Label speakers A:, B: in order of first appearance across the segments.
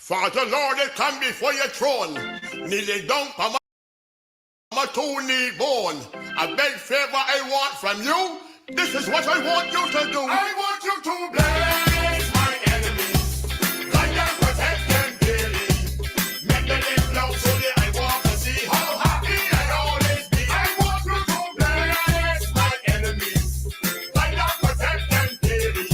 A: Father Lord, I come before your throne, kneeling down for my two-knee bone. I beg favor I want from you. This is what I want you to do. I want you to bless my enemies, guide and protect them daily. Make them live long so that I walk and see how happy I always be. I want you to bless my enemies, guide and protect them daily.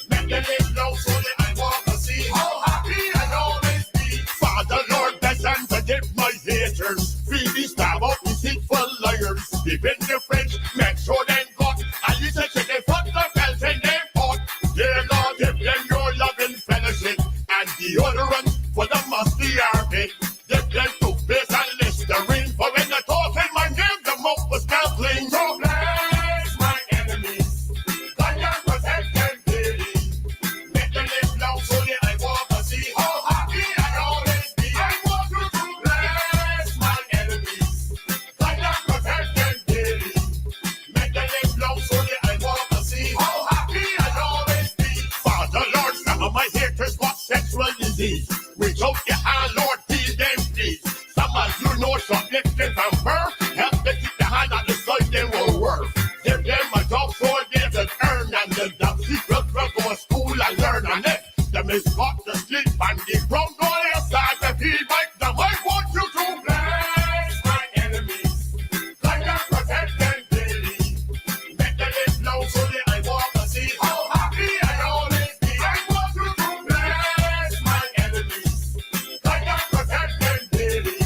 A: Make them live long so that I walk and see how happy I always be. Father Lord, bless and forgive my haters. Free these stab out these hateful liars. Even the French, make sure them got. I used to check the front of felt in their pot. Dear Lord, give them your loving fellowship and deodorant for the musty armpit. Give them toothpaste and Listerine for when the talk in my name, the mouth was now clean. So bless my enemies, guide and protect them daily. Make them live long so that I walk and see how happy I always be. I want you to bless my enemies, guide and protect them daily. Make them live long so that I walk and see how happy I always be. Father Lord, some of my haters got sexual disease. Reach out your hand, Lord, heal them please. Some of you know shoplifting from birth. Help them keep the hand on the side they will work. Give them a job so they can earn, and the dumb secret will go to school and learn. And if them is got to sleep and the ground go outside to feel like them, I want you to bless my enemies, guide and protect them daily. Make them live long so that I walk and see how happy I always be. I want you to bless my enemies, guide and protect them daily.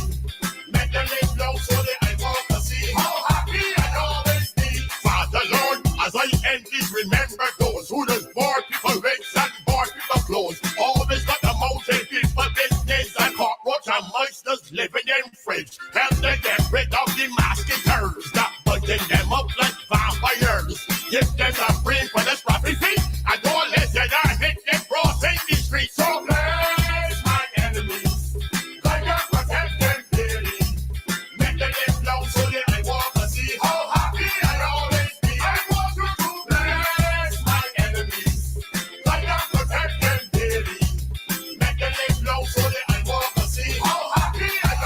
A: Make them live long so that I walk and see how happy I always be. Father Lord, as I end this, remember those who does board people rates and board people clothes. Always got the mountain people business and cockroach and mice just living in fridge. Help them get rid of the mosquitoes that biting them up like vampires. Give them a brain for the scrappy feet and don't let them hit them crossing the street. So bless my enemies, guide and protect them daily. Make them live long so that I walk and see how happy I always be. I want you to bless my enemies, guide and protect them daily. Make them live long so that I walk and see how happy I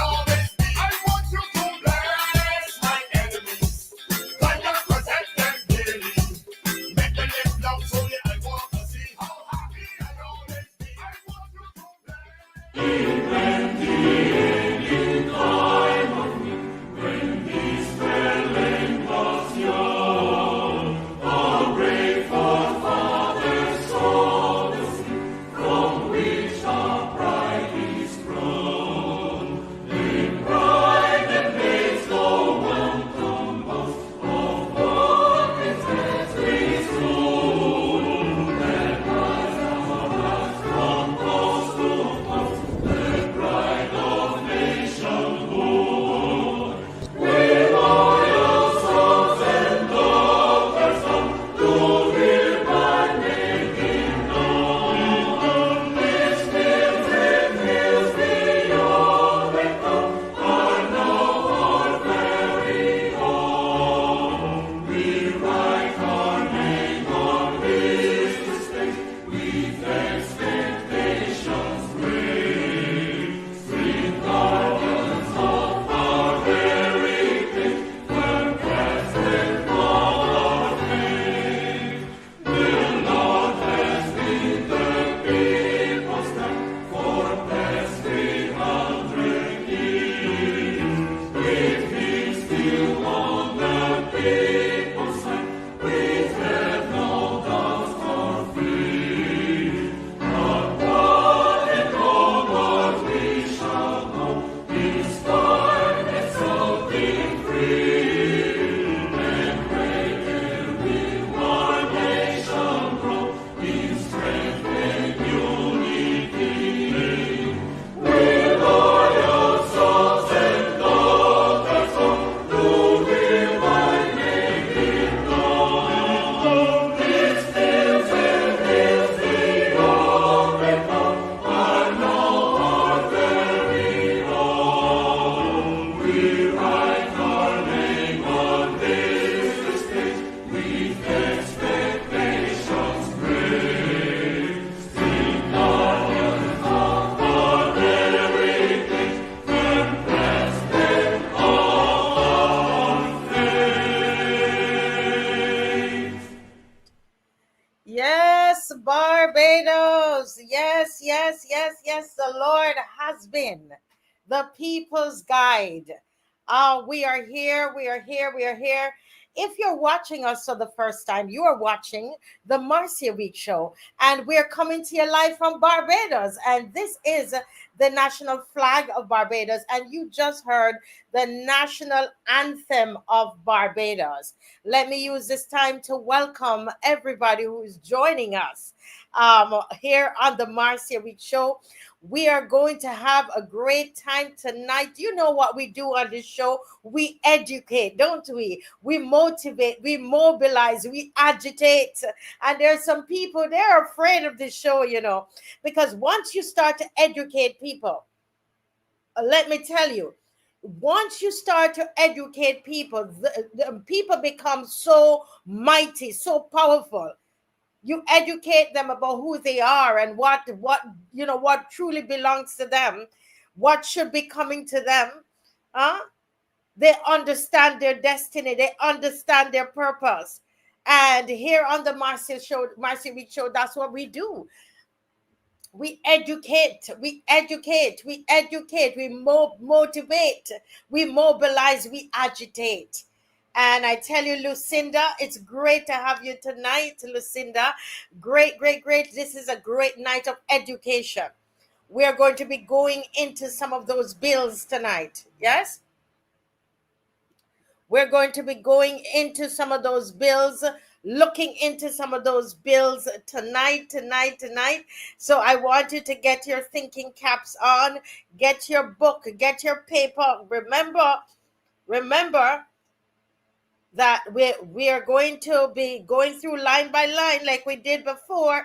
B: yes, the Lord has been the people's guide. We are here, we are here, we are here. If you're watching us for the first time, you are watching the Marcia Week Show, and we're coming to you live from Barbados. And this is the national flag of Barbados, and you just heard the national anthem of Barbados. Let me use this time to welcome everybody who is joining us here on the Marcia Week Show. We are going to have a great time tonight. You know what we do on this show? We educate, don't we? We motivate, we mobilize, we agitate. And there's some people, they're afraid of this show, you know, because once you start to educate people, let me tell you, once you start to educate people, the people become so mighty, so powerful. You educate them about who they are and what what truly belongs to them, what should be coming to them. They understand their destiny, they understand their purpose. And here on the Marcia Week Show, that's what we do. We educate, we educate, we educate, we motivate, we mobilize, we agitate. And I tell you, Lucinda, it's great to have you tonight, Lucinda. Great, great, great. This is a great night of education. We are going to be going into some of those bills tonight. Yes? We're going to be going into some of those bills, looking into some of those bills tonight. So I want you to get your thinking caps on, get your book, get your paper. Remember that we are going to be going through line by line like we did before.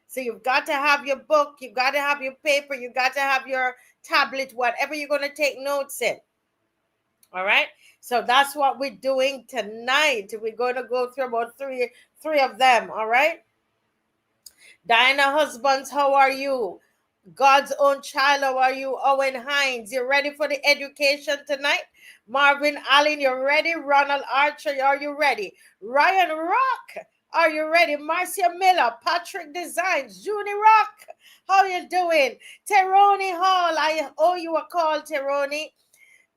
B: So you've got to have your book, you've got to have your paper, you've got to have your tablet, whatever you're going to take notes in. All right. So that's what we're doing tonight. We're going to go through about three of them. All right. Diana Husbands, how are you? God's own child, how are you? Owen Hines, you ready for the education tonight? Marvin Allen, you ready? Ronald Archer, are you ready? Ryan Rock, are you ready? Marcia Miller, Patrick Designs, Junie Rock, how you doing? Teroni Hall, I owe you a call, Teroni.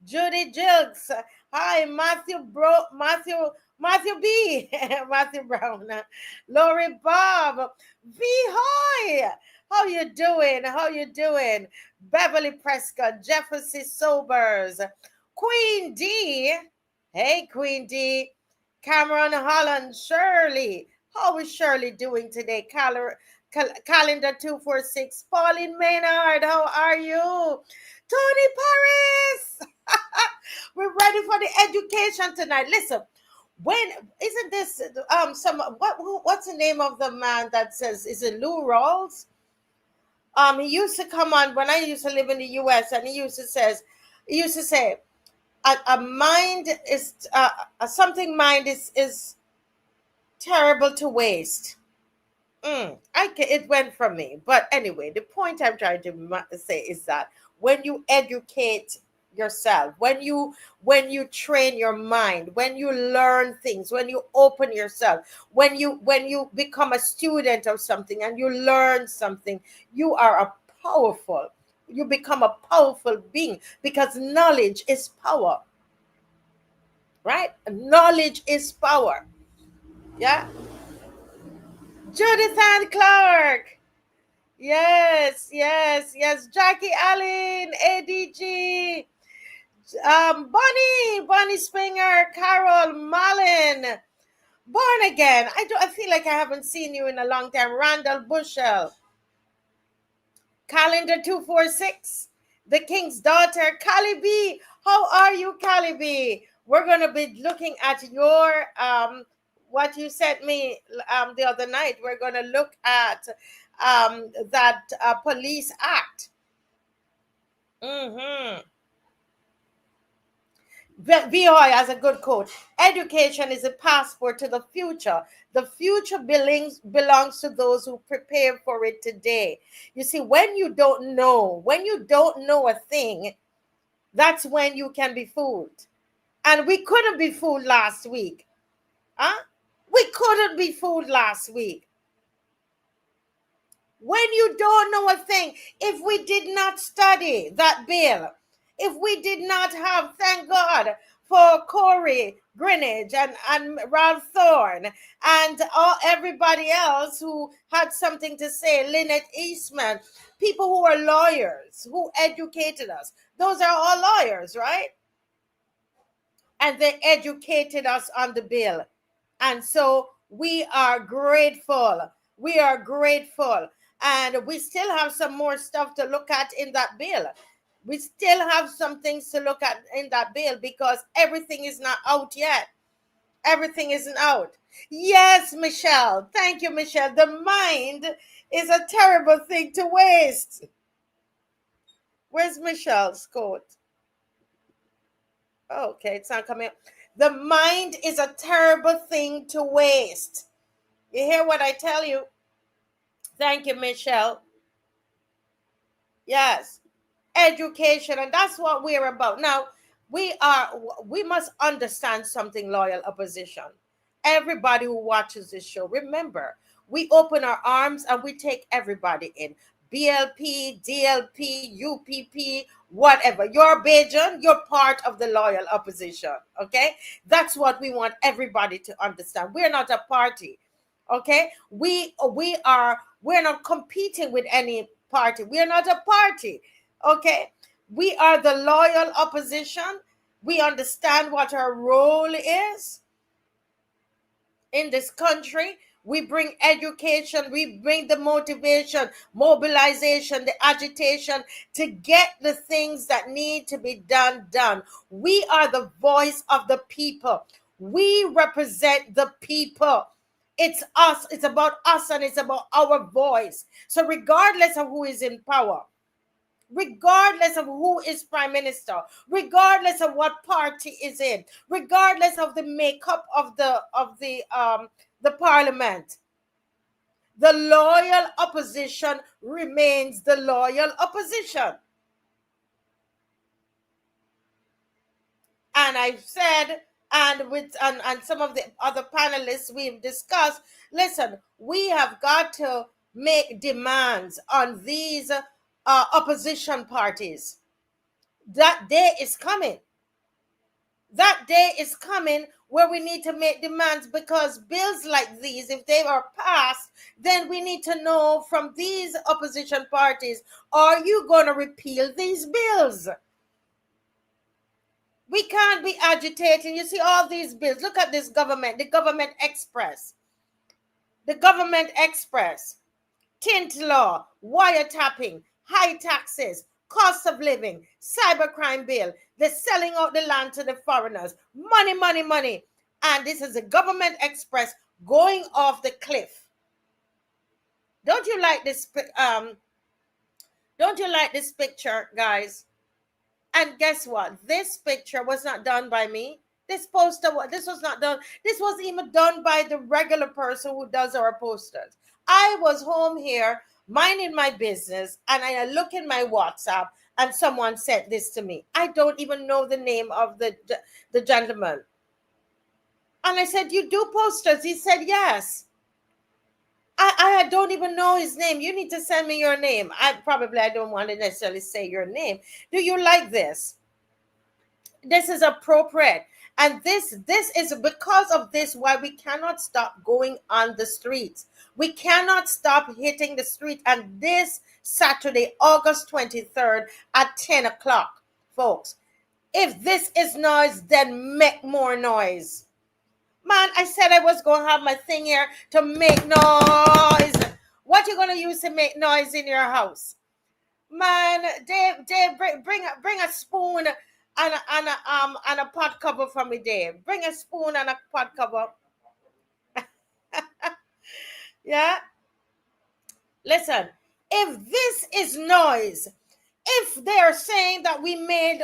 B: Judy Jilks, hi. Matthew B, Matthew Brown, Lori Bob, V Hoy, how you doing? Beverly Prescott, Jefferson Sobers, Queen D, hey Queen D, Cameron Holland, Shirley, how is Shirley doing today? Calendar 246, Pauline Maynard, how are you? Tony Paris. We're ready for the education tonight. Listen, when isn't this what's the name of the man that says, is it Lou Rawls? He used to come on when I used to live in the US, and he used to say a mind is mind is terrible to waste. It went from me. But anyway, the point I'm trying to say is that when you educate yourself, when you train your mind, when you learn things, when you open yourself, when you become a student of something and you learn something, you become a powerful being, because knowledge is power. Right? Knowledge is power. Yeah. Judith Ann Clark. Yes. Jackie Allen, ADG, Bonnie Springer, Carol Mullen, Born Again. I feel like I haven't seen you in a long time. Randall Bushell, Calendar 246, The King's Daughter, Callie B. How are you, Callie B? We're going to be looking at your what you sent me the other night. We're going to look at that police act. Vihoy has a good quote. Education is a passport to the future. The future belongs to those who prepare for it today. You see, when you don't know a thing, that's when you can be fooled. And we couldn't be fooled last week. We couldn't be fooled last week. When you don't know a thing, if we did not study that bill, if we did not have, thank God for Corey Greenidge and Ralph Thorne and everybody else who had something to say, Lynette Eastman, people who are lawyers, who educated us. Those are all lawyers, right? And they educated us on the bill. And so we are grateful. We are grateful. And we still have some more stuff to look at in that bill. We still have some things to look at in that bill because everything is not out yet. Everything isn't out. Yes, Michelle. Thank you, Michelle. The mind is a terrible thing to waste. Where's Michelle's quote? Oh, okay, it's not coming up. The mind is a terrible thing to waste. You hear what I tell you? Thank you, Michelle. Yes, education, and that's what we're about. Now, we must understand something, loyal opposition. Everybody who watches this show, remember, we open our arms and we take everybody in. BLP, DLP, UPP, whatever. You're Bajan, you're part of the loyal opposition, okay? That's what we want everybody to understand. We're not a party, okay? We're not competing with any party. We are not a party, okay? We are the loyal opposition. We understand what our role is in this country. We bring education, we bring the motivation, mobilization, the agitation to get the things that need to be done. We are the voice of the people. We represent the people. It's us. It's about us and it's about our voice. So regardless of who is in power, regardless of who is prime minister, regardless of what party is in, regardless of the makeup of the parliament, the loyal opposition remains the loyal opposition. And I've said, and some of the other panelists we've discussed, listen, we have got to make demands on these opposition parties. That day is coming. That day is coming where we need to make demands, because bills like these, if they are passed, then we need to know from these opposition parties, are you going to repeal these bills? We can't be agitating. You see all these bills. Look at this government, the government express. The government express, tint law, wiretapping, high taxes, cost of living, cybercrime bill, they're selling out the land to the foreigners, money. And this is a government express going off the cliff. Don't you like this? Don't you like this picture, guys? And guess what? This picture was not done by me. This poster, this was not done. This wasn't even done by the regular person who does our posters. I was home here minding my business, and I look in my WhatsApp, and someone sent this to me. I don't even know the name of the gentleman. And I said, you do posters? He said, yes. I don't even know his name. You need to send me your name. I don't want to necessarily say your name. Do you like this? This is appropriate. And this is because of this why we cannot stop going on the streets. We cannot stop hitting the street. And this Saturday, August 23rd at 10 o'clock, folks, if this is noise, then make more noise. Man, I said I was going to have my thing here to make noise. What you going to use to make noise in your house? Man, Dave, bring a spoon and a pot cover for me, Dave. Bring a spoon and a pot cover. Yeah? Listen, if this is noise, if they're saying that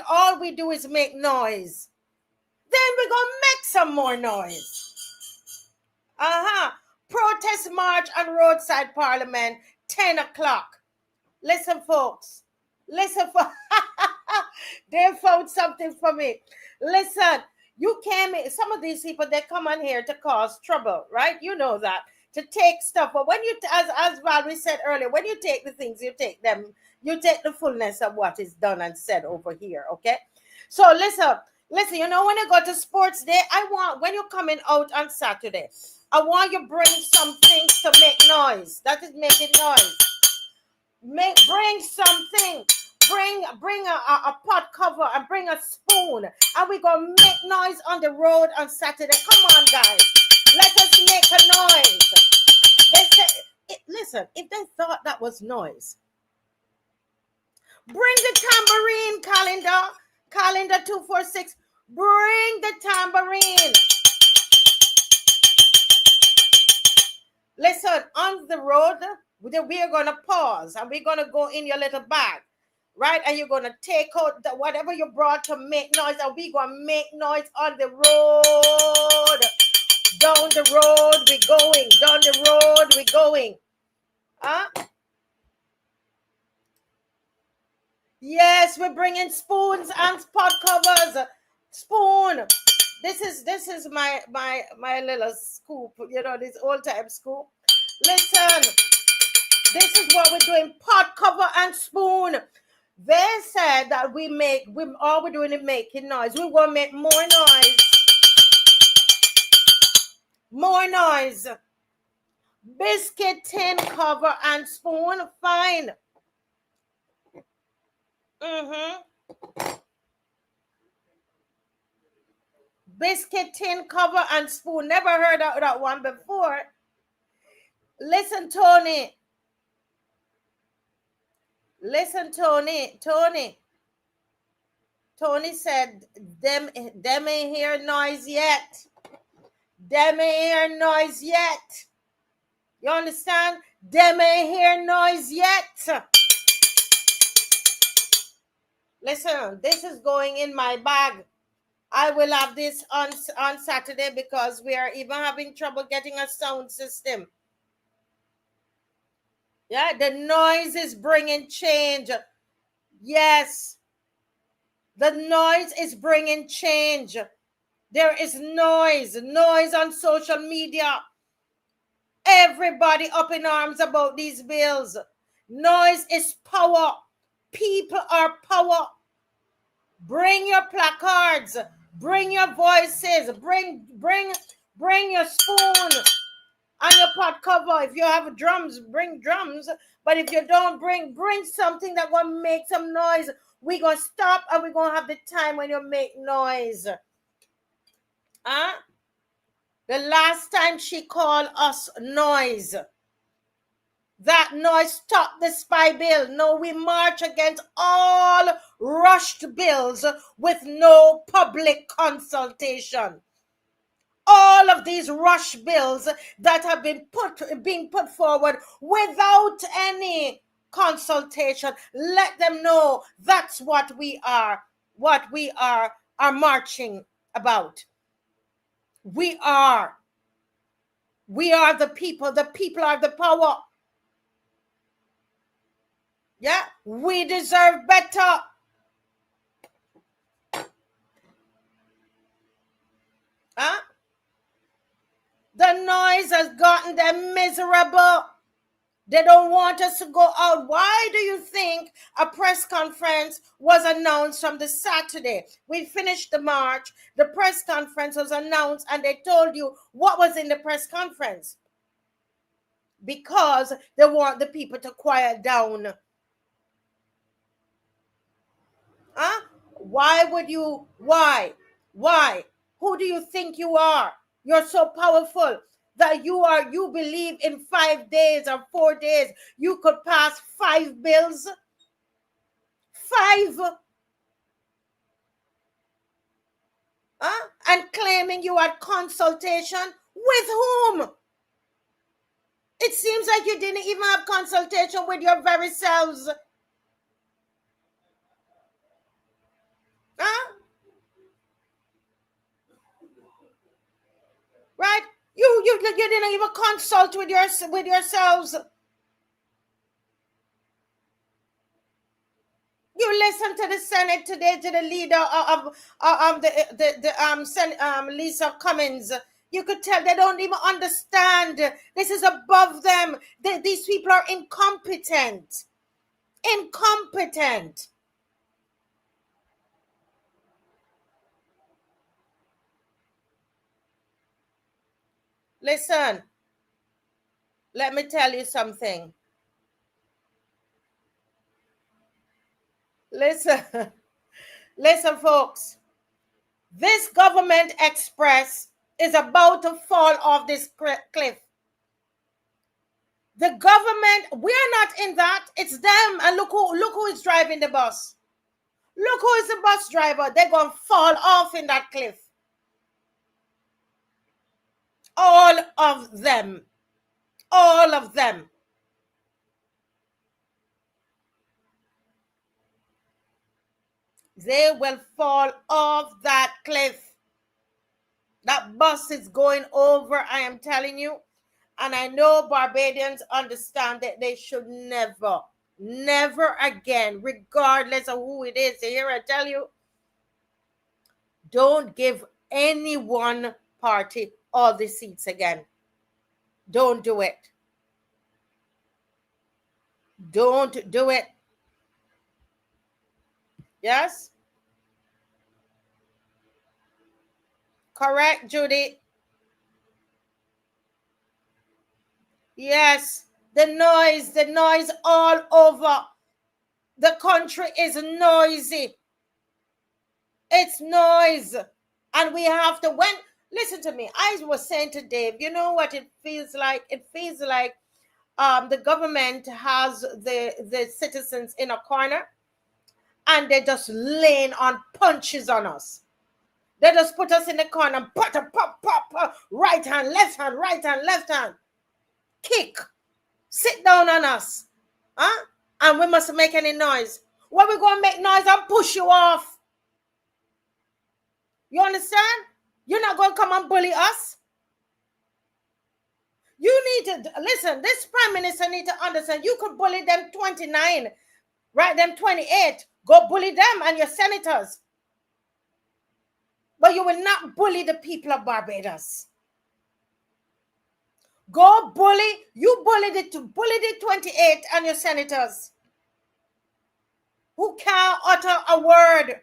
B: all we do is make noise, then we're going to make some more noise. Protest march on Roadside Parliament, 10 o'clock. Listen, folks. They found something for me. Listen, you came in. Some of these people, they come on here to cause trouble, right? You know that. to take stuff. But when you, as Valerie said earlier, when you take the things, you take them, you take the fullness of what is done and said over here, okay? So listen, you know, when you go to sports day, I want, when you're coming out on Saturday, I want you to bring some things to make noise. That is making noise. Bring something. Bring a pot cover and bring a spoon. And we're going to make noise on the road on Saturday. Come on, guys. Let us make a noise. They say, listen, if they thought that was noise, bring the tambourine, calendar 246. Bring the tambourine. Listen, on the road, we are going to pause and we're going to go in your little bag, right? And you're going to take out whatever you brought to make noise, and we're going to make noise on the road. Down the road we're going. Down the road we're going. Huh? Yes, we're bringing spoons and pot covers. Spoon. This is my little scoop. You know, this old time scoop. Listen, this is what we're doing: pot cover and spoon. They said that all we're doing is making noise. We want to make more noise. More noise. Biscuit tin cover and spoon. Fine. Biscuit tin cover and spoon. Never heard of that one before. Listen, Tony. Listen, Tony. Tony said, them ain't hear noise yet. Them ain't hear noise yet. You understand? Them ain't hear noise yet. Listen, this is going in my bag. I will have this on Saturday because we are even having trouble getting a sound system. Yeah, the noise is bringing change. Yes, the noise is bringing change. There is noise on social media. Everybody up in arms about these bills. Noise is power. People are power. Bring your placards. Bring your voices. Bring your spoon and your pot cover. If you have drums, bring drums. But if you don't, bring something that will make some noise. We're going to stop and we're going to have the time when you make noise. Huh? The last time she called us noise. That noise stopped the spy bill. No, we march against all rushed bills with no public consultation. All of these rush bills that have been put forward without any consultation, let them know that's what we are marching about. We are the people. The people are the power. Yeah, we deserve better. Huh? The noise has gotten them miserable. They don't want us to go out. Why do you think a press conference was announced from the Saturday? We finished the march. The press conference was announced and they told you what was in the press conference. Because they want the people to quiet down. Huh? Why? Who do you think you are? You're so powerful that you believe in 5 days or 4 days you could pass 5 bills. 5. And claiming you had consultation with whom? It seems like you didn't even have consultation with your very selves. Right? You didn't even consult with yourselves. You listened to the Senate today, to the leader of Lisa Cummins. You could tell they don't even understand. This is above them. These people are incompetent. Incompetent. Listen, let me tell you something. Listen, listen, folks. This government express is about to fall off this cliff. The government, we're not in that. It's them. And look who is driving the bus. Look who is the bus driver. They're going to fall off in that cliff. All of them. All of them. They will fall off that cliff. That bus is going over, I am telling you. And I know Barbadians understand that they should never, never again, regardless of who it is. Here I tell you, don't give any one party all the seats again. Don't do it. Don't do it. Yes? Correct, Judy? Yes. The noise all over. The country is noisy. It's noise. And we have to, listen to me. I was saying to Dave, you know what it feels like? It feels like the government has the citizens in a corner and they're just laying on punches on us. They just put us in the corner, pop, right hand, left hand, right hand, left hand. Kick. Sit down on us. Huh? And we mustn't make any noise. Well, we're going to make noise and push you off. You understand? You're not going to come and bully us. You need to, listen, this prime minister need to understand, you could bully them 29, right, them 28. Go bully them and your senators. But you will not bully the people of Barbados. Go bully, you bully the 28 and your senators who can't utter a word.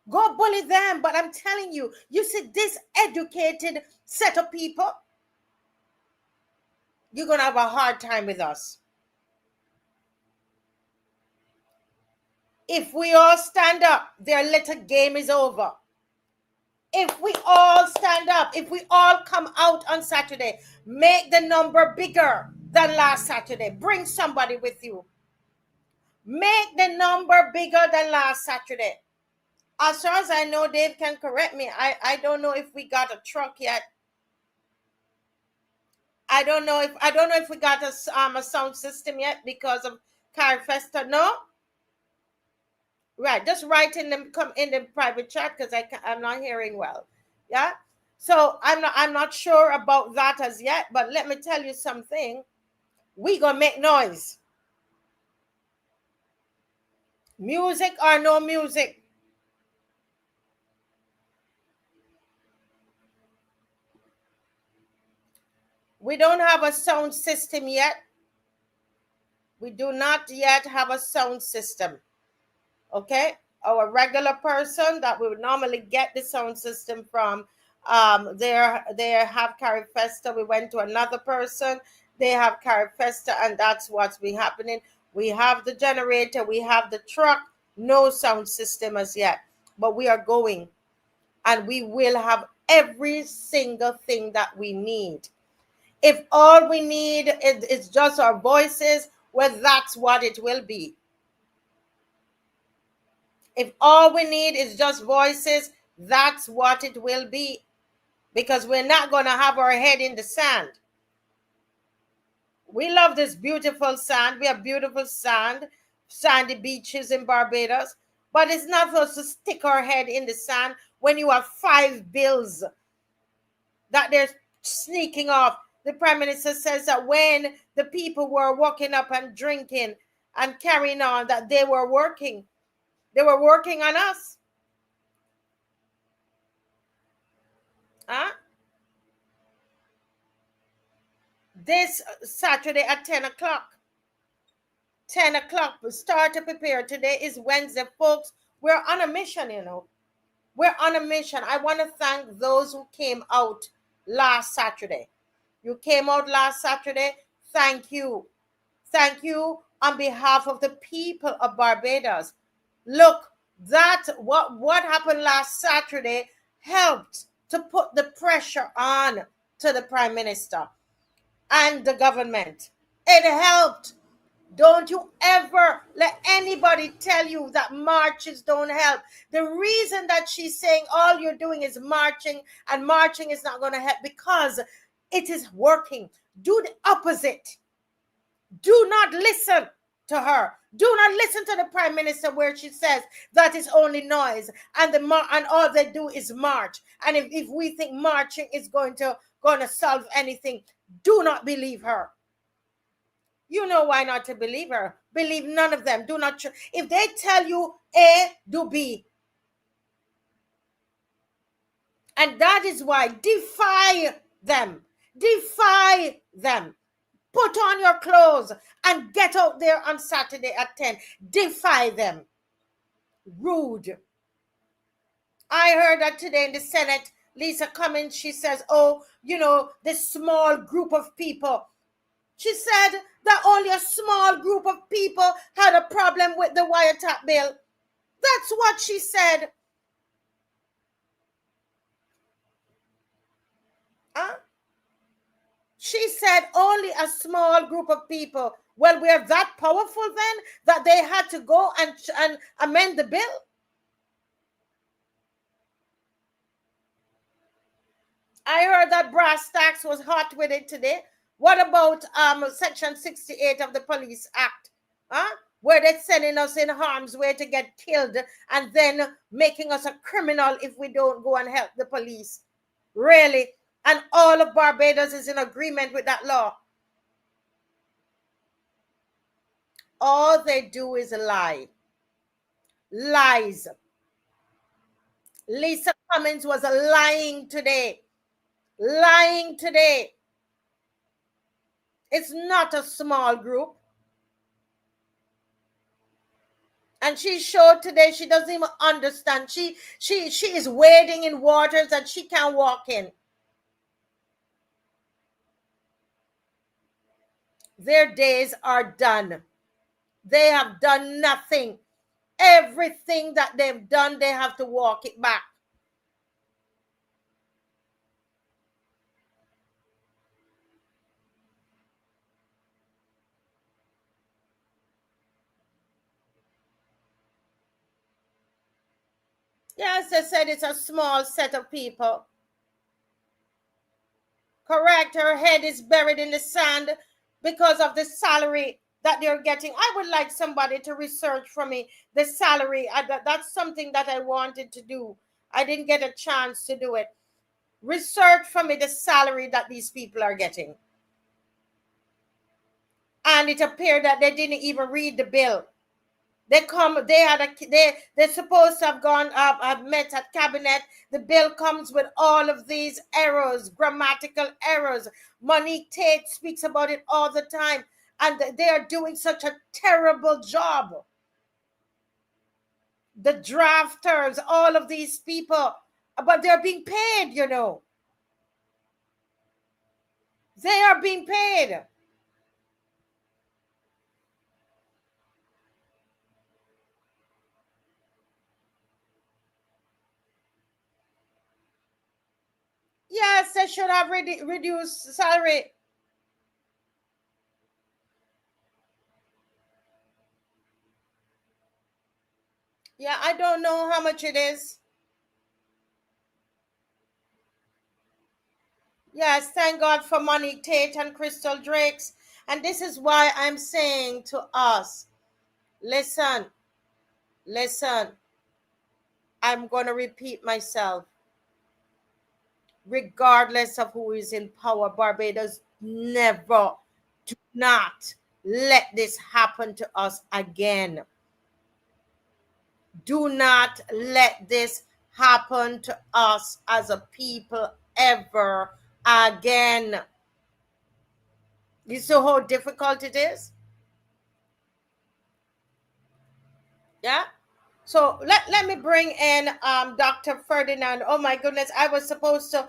B: Go bully them. But I'm telling you, you see this educated set of people, you're going to have a hard time with us. If we all stand up, their little game is over. If we all stand up, if we all come out on Saturday, make the number bigger than last Saturday. Bring somebody with you. Make the number bigger than last Saturday. As far as I know, Dave can correct me. I don't know if we got a truck yet. I don't know if we got a sound system yet because of Carifesta. No. Right, just write in the private chat because I'm not hearing well. Yeah, so I'm not sure about that as yet. But let me tell you something. We gonna make noise. Music or no music. We don't have a sound system yet. We do not yet have a sound system. Okay, our regular person that we would normally get the sound system from, they have Carifesta. We went to another person, they have Carifesta, and that's what's been happening. We have the generator, we have the truck, no sound system as yet, but we are going, and we will have every single thing that we need. If all we need is just our voices, well, that's what it will be. If all we need is just voices, that's what it will be. Because we're not going to have our head in the sand. We love this beautiful sand. We have beautiful sand, sandy beaches in Barbados. But it's not for us to stick our head in the sand when you have 5 bills that they're sneaking off. The Prime Minister says that when the people were walking up and drinking and carrying on, that they were working. They were working on us. Huh? This Saturday at 10 o'clock. 10 o'clock. Start to prepare. Today is Wednesday, folks. We're on a mission, you know. We're on a mission. I want to thank those who came out last Saturday. You came out last Saturday. Thank you. Thank you on behalf of the people of Barbados. Look, what happened last Saturday helped to put the pressure on to the Prime Minister and the government. It helped. Don't you ever let anybody tell you that marches don't help. The reason that she's saying all you're doing is marching and marching is not going to help, because it is working. Do the opposite. Do not listen to her. Do not listen to the Prime Minister where she says that is only noise and all they do is march. And if we think marching is going to solve anything, do not believe her. You know why not to believe her. Believe none of them. Do not. If they tell you A, do B. And that is why defy them. Defy them. Put on your clothes and get out there on Saturday at 10. Defy them. Rude. I heard that today in the Senate, Lisa Cummings, she says, oh, you know, this small group of people. She said that only a small group of people had a problem with the wiretap bill. That's what she said. Huh? She said only a small group of people. Well, we're that powerful then that they had to go and amend the bill? I heard that brass tacks was hot with it today. What about Section 68 of the Police Act? Huh? Where they're sending us in harm's way to get killed and then making us a criminal if we don't go and help the police. Really? And all of Barbados is in agreement with that law. All they do is lie. Lies. Lisa Cummings was lying today. Lying today. It's not a small group. And she showed today she doesn't even understand. She is wading in waters that she can't walk in. Their days are done. They have done nothing. Everything that they've done, they have to walk it back. Yes, they said it's a small set of people. Correct. Her head is buried in the sand because of the salary that they're getting. I would like somebody to research for me the salary. That's something that I wanted to do. I didn't get a chance to do it. Research for me the salary that these people are getting. And it appeared that they didn't even read the bill. They're supposed to have gone up, have met at cabinet. The bill comes with all of these errors, grammatical errors. Monique Tate speaks about it all the time. And they are doing such a terrible job. The drafters, all of these people, but they're being paid, you know. They are being paid. Yes, they should have reduced salary. Yeah, I don't know how much it is. Yes, thank God for Monique Tate and Crystal Drakes. And this is why I'm saying to us, listen, I'm going to repeat myself. Regardless of who is in power, Barbados, never, do not let this happen to us again. Do not let this happen to us as a people ever again. You see how difficult it is? Yeah. So let me bring in Dr. Ferdinand. Oh my goodness, I'm supposed to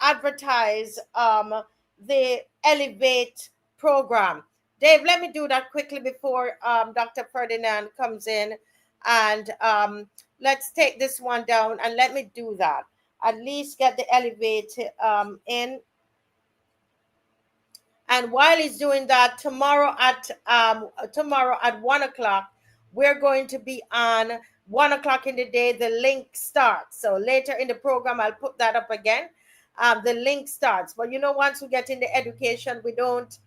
B: advertise the Elevate program. Dave, let me do that quickly before Dr. Ferdinand comes in, and let's take this one down and let me do that. At least get the Elevate in. And while he's doing that, tomorrow at 1 o'clock, we're going to be on 1 o'clock in the day. The link starts. So later in the program, I'll put that up again. The link starts. But once we get into education, we don't,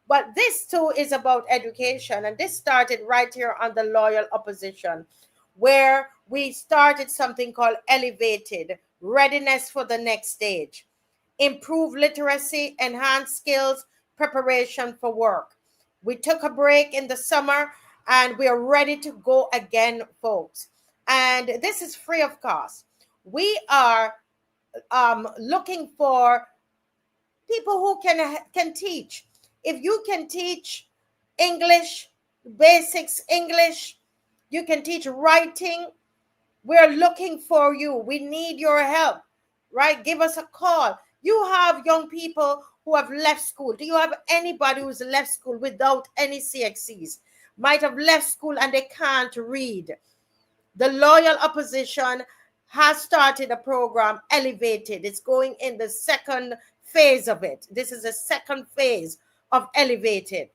B: But this too is about education. And this started right here on the Loyal Opposition, where we started something called Elevated Readiness for the Next Stage. Improve literacy, enhance skills, preparation for work. We took a break in the summer and we are ready to go again, folks. And this is free of cost. We are looking for people who can teach. If you can teach English, basics English, you can teach writing, we're looking for you. We need your help, right? Give us a call. You have young people who have left school. Do you have anybody who's left school without any CXCs? Might have left school and they can't read. The Loyal Opposition has started a program, Elevated. It's going in the second phase of it. This is the second phase of Elevated.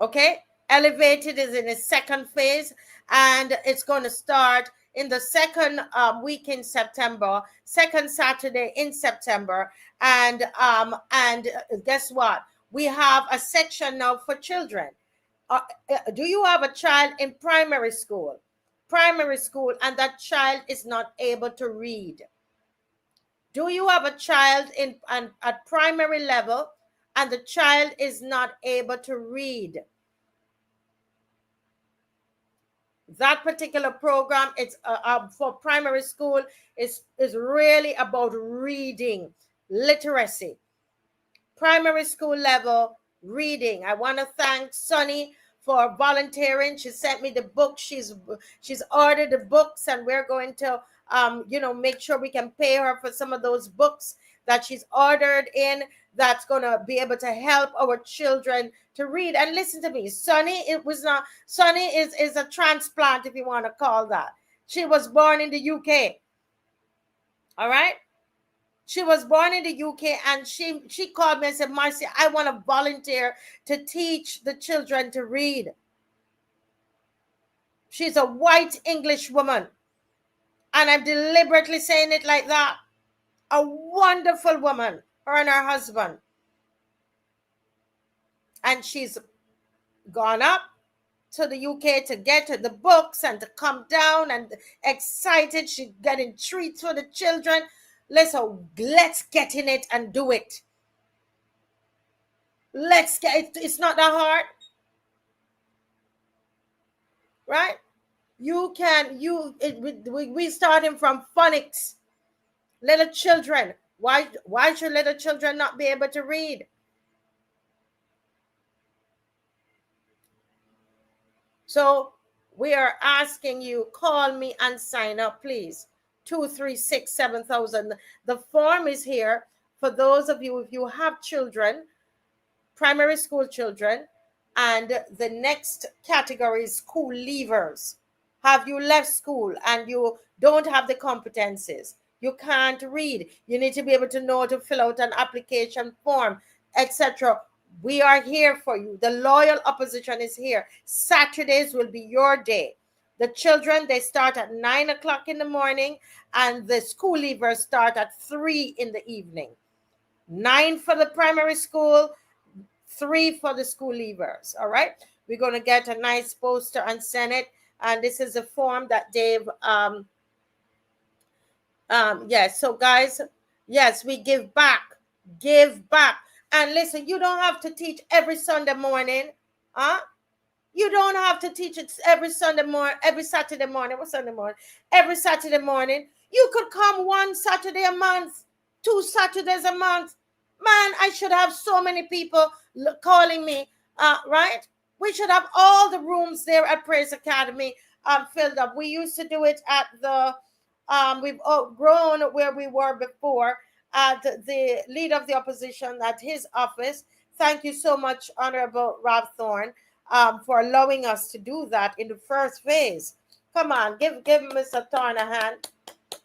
B: Okay? Elevated is in the second phase, and it's going to start in the second week in September, second Saturday in September. And guess what? We have a section now for children. Do you have a child in primary school, and that child is not able to read? Do you have a child at primary level and the child is not able to read? That particular program, it's for primary school, is really about reading, literacy. Primary school level reading. I want to thank Sunny for volunteering. She sent me the book. She's ordered the books, and we're going to make sure we can pay her for some of those books that she's ordered in, that's going to be able to help our children to read. And listen to me, Sunny is a transplant, if you want to call that. She was born in the UK. All right? She was born in the UK, and she called me and said, Marcia, I want to volunteer to teach the children to read. She's a white English woman. And I'm deliberately saying it like that. A wonderful woman, her and her husband. And she's gone up to the UK to get the books and to come down and excited. She's getting treats for the children. Let's get in it and do it. Let's get it. It's not that hard. Right? We starting from phonics. Little children. Why should little children not be able to read? So we are asking you, call me and sign up, please. 236-7000. The form is here for those of you, if you have children, primary school children, and the next category is school leavers. Have you left school and you don't have the competencies? You can't read. You need to be able to know to fill out an application form, etc. We are here for you. The Loyal Opposition is here. Saturdays will be your day. The children, they start at 9 o'clock in the morning, and the school leavers start at 3 in the evening. 9 for the primary school, 3 for the school leavers. All right. We're going to get a nice poster and send it. And this is a form that Dave, yes. So guys, yes, we give back. And listen, you don't have to teach every Sunday morning. You don't have to teach it every Sunday morning, every Saturday morning. What Sunday morning? Every Saturday morning. You could come one Saturday a month, 2 Saturdays a month. Man, I should have so many people calling me, right? We should have all the rooms there at Praise Academy filled up. We used to do it at the, we've outgrown where we were before, at the leader of the opposition at his office. Thank you so much, Honorable Rob Thorne, for allowing us to do that in the first phase. Come on, give Mr. Thorne a hand.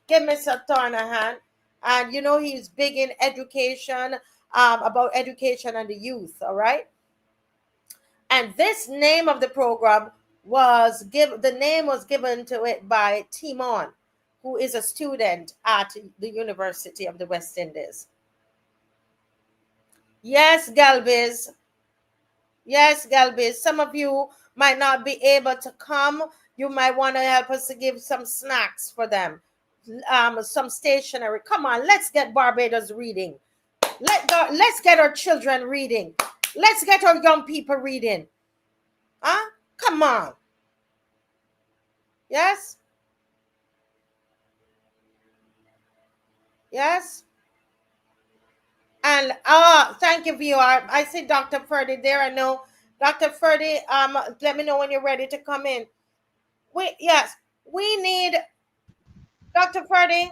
B: Give Mr. Thorne a hand. And you know he's big in education, about education and the youth, all right? And this name of the program was given to it by Timon, who is a student at the University of the West Indies. Yes, Galvez. Yes, Galvez. Some of you might not be able to come. You might want to help us to give some snacks for them, some stationery. Come on, let's get Barbados reading. Let's get our children reading. Let's get our young people reading. Huh? Come on. Yes? Yes? And thank you, VR. I see Dr. Ferdy there. I know Dr. Ferdy, let me know when you're ready to come in. Yes, we need Dr. Ferdy.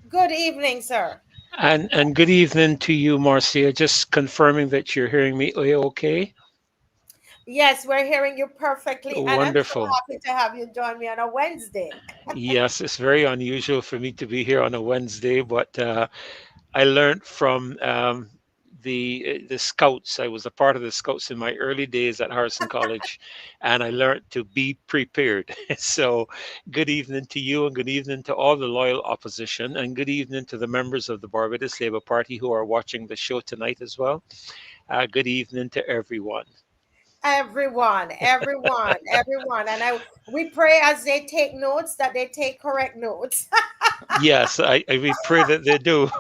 B: Good evening, sir.
C: And good evening to you, Marcia. Just confirming that you're hearing me okay?
B: Yes, we're hearing you perfectly.
C: Wonderful.
B: And I'm so happy to have you join me on a Wednesday.
C: Yes, it's very unusual for me to be here on a Wednesday, but I learned from the scouts. I was a part of the scouts in my early days at Harrison College, and I learned to be prepared. So good evening to you, and good evening to all the loyal opposition, and good evening to the members of the Barbados Labour Party who are watching the show tonight as well. Good evening to everyone.
B: Everyone. And we pray as they take notes that they take correct notes.
C: Yes, we pray that they do.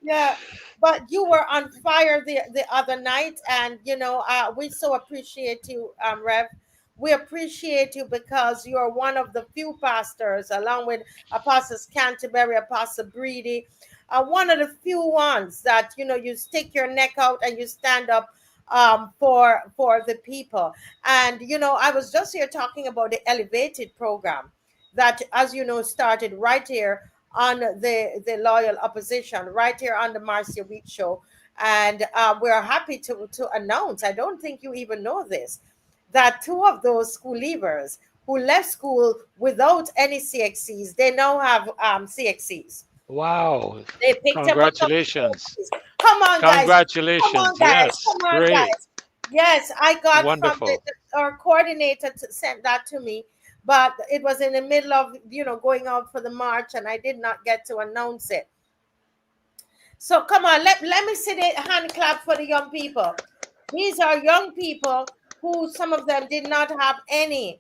B: Yeah, but you were on fire the other night, and you know, we so appreciate you, Rev. We appreciate you because you are one of the few pastors, along with Apostles Canterbury, Apostle Breedy, one of the few ones that you know you stick your neck out and you stand up for the people. And you know, I was just here talking about the Elevated program that, as you know, started right here on the loyal opposition, right here on the Marcia Week show. And we're happy to announce, I don't think you even know this, that 2 of those school leavers who left school without any CXCs, they now have CXCs.
C: Wow.
B: They picked
C: Congratulations.
B: up. Come on, guys.
C: Congratulations.
B: Come on, guys.
C: Yes.
B: Come on,
C: Great.
B: guys. Yes, I got
C: Wonderful.
B: from our coordinator sent that to me, but it was in the middle of, you know, going out for the march, and I did not get to announce it. So come on, let me see the hand clap for the young people. These are young people who, some of them did not have any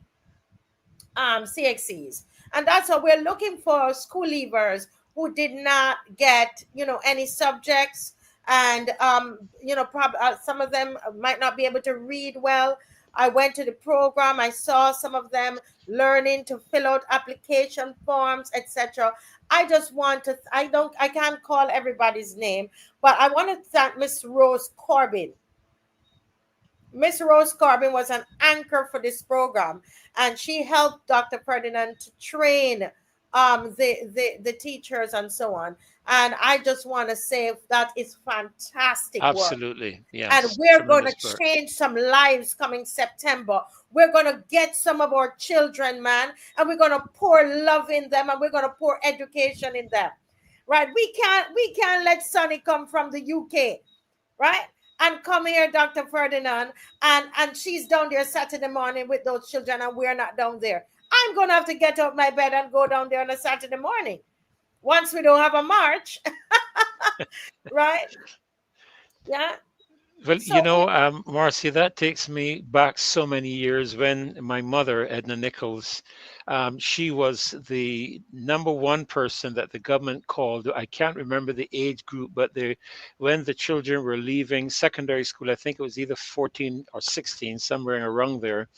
B: CXCs, and that's what we're looking for: school leavers who did not get, you know, any subjects, and you know, some of them might not be able to read well. I went to the program. I saw some of them learning to fill out application forms, etc. I just want to, I can't call everybody's name, but I want to thank Miss Rose Corbin. Miss Rose Corbin was an anchor for this program, and she helped Dr. Ferdinand to train the teachers and so on. And I just want to say that is fantastic work.
C: Absolutely. Yes.
B: And we're going to change some lives coming September. We're going to get some of our children, man, and we're going to pour love in them, and we're going to pour education in them. Right? We can't let Sonny come from the UK, right? And come here, Dr. Ferdinand, and she's down there Saturday morning with those children, and we're not down there. I'm going to have to get out my bed and go down there on a Saturday morning once we don't have a march. Right? Yeah.
C: Well, so, you know, Marcia, that takes me back so many years when my mother, Edna Nichols, she was the #1 person that the government called. I can't remember the age group, but when the children were leaving secondary school, I think it was either 14 or 16, somewhere around there,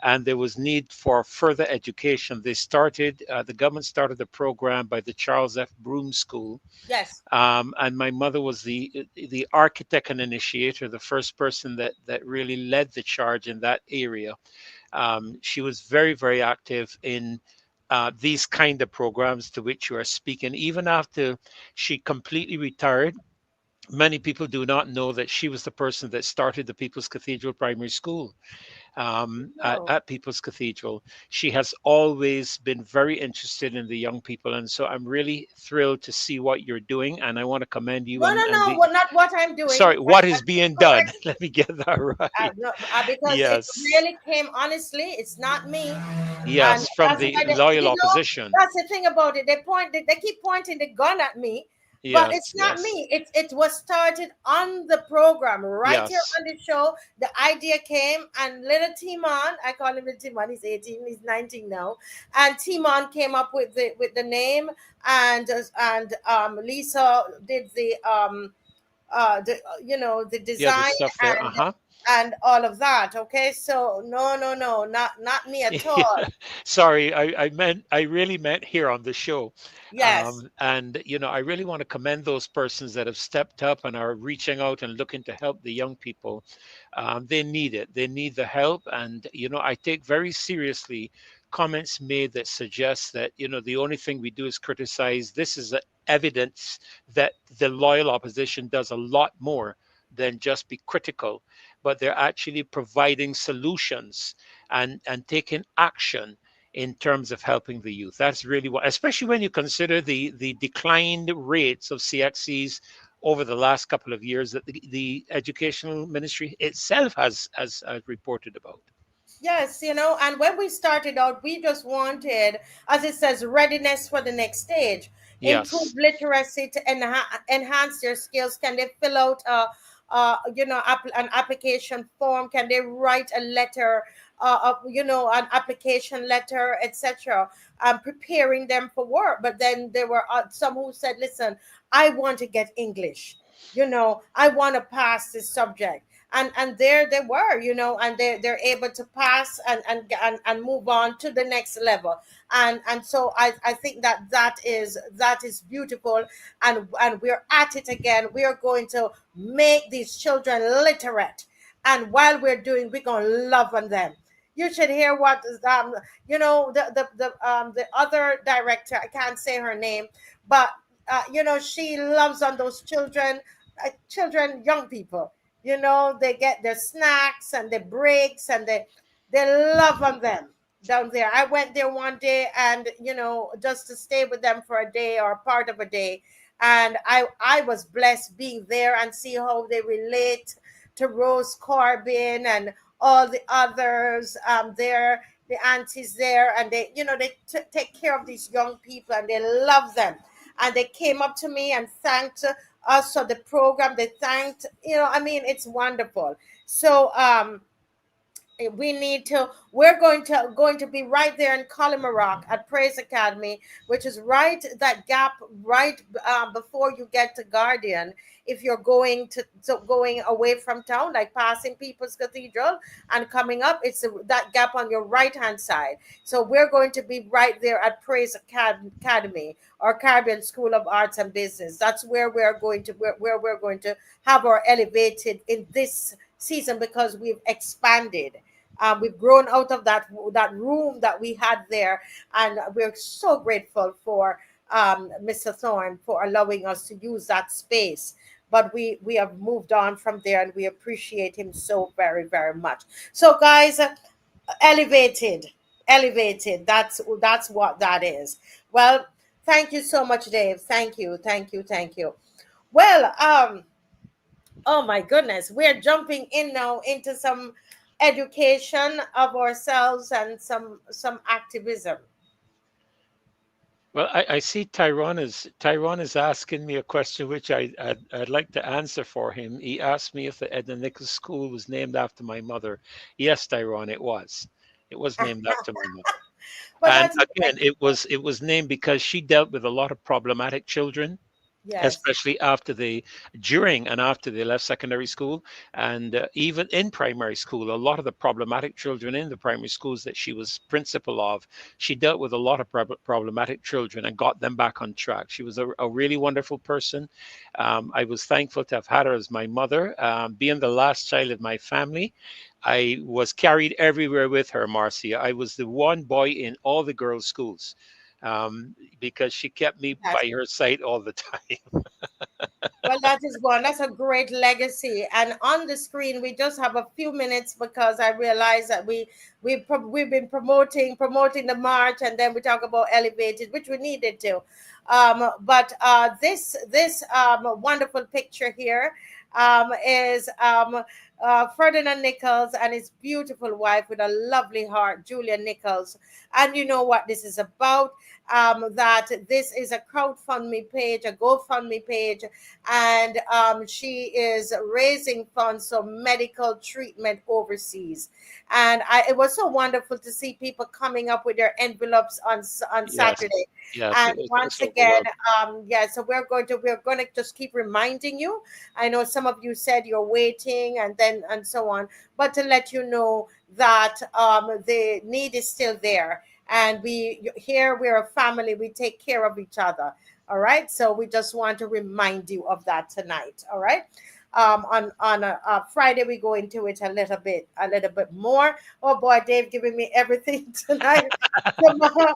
C: and there was need for further education. They started, the government started a program by the Charles F. Broome School,
B: Yes.
C: and my mother was the architect and initiator, the first person that really led the charge in that area. She was very, very active in these kind of programs to which you are speaking. Even after she completely retired, many people do not know that she was the person that started the People's Cathedral Primary School
B: No.
C: at People's Cathedral. She has always been very interested in the young people, and so I'm really thrilled to see what you're doing, and I want to commend you
B: No, no,
C: and
B: no.
C: the
B: Well, not what I'm doing.
C: sorry, what is being done.
B: Correct.
C: Let me get that right.
B: No, because it
C: Yes,
B: really came honestly. It's not me, and
C: yes, from
B: that's
C: the
B: why
C: loyal opposition.
B: that's the thing about it. They keep pointing the gun at me, but
C: Yes,
B: it's not
C: yes,
B: me. It was started on the program right here
C: yes,
B: on the show. The idea came, and little Timon, I call him little Timon. He's 18. He's 19 now, and Timon came up with the name, and Lisa did the
C: yeah, the
B: design
C: stuff there. Uh
B: and
C: huh.
B: and all of that. Okay, so no, no, no, not me at all.
C: Yeah, sorry, I really meant here on the show.
B: Yes.
C: And, I really want to commend those persons that have stepped up and are reaching out and looking to help the young people. They need it. They need the help. And, I take very seriously comments made that suggest that, the only thing we do is criticize. This is evidence that the loyal opposition does a lot more than just be critical, but they're actually providing solutions and taking action in terms of helping the youth. That's really what, especially when you consider the declined rates of CXCs over the last couple of years that the educational ministry itself has reported about.
B: Yes, and when we started out, we just wanted, as it says, readiness for the next stage, improve
C: Yes,
B: literacy to enhance their skills. Can they fill out an application form? Can they write a letter, an application letter, etc. Preparing them for work. But then there were some who said, "Listen, I want to get English. I want to pass this subject." And there they were, and they're able to pass and move on to the next level. And so I think that is beautiful, and we're at it again. We are going to make these children literate, and while we're going to love on them. You should hear what the other director, I can't say her name, but she loves on those young people. They get their snacks and their breaks, and they love on them down there. I went there one day, and just to stay with them for a day or part of a day, and I was blessed being there and see how they relate to Rose Corbin and all the others there, the aunties there, and they take care of these young people, and they love them. And they came up to me and thanked us for the program. They thanked, it's wonderful. So we're going to be right there in Collimarock at Praise Academy, which is right that gap right before you get to Guardian. If you're going away from town, like passing People's Cathedral and coming up, it's that gap on your right hand side. So we're going to be right there at Praise Academy or Caribbean School of Arts and Business. That's where we're going to where we're going to have our elevated in this season, because we've expanded. We've grown out of that room that we had there, and we're so grateful for Mr. Thorne for allowing us to use that space. But we have moved on from there, and we appreciate him so very, very much. So, guys, elevated. That's what that is. Well, thank you so much, Dave. Thank you, thank you, thank you. Well, oh my goodness, we're jumping in now into some education of ourselves and some activism.
C: well, I see Tyrone is asking me a question which I'd like to answer for him. He asked me if the Edna Nichols School was named after my mother. Yes, Tyrone, it was. It was named after my mother.
B: But
C: And
B: that's
C: again, it was named because she dealt with a lot of problematic children.
B: Yes.
C: especially during and after they left secondary school, and even in primary school. A lot of the problematic children in the primary schools that she was principal of, she dealt with a lot of problematic children and got them back on track. She was a really wonderful person. I was thankful to have had her as my mother. Being the last child of my family, I was carried everywhere with her, Marcia. I was the one boy in all the girls' schools, because she kept me
B: That's
C: by her side all the time.
B: Well, that is one. That's a great legacy. And on the screen, we just have a few minutes because I realize that we've been promoting the march, and then we talk about elevated, which we needed to. But this wonderful picture here is Ferdinand Nichols and his beautiful wife with a lovely heart, Julia Nichols. And you know what this is about? That this is a crowdfunding page, a GoFundMe page, and she is raising funds for medical treatment overseas. And it was so wonderful to see people coming up with their envelopes on
C: Yes,
B: Saturday.
C: yes,
B: And
C: it was
B: once again,
C: overwhelming.
B: yeah, so we're going to just keep reminding you. I know some of you said you're waiting and so on, but to let you know that the need is still there. And we're a family. We take care of each other. All right. So we just want to remind you of that tonight. All right. On a Friday we go into it a little bit more. Oh boy, Dave giving me everything tonight. Tomorrow.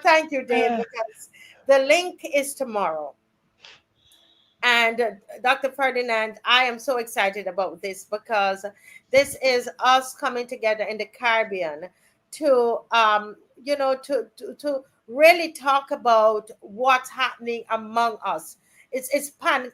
B: Thank you, Dave,
C: Ah,
B: because the link is tomorrow. And Dr. Ferdinand, I am so excited about this because this is us coming together in the Caribbean to, to really talk about what's happening among us. It's pan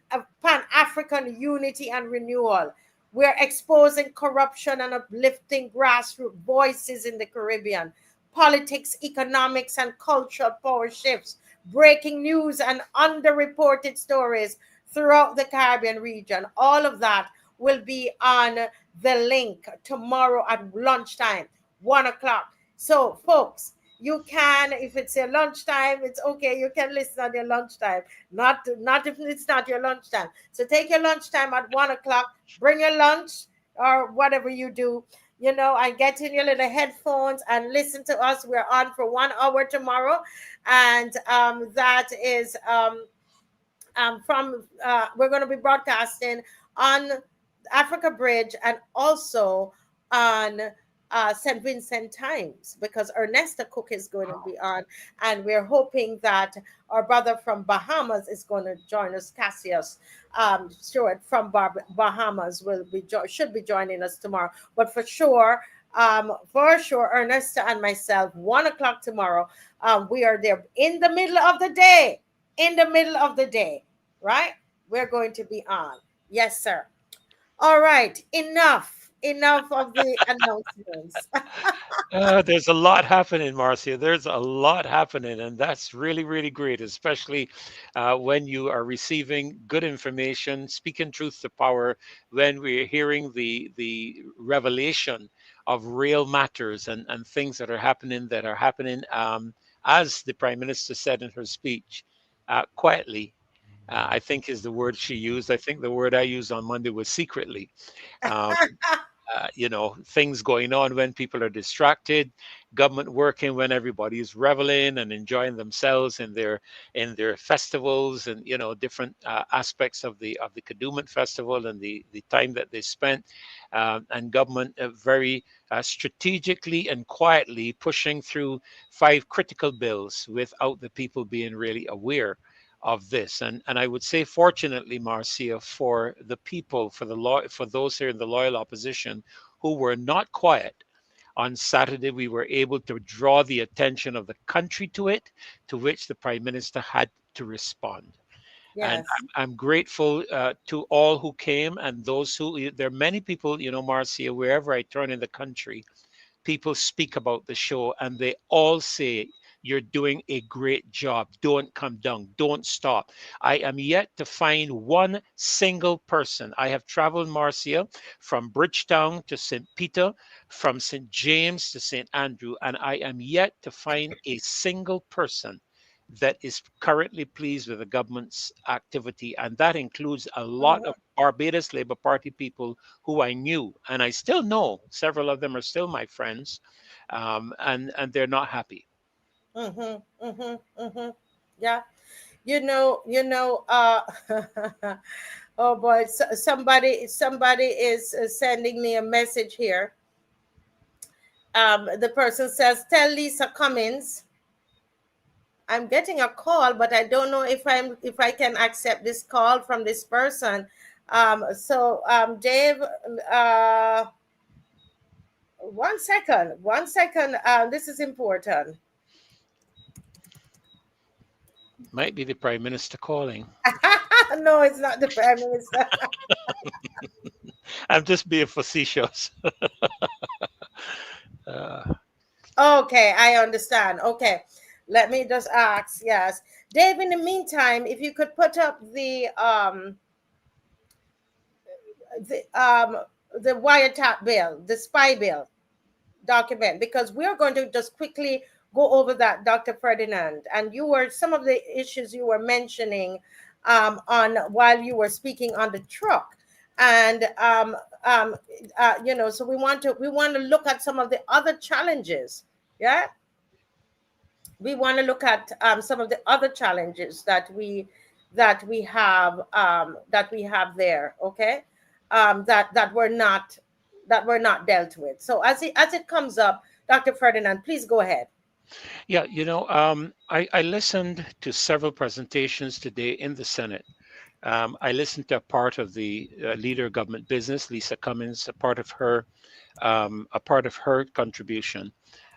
B: African unity and renewal. We're exposing corruption and uplifting grassroots voices in the Caribbean. Politics, economics, and cultural power shifts, breaking news, and underreported stories throughout the Caribbean region. All of that will be on the link tomorrow at lunchtime, 1 o'clock. So, folks, you can, if it's your lunchtime, it's okay. You can listen on your lunchtime. Not if it's not your lunchtime. So take your lunchtime at 1 o'clock. Bring your lunch or whatever you do, and get in your little headphones and listen to us. We're on for 1 hour tomorrow, and that is from we're going to be broadcasting on Africa Bridge and also on St. Vincent Times, because Ernesta Cook is going to be on, and we're hoping that our brother from Bahamas is going to join us. Cassius Stewart from Bahamas should be joining us tomorrow. But for sure, Ernesta and myself, 1 o'clock tomorrow, we are there in the middle of the day. In the middle of the day, right? We're going to be on. Yes, sir. All right. Enough of the announcements.
C: there's a lot happening, Marcia. There's a lot happening, and that's really, really great, especially when you are receiving good information, speaking truth to power, when we're hearing the revelation of real matters and things that are happening, as the Prime Minister said in her speech, quietly. I think is the word she used. I think the word I used on Monday was secretly. Um, things going on when people are distracted, government working when everybody is reveling and enjoying themselves in their festivals, and different aspects of the Kadooment festival and the time that they spent, and government very strategically and quietly pushing through 5 critical bills without the people being really aware of this. And I would say, fortunately, Marcia, for the people, for those here in the loyal opposition who were not quiet on Saturday, we were able to draw the attention of the country to it, to which the Prime Minister had to respond. And
B: Yes.
C: I'm grateful to all who came, and those who, there are many people, Marcia, wherever I turn in the country, people speak about the show and they all say, you're doing a great job. Don't come down. Don't stop. I am yet to find one single person. I have traveled, Marcia, from Bridgetown to St. Peter, from St. James to St. Andrew, and I am yet to find a single person that is currently pleased with the government's activity, and that includes a lot of
B: Mhm,
C: Barbados Labour Party people who I knew, and I still know. Several of them are still my friends, and they're not happy.
B: mhm, mhm, mhm. Yeah. You know, oh boy, somebody is sending me a message here. The person says, "Tell Lisa Cummins I'm getting a call, but I don't know if I can accept this call from this person." Dave, uh, one second. This is important.
C: Might be the Prime Minister calling.
B: No, it's not the prime minister.
C: I'm just being facetious. uh,
B: Okay, I understand. Okay, let me just ask. Yes, Dave. In the meantime, if you could put up the um the wiretap bill, the spy bill document, because we're going to just quickly go over that, Dr. Ferdinand. And you were some of the issues you were mentioning on while you were speaking on the truck, and so we want to look at some of the other challenges. Yeah, we want to look at some of the other challenges that we have there. Okay, that were not dealt with. So as it comes up, Dr. Ferdinand, please go ahead.
C: yeah, I listened to several presentations today in the Senate. I listened to a part of the leader of government business, Lisa Cummins, a part of her contribution.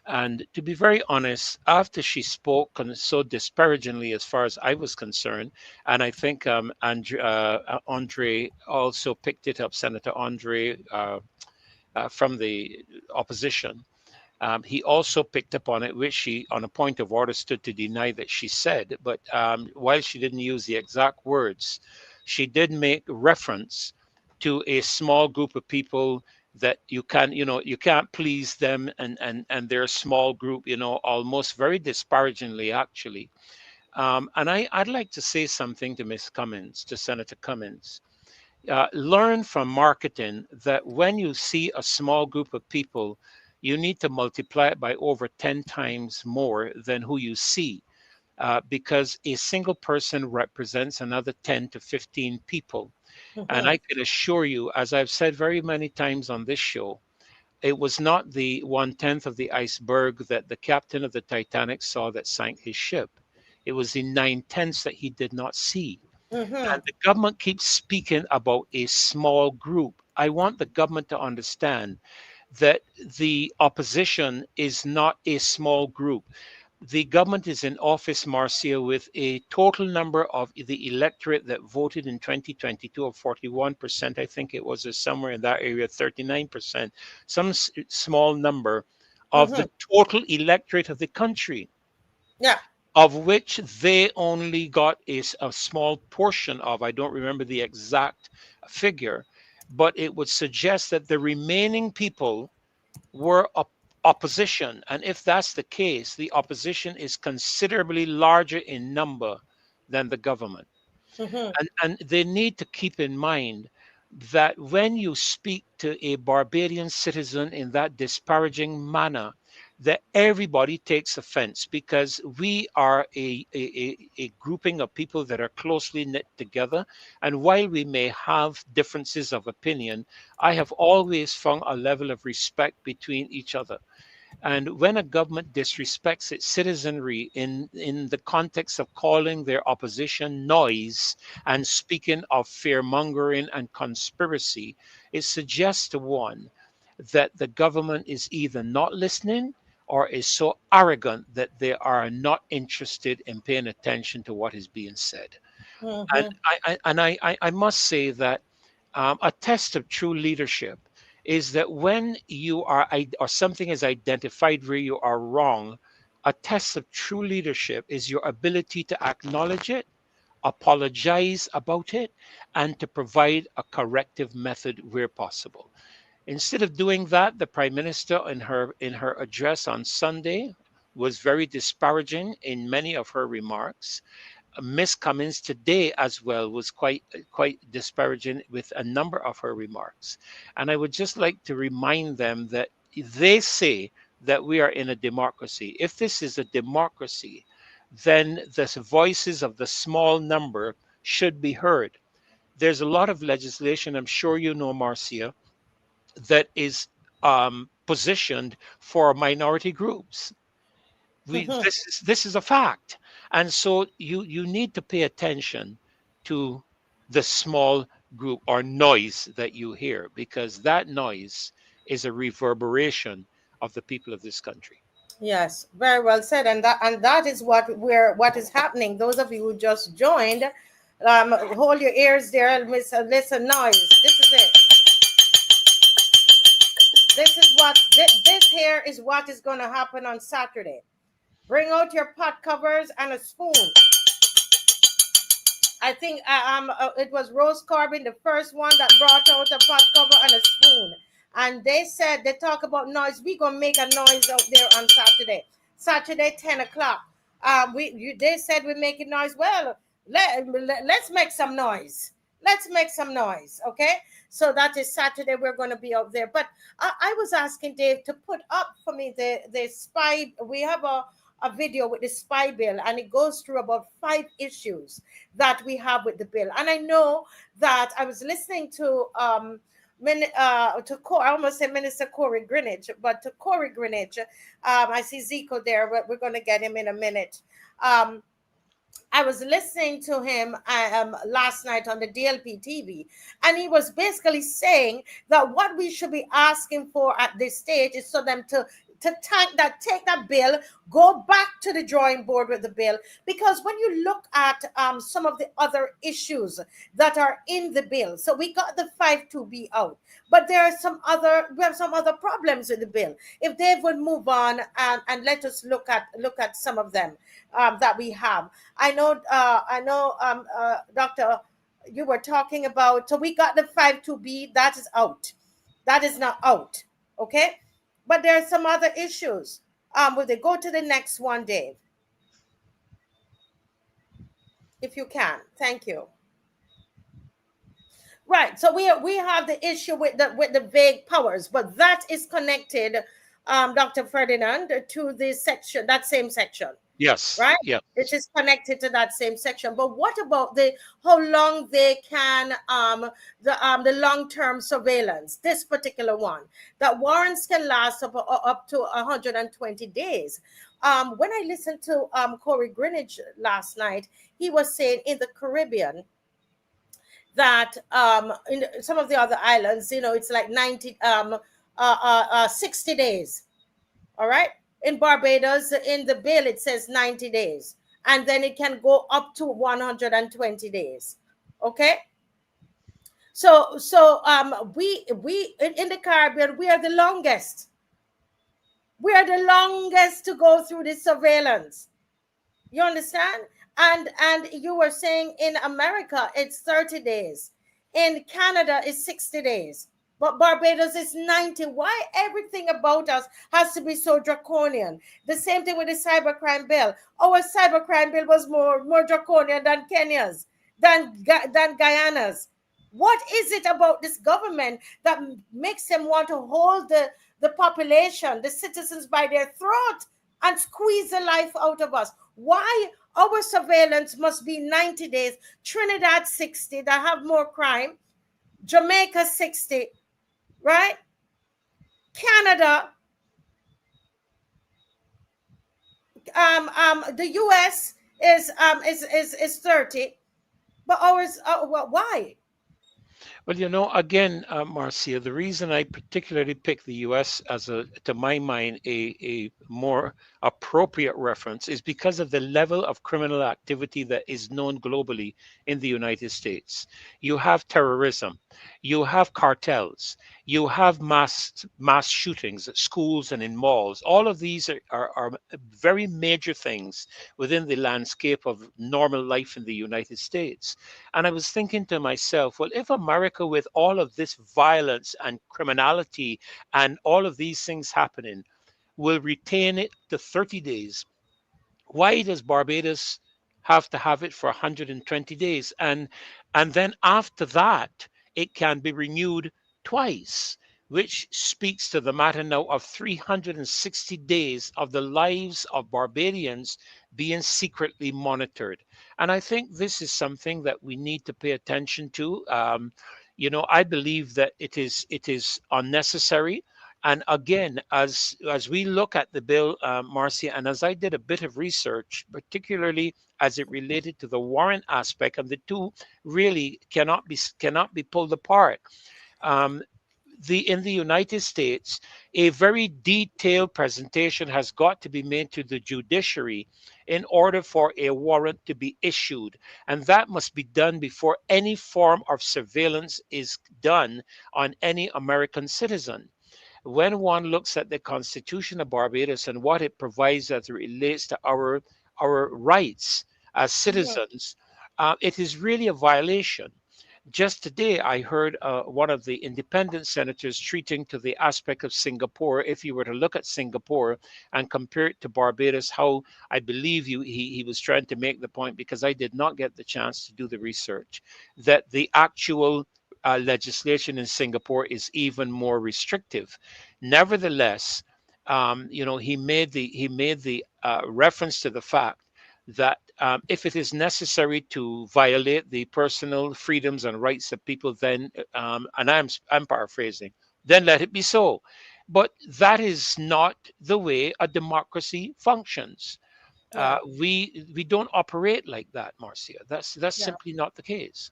C: And to be very honest, after she spoke so disparagingly as far as I was concerned, and I think Andre also picked it up, Senator Andre from the opposition. He also picked up on it, which she, on a point of order, stood to deny that she said. But while she didn't use the exact words, she did make reference to a small group of people that you can't please them, and they're a small group, almost very disparagingly, actually. And I'd like to say something to Miss Cummins, to Senator Cummins. Learn from marketing that when you see a small group of people, you need to multiply it by over 10 times more than who you see, because a single person represents another 10 to 15 people. And I
B: Mhm,
C: can assure you, as I've said very many times on this show, it was not the 1/10 of the iceberg that the captain of the Titanic saw that sank his ship. It was the 9/10 that he did not see. And
B: mhm,
C: the government keeps speaking about a small group. I want the government to understand that the opposition is not a small group. The government is in office, Marcia, with a total number of the electorate that voted in 2022 of 41%, I think it was, or somewhere in that area, 39%, some small number of the
B: mhm.
C: total electorate of the country,
B: Yeah.
C: of which they only got a small portion of. I don't remember the exact figure, but it would suggest that the remaining people were opposition. And if that's the case, the opposition is considerably larger in number than the government.
B: Mhm,
C: And they need to keep in mind that when you speak to a Barbadian citizen in that disparaging manner, that everybody takes offense, because we are a grouping of people that are closely knit together. And while we may have differences of opinion, I have always found a level of respect between each other. And when a government disrespects its citizenry in the context of calling their opposition noise and speaking of fear mongering and conspiracy, it suggests to one that the government is either not listening or is so arrogant that they are not interested in paying attention to what is being said. And
B: mhm,
C: I must say that a test of true leadership is that when you are or something is identified where you are wrong, a test of true leadership is your ability to acknowledge it, apologize about it, and to provide a corrective method where possible. Instead of doing that, the Prime Minister, in her address on Sunday, was very disparaging in many of her remarks. Miss Cummins today as well was quite disparaging with a number of her remarks. And I would just like to remind them that they say that we are in a democracy. If this is a democracy, then the voices of the small number should be heard. There's a lot of legislation, I'm sure you know, Marcia, that is positioned for minority groups.
B: Mhm.
C: This is a fact, and so you need to pay attention to the small group or noise that you hear, because that noise is a reverberation of the people of this country.
B: Yes, very well said, and that is what is happening. Those of you who just joined, hold your ears there and listen noise. This is it. This here is what is going to happen on Saturday. Bring out your pot covers and a spoon. I think it was Rose Corbin, the first one that brought out a pot cover and a spoon. And they said, they talk about noise. We're going to make a noise out there on Saturday, 10 o'clock. They said we're making noise. Well, let's make some noise. Let's make some noise, okay? So that is Saturday. We're going to be out there. But I was asking Dave to put up for me the spy. We have a video with the spy bill, and it goes through about 5 issues that we have with the bill. And I know that I was listening to I almost say Minister Corey Greenidge, but to Corey Greenidge, I see ZICO there, but we're going to get him in a minute. I was listening to him last night on the DLP TV, and he was basically saying that what we should be asking for at this stage is for them to take that bill, go back to the drawing board with the bill, because when you look at some of the other issues that are in the bill, so we got the 52B out, but we have some other problems with the bill. If Dave would move on and let us look at some of them that we have. I know, Doctor, you were talking about, so we got the 52B, that is out. That is not out, okay? But there are some other issues. Will they go to the next one, Dave? If you can, thank you. Right. So we have the issue with the vague powers, but that is connected, Dr. Ferdinand, to the section, that same section.
C: Yes.
B: Right?
C: Yeah.
B: It is connected to that same section. But what about how long they can the long-term surveillance, this particular one, that warrants can last up to 120 days. When I listened to Corey Greenidge last night, he was saying in the Caribbean that in some of the other islands, it's like 60 days. All right. In Barbados, in the bill, it says 90 days. And then it can go up to 120 days. Okay? So we in the Caribbean, we are the longest. We are the longest to go through this surveillance. You understand? And you were saying in America, it's 30 days. In Canada, it's 60 days. But Barbados is 90. Why everything about us has to be so draconian? The same thing with the cybercrime bill. Our cybercrime bill was more draconian than Kenya's, than Guyana's. What is it about this government that makes them want to hold the population, the citizens by their throat and squeeze the life out of us? Why our surveillance must be 90 days? Trinidad 60, that have more crime. Jamaica 60. Right? Canada, the US is 30, but ours, why?
C: Well, again, Marcia, the reason I particularly picked the U.S. as to my mind, a more appropriate reference is because of the level of criminal activity that is known globally in the United States. You have terrorism, you have cartels, you have mass shootings at schools and in malls. All of these are very major things within the landscape of normal life in the United States. And I was thinking to myself, well, if America, with all of this violence and criminality and all of these things happening, will retain it to 30 days. Why does Barbados have to have it for 120 days? And then after that, it can be renewed twice, which speaks to the matter now of 360 days of the lives of Barbadians being secretly monitored. And I think this is something that we need to pay attention to. I believe that it is unnecessary. And again, as we look at the bill, Marcia, and as I did a bit of research, particularly as it related to the warrant aspect, and the two really cannot be pulled apart. Um, in the United States, a very detailed presentation has got to be made to the judiciary in order for a warrant to be issued, and that must be done before any form of surveillance is done on any American citizen. When one looks at the Constitution of Barbados and what it provides as it relates to our rights as
B: Mhm.
C: citizens, it is really a violation. Just today, I heard one of the independent senators treating to the aspect of Singapore. If you were to look at Singapore and compare it to Barbados, how I believe he was trying to make the point, because I did not get the chance to do the research, that the actual legislation in Singapore is even more restrictive. Nevertheless, he made the reference to the fact that if it is necessary to violate the personal freedoms and rights of people, then and I'm paraphrasing, then let it be so. But that is not the way a democracy functions.
B: Yeah,
C: We don't operate like that, Marcia. That's
B: yeah.
C: simply not the case.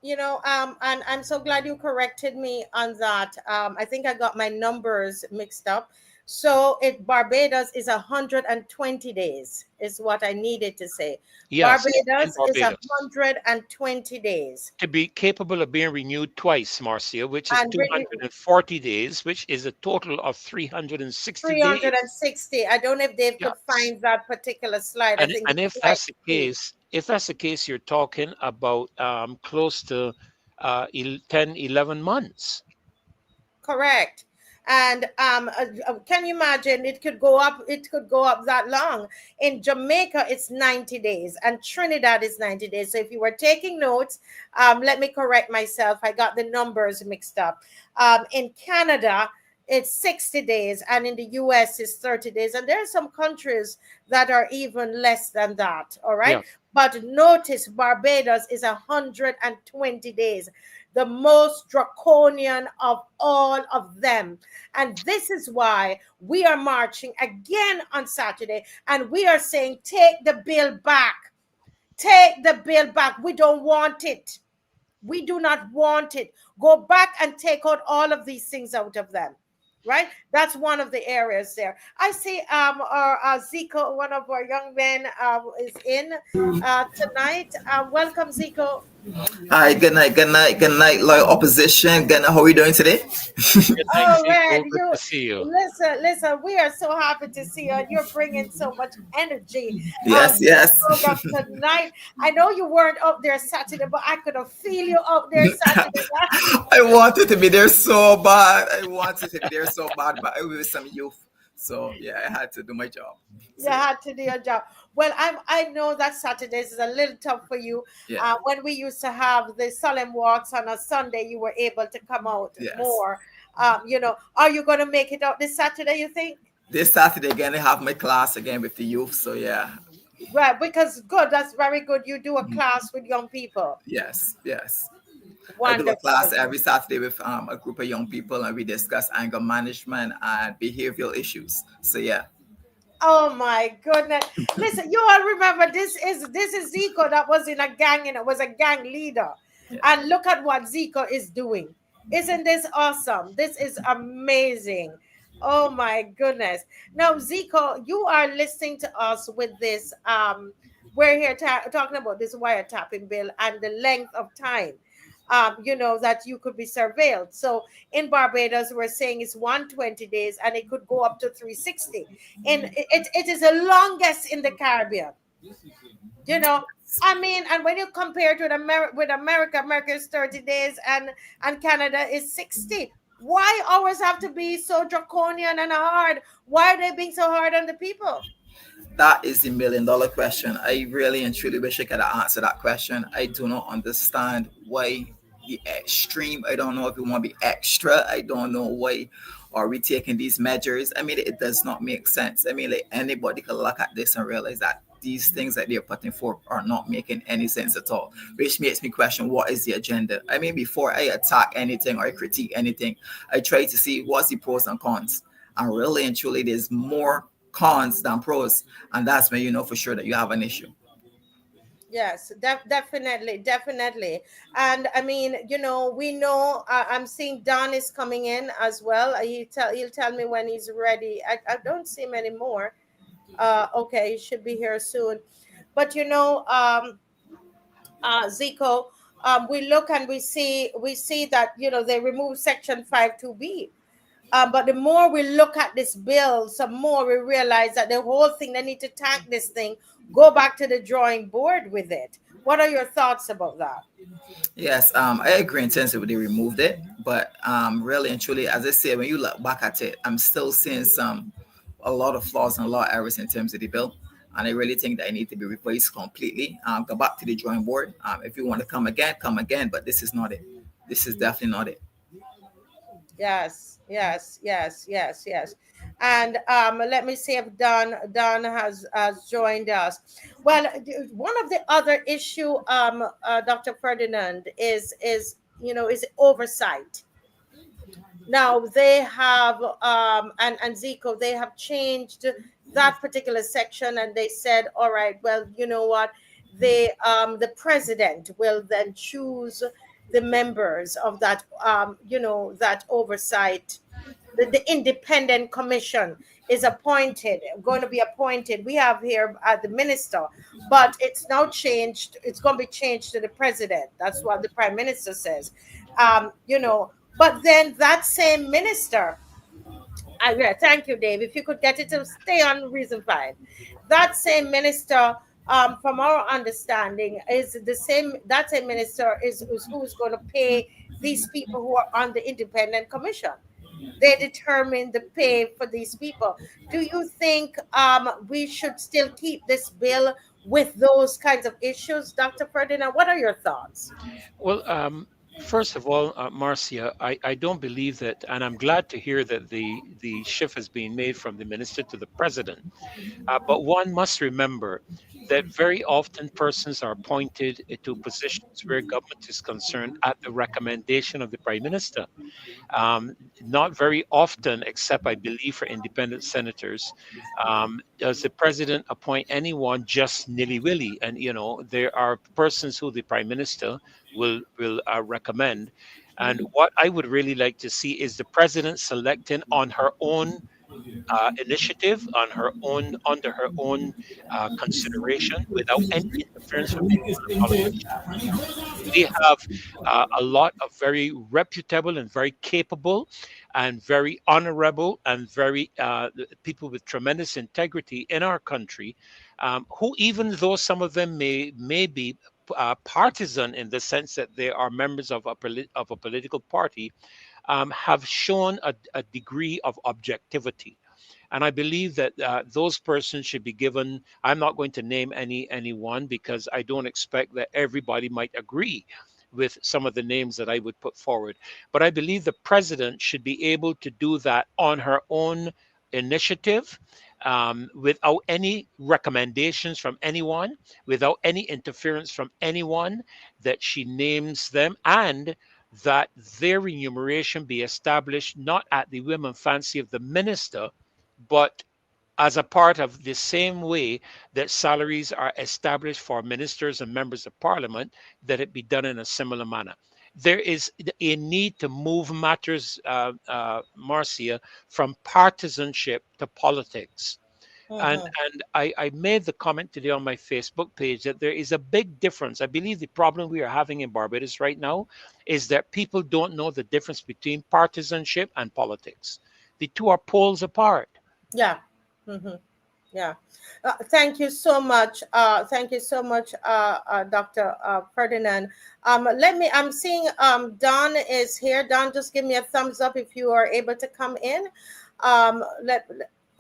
B: And I'm so glad you corrected me on that. I think I got my numbers mixed up. So it Barbados is 120 days, is what I needed to say.
C: Yes, in
B: Barbados is
C: Barbados.
B: 120 days.
C: To be capable of being renewed twice, Marcia, which is
B: And
C: 240 days, which is a total of 360 days.
B: 360. I don't know if Dave could
C: Yes.
B: find that particular slide. I think
C: And
B: it's
C: if
B: slide
C: that's the
B: 3.
C: case, you're talking about close to 10, 11 months.
B: Correct. And can you imagine it could go up, it could go up that long. In Jamaica it's 90 days and Trinidad is 90 days. So if you were taking notes, let me correct myself, I got the numbers mixed up. In Canada it's 60 days and in the US it's 30 days, and there are some countries that are even less than that. All right,
C: Yeah.
B: but notice Barbados is 120 days, the most draconian of all of them. And this is why we are marching again on Saturday and we are saying, take the bill back. Take the bill back. We don't want it. We do not want it. Go back and take out all of these things out of them. Right? That's one of the areas there. I see our ZICO, one of our young men, is in tonight. Welcome, ZICO.
D: Hi, good night, loyal opposition. Good night, how are we doing today?
C: Good night,
B: Oh man,
C: Zico. Good to see you.
B: listen. We are so happy to see you, and you're bringing so much energy
D: Yes,
B: to the
D: yes.
B: program tonight. I know you weren't up there Saturday, but I could have feel you up there Saturday.
D: I wanted to be there so bad. I wanted to be there so bad, but I was with some youth. So yeah, I had to do my job.
B: You
D: So yeah,
B: had to do your job. Well, I know that Saturdays is a little tough for you.
D: yeah,
B: When we used to have the solemn walks on a Sunday, you were able to come out
D: yes.
B: more. Are you going to make it out this Saturday? You think?
D: This Saturday again, I have my class again with the youth. So yeah,
B: Right, because good. That's very good. You do a class with young people.
D: yes, yes. I do a class
B: Wonderful.
D: every Saturday with a group of young people, and we discuss anger management and behavioral issues. So yeah,
B: Oh my goodness. Listen, you all remember this is Zico that was in a gang and it was a gang leader.
D: yeah.
B: And look at what Zico is doing. Isn't this awesome? This is amazing. Oh my goodness. Now, Zico, you are listening to us with this. We're here talking about this wiretapping bill and the length of time. That you could be surveilled. So in Barbados, we're saying it's 120 days and it could go up to 360. And it is the longest in the Caribbean. You know, I mean, and when you compare it with America, America is 30 days and Canada is 60. Why always have to be so draconian and hard? Why are they being so hard on the people?
D: That is the $1,000,000 question. I really and truly wish I could answer that question. I do not understand why the extreme. I don't know if we want to be extra. I don't know why are we taking these measures. I mean, it does not make sense. I mean, like anybody could look at this and realize that these things that they're putting forth are not making any sense at all, which makes me question what is the agenda. I mean, before I attack anything or I critique anything, I try to see what's the pros and cons. And really and truly, there's more cons than pros, and that's when you know for sure that you have an issue.
B: Yes, definitely, definitely. And I mean, we know. I'm seeing Don is coming in as well. He'll tell me when he's ready. I don't see him anymore. Okay, he should be here soon. But ZICO, we look and we see that they remove Section 52B. But the more we look at this bill, some more we realize that the whole thing, they need to tank this thing, go back to the drawing board with it. What are your thoughts about that?
D: Yes, I agree intensely they removed it, but really and truly, as I say, when you look back at it, I'm still seeing a lot of flaws and a lot of errors in terms of the bill, and I really think that it needs to be replaced completely. Go back to the drawing board. If you want to come again, but this is not it. This is definitely not it.
B: Yes, yes, yes, yes, yes. And let me see if Don has joined us. Well, one of the other issue, Dr. Ferdinand, is oversight. Now they have and ZICO, they have changed that particular section, and they said, all right, well, you know what, the president will then choose the members of that that oversight. The independent commission is going to be appointed. We have here the minister, but it's now changed. It's going to be changed to the president. That's what the prime minister says. But then that same minister, yeah, thank you, Dave. If you could get it to stay on reason 5, that same minister, from our understanding, is the same. That same minister is who's going to pay these people who are on the independent commission. They determine the pay for these people. Do you think we should still keep this bill with those kinds of issues, Dr. Ferdinand? What are your thoughts?
C: Well, first of all, Marcia, I don't believe that, and I'm glad to hear that the shift has been made from the minister to the president. But one must remember that very often persons are appointed to positions where government is concerned at the recommendation of the prime minister. Not very often, except I believe for independent senators, does the president appoint anyone just nilly-willy. And there are persons who the prime minister will recommend. And what I would really like to see is the president selecting on her own initiative, on her own, under her own consideration, without any interference from anyone, a politician. We have a lot of very reputable and very capable and very honorable and very people with tremendous integrity in our country, who, even though some of them may be partisan in the sense that they are members of a political party, have shown a degree of objectivity. And I believe that those persons should be given. I'm not going to name anyone because I don't expect that everybody might agree with some of the names that I would put forward. But I believe the president should be able to do that on her own initiative, without any recommendations from anyone, without any interference from anyone, that she names them, and that their remuneration be established not at the whim and fancy of the minister, but as a part of the same way that salaries are established for ministers and members of parliament, that it be done in a similar manner. There is a need to move matters, Marcia, from partisanship to politics. And
B: Mhm.
C: I made the comment today on my Facebook page that there is a big difference. I believe the problem we are having in Barbados right now is that people don't know the difference between partisanship and politics. The two are poles apart.
B: Yeah. Mhm. Yeah. Thank you so much. Thank you so much, Dr. Ferdinand. I'm seeing Don is here. Don, just give me a thumbs up if you are able to come in.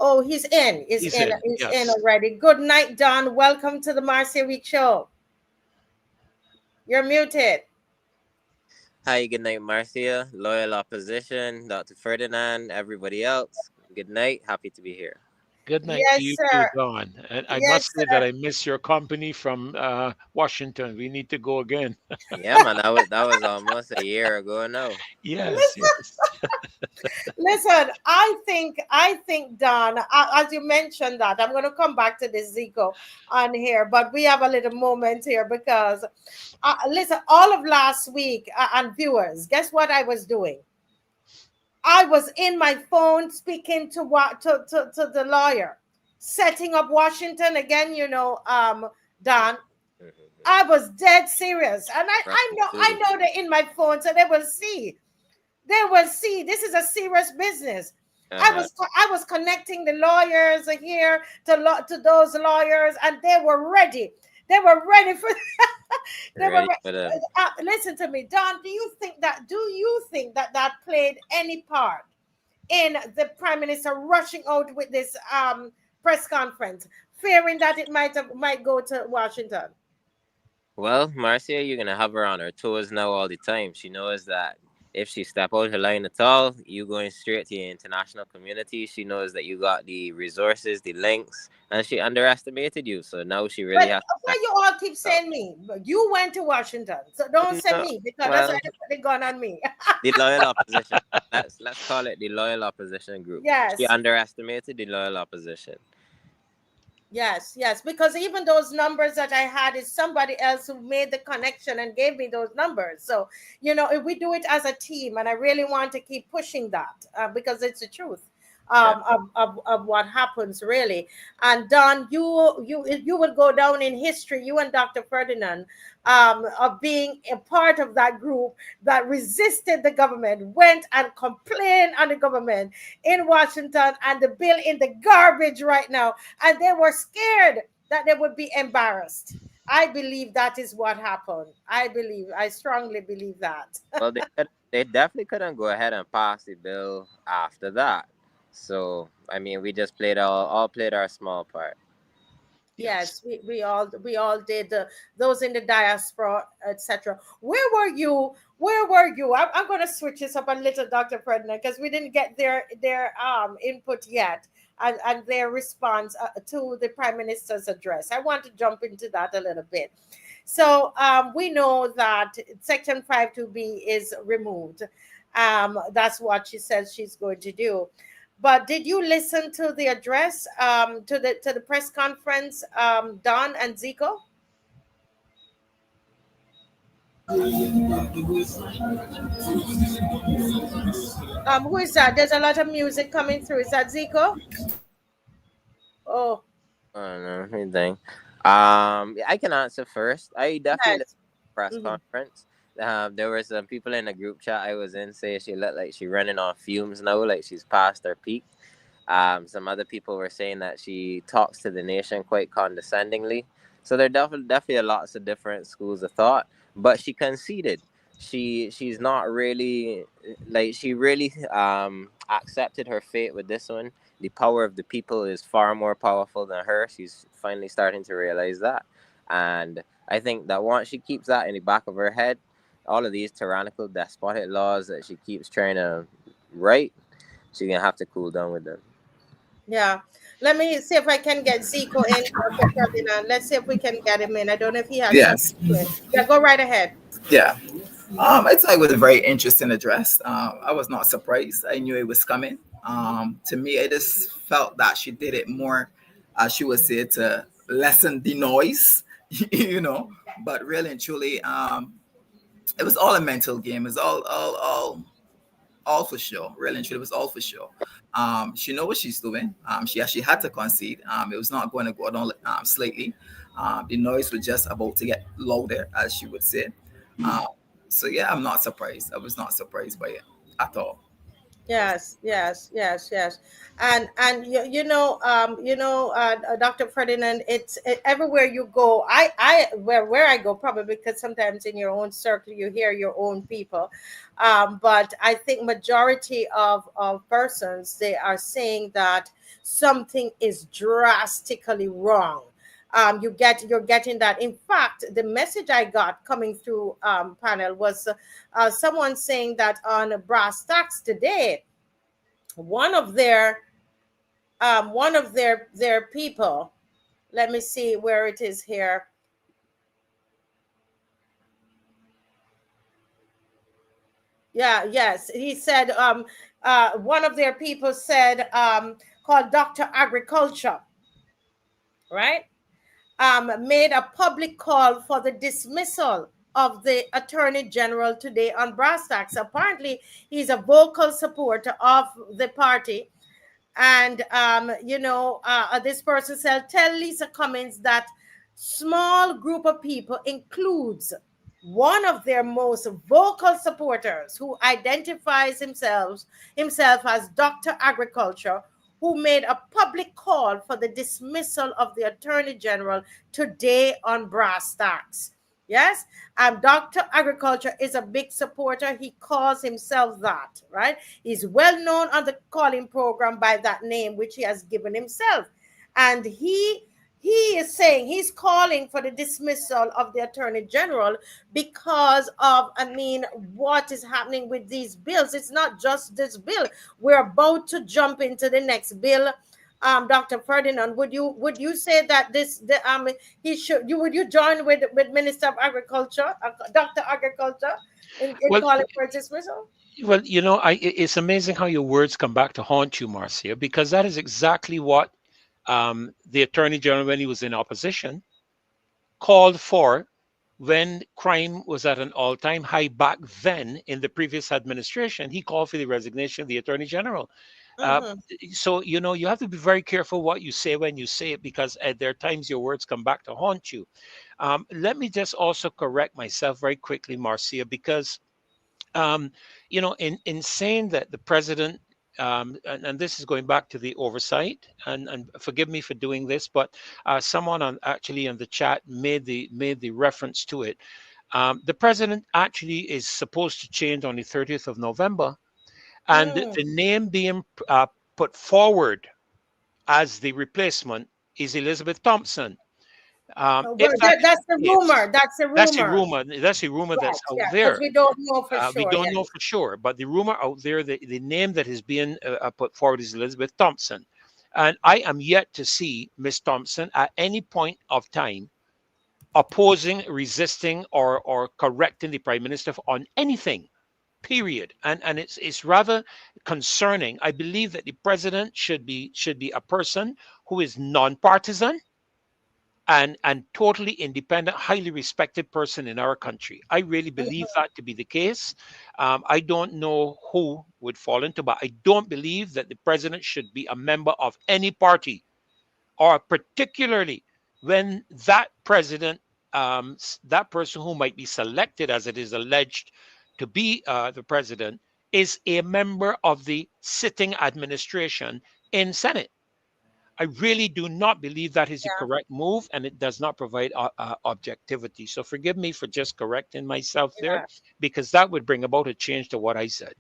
B: Oh, he's in.
C: He's in.
B: He's in
C: Yes.
B: already. Good night, Don. Welcome to the Marcia Week Show. You're muted.
E: Hi, good night, Marcia, loyal opposition, Dr. Ferdinand, everybody else. Good night. Happy to be here.
C: Good night to
B: Yes,
C: you too,
B: sir.
C: Don. And I
B: Yes,
C: must say that
B: sir.
C: I miss your company from Washington. We need to go again.
E: Yeah, man, that was almost a year ago now.
C: Yes, yes.
B: Listen, I think, Don, as you mentioned that, I'm going to come back to this ZICO on here, but we have a little moment here because, listen, all of last week, and viewers, guess what I was doing? I was in my phone speaking to to the lawyer, setting up Washington again. Don. I was dead serious, and I know they're in my phone, so they will see. They will see this is a serious business. I was connecting the lawyers here to those lawyers, and they were ready. They were ready for. Listen to me, Don. Do you think that that played any part in the Prime Minister rushing out with this press conference, fearing that it might go to Washington?
E: Well, Marcia, you're gonna have her on her toes now all the time. She knows that if she step out her line at all, you going straight to the international community. She knows that you got the resources, the links, and she underestimated you. So now she really has to.
B: Why you all keep saying me? You went to Washington, so don't say me because that's why they put the gun on me.
E: The loyal opposition. Let's call it the loyal opposition group.
B: Yes.
E: She underestimated the loyal opposition.
B: Yes, because even those numbers that I had is somebody else who made the connection and gave me those numbers. So, if we do it as a team, and I really want to keep pushing that because it's the truth of what happens really. And Don, you will go down in history, you and Dr. Ferdinand, of being a part of that group that resisted the government, went and complained on the government in Washington, and the bill in the garbage right now, and they were scared that they would be embarrassed. I believe that is what happened. I strongly believe that.
E: Well, they definitely couldn't go ahead and pass the bill after that. So, I mean, we just all played our small part.
B: Yes, we all did. Those in the diaspora, etc. Where were you? I'm going to switch this up a little, Dr. Ferdinand, because we didn't get their input yet and their response to the Prime Minister's address. I want to jump into that a little bit. So we know that Section 52B is removed. That's what she says she's going to do. But did you listen to the address, to the press conference, Don and ZICO? Who is that? There's a lot of music coming through. Is that ZICO? Oh.
E: I don't know anything. I can answer first. I definitely listened to the press conference. There were some people in the group chat I was in say she looked like she's running on fumes now, like she's past her peak. Some other people were saying that she talks to the nation quite condescendingly. So there are definitely lots of different schools of thought. But she conceded. She's not really she really accepted her fate with this one. The power of the people is far more powerful than her. She's finally starting to realize that. And I think that once she keeps that in the back of her head, all of these tyrannical, despotic laws that she keeps trying to write, she's going to have to cool down with them.
B: Yeah. Let me see if I can get ZICO in. Let's see if we can get him in. I don't know if he has.
D: Yes.
B: Yeah, go right ahead.
D: Yeah. I thought it was a very interesting address. I was not surprised. I knew it was coming. To me, I just felt that she did it more, as she would say, to lessen the noise, But really and truly, it was all a mental game. It was all for sure. Really and truly, it was all for sure. She knows what she's doing. She actually had to concede. It was not going to go down slightly. The noise was just about to get louder, as she would say. So yeah, I'm not surprised. I was not surprised by it at all.
B: Yes, yes, yes, yes, and Dr. Ferdinand, everywhere you go. Where I go, probably because sometimes in your own circle you hear your own people, but I think majority of persons, they are saying that something is drastically wrong. You're getting that. In fact, the message I got coming through panel was someone saying that on brass tacks today, one of their people, let me see where it is here. Yeah, yes, he said one of their people said, called Dr. Agriculture, right, made a public call for the dismissal of the Attorney General today on brass tacks. Apparently, he's a vocal supporter of the party. And, this person said, tell Lisa Cummins that small group of people includes one of their most vocal supporters who identifies himself as Dr. Agriculture, who made a public call for the dismissal of the Attorney General today on brass tacks. Yes, Dr. Agriculture is a big supporter. He calls himself that, right? He's well known on the calling program by that name, which he has given himself. And he is saying he's calling for the dismissal of the Attorney General because of, what is happening with these bills. It's not just this bill. We're about to jump into the next bill. Dr. Ferdinand, would you say that would you join with Minister of Agriculture, Dr. Agriculture, in calling for a dismissal?
C: Well, it's amazing how your words come back to haunt you, Marcia, because that is exactly what the Attorney General, when he was in opposition, called for when crime was at an all-time high back then in the previous administration. He called for the resignation of the Attorney General. So, you have to be very careful what you say when you say it, because there are times your words come back to haunt you. Let me just also correct myself very quickly, Marcia, because, in saying that the president, and this is going back to the oversight, and forgive me for doing this, but someone actually on the chat made the reference to it. The president actually is supposed to change on the 30th of November. And the name being put forward as the replacement is Elizabeth Thompson.
B: Well, that's the rumor. That's a rumor.
C: That's a rumor that's out there.
B: We don't know for sure.
C: We don't know for sure. But the rumor out there, the name that is being put forward is Elizabeth Thompson. And I am yet to see Miss Thompson at any point of time opposing, resisting, or correcting the Prime Minister on anything. Period. And it's rather concerning. I believe that the president should be a person who is non-partisan and totally independent, highly respected person in our country. I really believe that to be the case. I don't know who would fall into, but I don't believe that the president should be a member of any party, or particularly when that president, that person who might be selected, as it is alleged to be the president, is a member of the sitting administration in Senate. I really do not believe that is the correct move, and it does not provide objectivity. So forgive me for just correcting myself there, because that would bring about a change to what I said.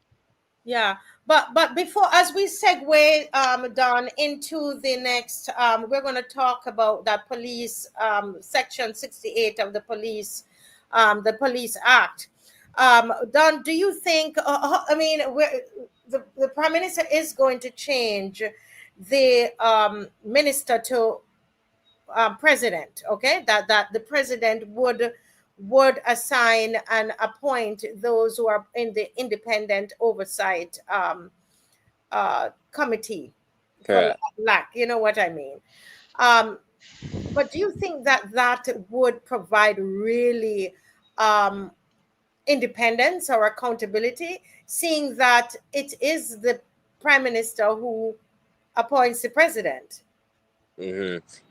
B: Yeah, but before, as we segue, Don, into the next, we're going to talk about that police, Section 68 of the Police Act. Don, do you think? The Prime Minister is going to change the minister to president. Okay, that the president would assign and appoint those who are in the independent oversight committee.
E: Correct.
B: You know what I mean? But do you think that would provide really independence or accountability, seeing that it is the Prime Minister who appoints the president?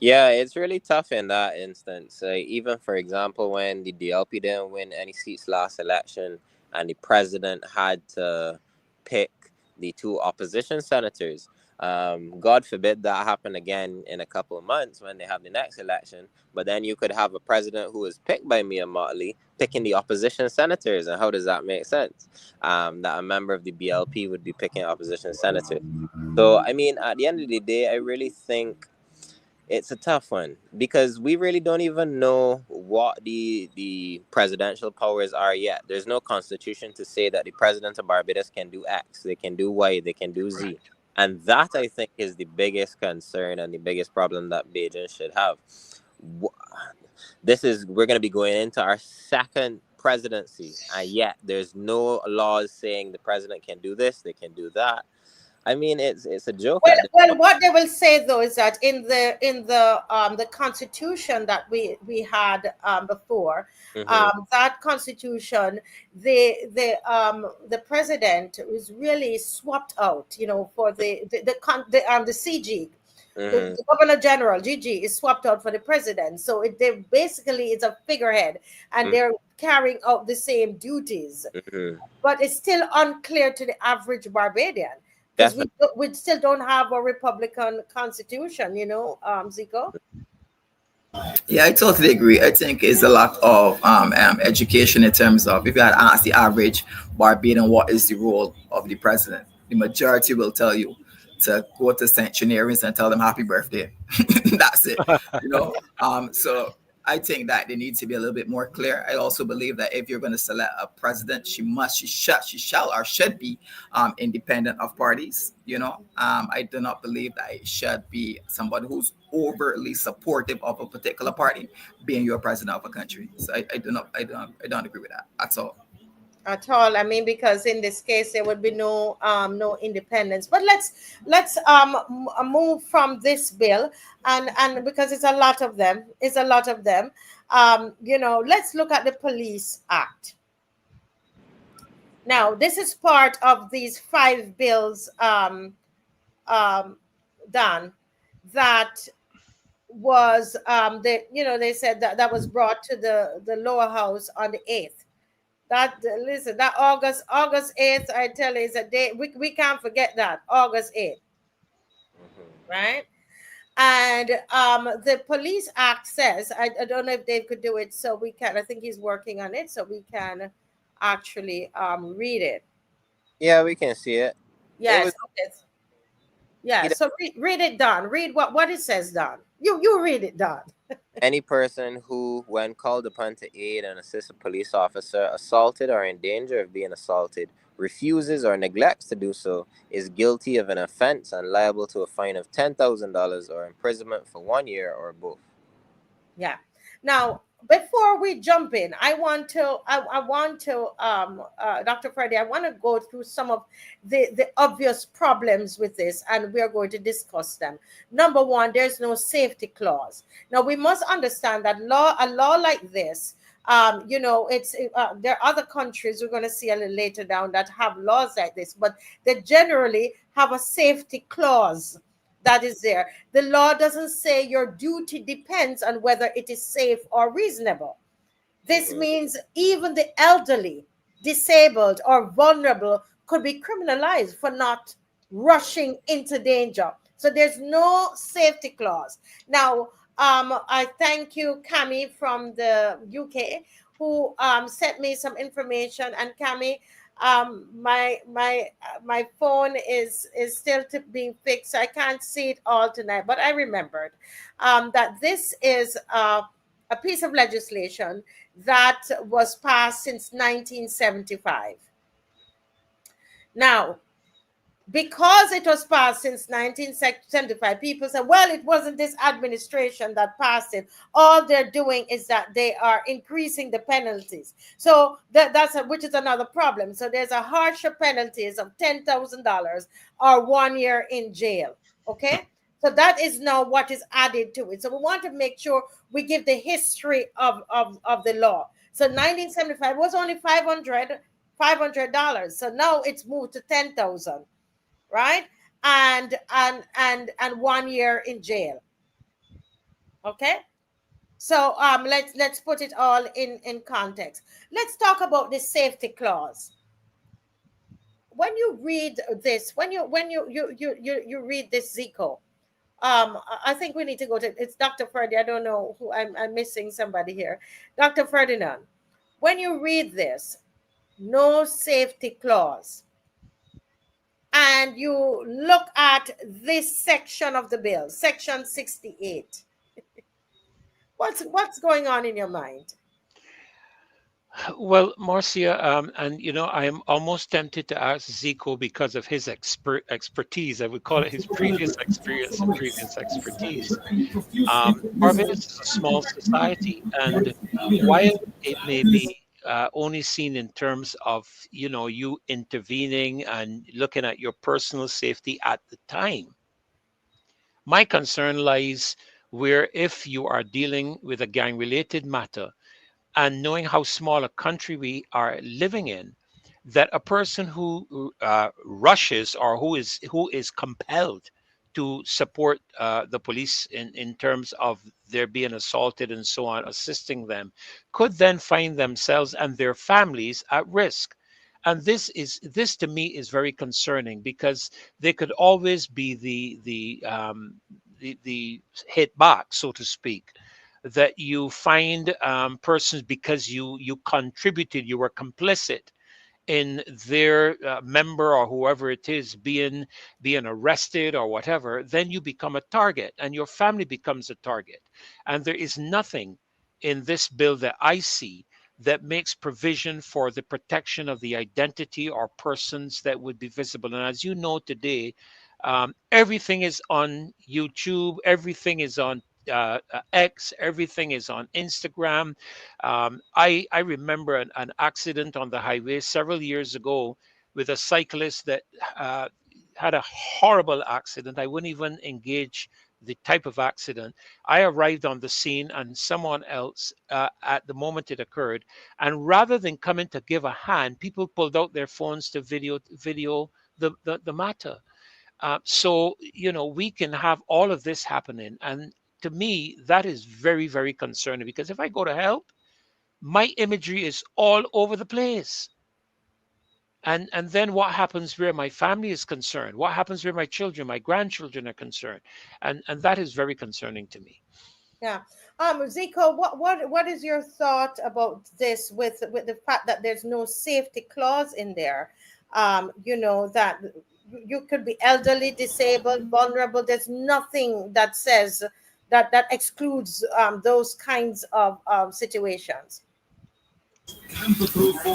E: Yeah, it's really tough in that instance. Even, for example, when the DLP didn't win any seats last election and the president had to pick the two opposition senators. God forbid that happen again in a couple of months when they have the next election. But then you could have a president who is picked by Mia Motley picking the opposition senators. And how does that make sense? That a member of the BLP would be picking opposition senators. So, I mean, at the end of the day, I really think it's a tough one because we really don't even know what the presidential powers are yet. There's no constitution to say that the president of Barbados can do X, they can do Y, they can do Z. And that, I think, is the biggest concern and the biggest problem that Beijing should have. We're going to be going into our second presidency, and yet there's no laws saying the president can do this, they can do that. I mean, it's a joke.
B: Well, what they will say though is that in the constitution that we had before, that constitution, the president was really swapped out, you know, for the CG. The Governor General GG is swapped out for the president, so they basically it's a figurehead, and they're carrying out the same duties. But it's still unclear to the average Barbadian. Because we still don't have a Republican constitution, you know, ZICO?
D: Yeah, I totally agree. I think it's a lack of education in terms of, if you had asked the average Barbadian what is the role of the president, the majority will tell you to go to centenarians and tell them happy birthday. That's it, you know. So I think that they need to be a little bit more clear. I also believe that if you're going to select a president, she shall or should be independent of parties. You know, I do not believe that it should be somebody who's overtly supportive of a particular party being your president of a country. So I don't agree with that at all.
B: At all. I mean, because in this case there would be no independence. But let's move from this bill and because it's a lot of them. You know, let's look at the Police Act. Now, this is part of these 5 bills done that was they said that was brought to the lower house on the 8th. That August 8th, I tell you, is a day we can't forget that, August 8th. Right? And the Police Act says, I don't know if Dave could do it, so we can. I think he's working on it, so we can actually read it.
E: Yeah, we can see it.
B: Yes. So read it, Don. Read what it says, Don. You read it, Don.
E: Any person who, when called upon to aid and assist a police officer assaulted or in danger of being assaulted, refuses or neglects to do so, is guilty of an offense and liable to a fine of $10,000 or imprisonment for 1 year or both.
B: Yeah. Now, before we jump in, I want to, Dr. Freddie, I want to go through some of the obvious problems with this, and we're going to discuss them. Number one, there's no safety clause. Now, we must understand that a law like this, you know, there are other countries we're going to see a little later down that have laws like this, but they generally have a safety clause that is there. The law doesn't say your duty depends on whether it is safe or reasonable. This means even the elderly, disabled, or vulnerable could be criminalized for not rushing into danger. So there's no safety clause. Now, I thank you, Cami from the UK, who sent me some information. And Cami, my phone is still being fixed, so I can't see it all tonight, but I remembered that this is a piece of legislation that was passed since 1975. Now, because it was passed since 1975, people say, well, it wasn't this administration that passed it. All they're doing is that they are increasing the penalties. So which is another problem. So there's a harsher penalties of $10,000 or 1 year in jail. Okay. So that is now what is added to it. So we want to make sure we give the history of the law. So 1975 was only $500. So now it's moved to $10,000. Right? And 1 year in jail. Okay? So let's put it all in context. Let's talk about the safety clause. when you read this, when you read this ZICO, I think we need to go to, it's Dr. Ferdy. I don't know who, I'm missing somebody here. Dr. Ferdinand, when you read this, no safety clause, and you look at this section of the bill, section 68, what's going on in your mind?
C: Well, Marcia, and I am almost tempted to ask ZICO because of his expertise. I would call it his previous experience and previous expertise. Barbados is a small society, and while it may be only seen in terms of you intervening and looking at your personal safety at the time, my concern lies where if you are dealing with a gang-related matter, and knowing how small a country we are living in, that a person who rushes or who is compelled to support the police in terms of their being assaulted and so on, assisting them, could then find themselves and their families at risk. And this to me is very concerning, because they could always be the hit back, so to speak, that you find persons because you contributed, you were complicit in their member or whoever it is being arrested or whatever, then you become a target and your family becomes a target. And there is nothing in this bill that I see that makes provision for the protection of the identity or persons that would be visible. And as you know today, everything is on YouTube, everything is on X, everything is on Instagram. I remember an accident on the highway several years ago with a cyclist that had a horrible accident. I wouldn't even engage the type of accident. I arrived on the scene and someone else at the moment it occurred. And rather than coming to give a hand, people pulled out their phones to video the matter. So, we can have all of this happening. And to me, that is very, very concerning, because if I go to help, my imagery is all over the place. And then what happens where my family is concerned? What happens where my children, my grandchildren are concerned? And that is very concerning to me.
B: Yeah. ZICO, what is your thought about this with the fact that there's no safety clause in there? That you could be elderly, disabled, vulnerable. There's nothing that says that excludes those kinds of situations.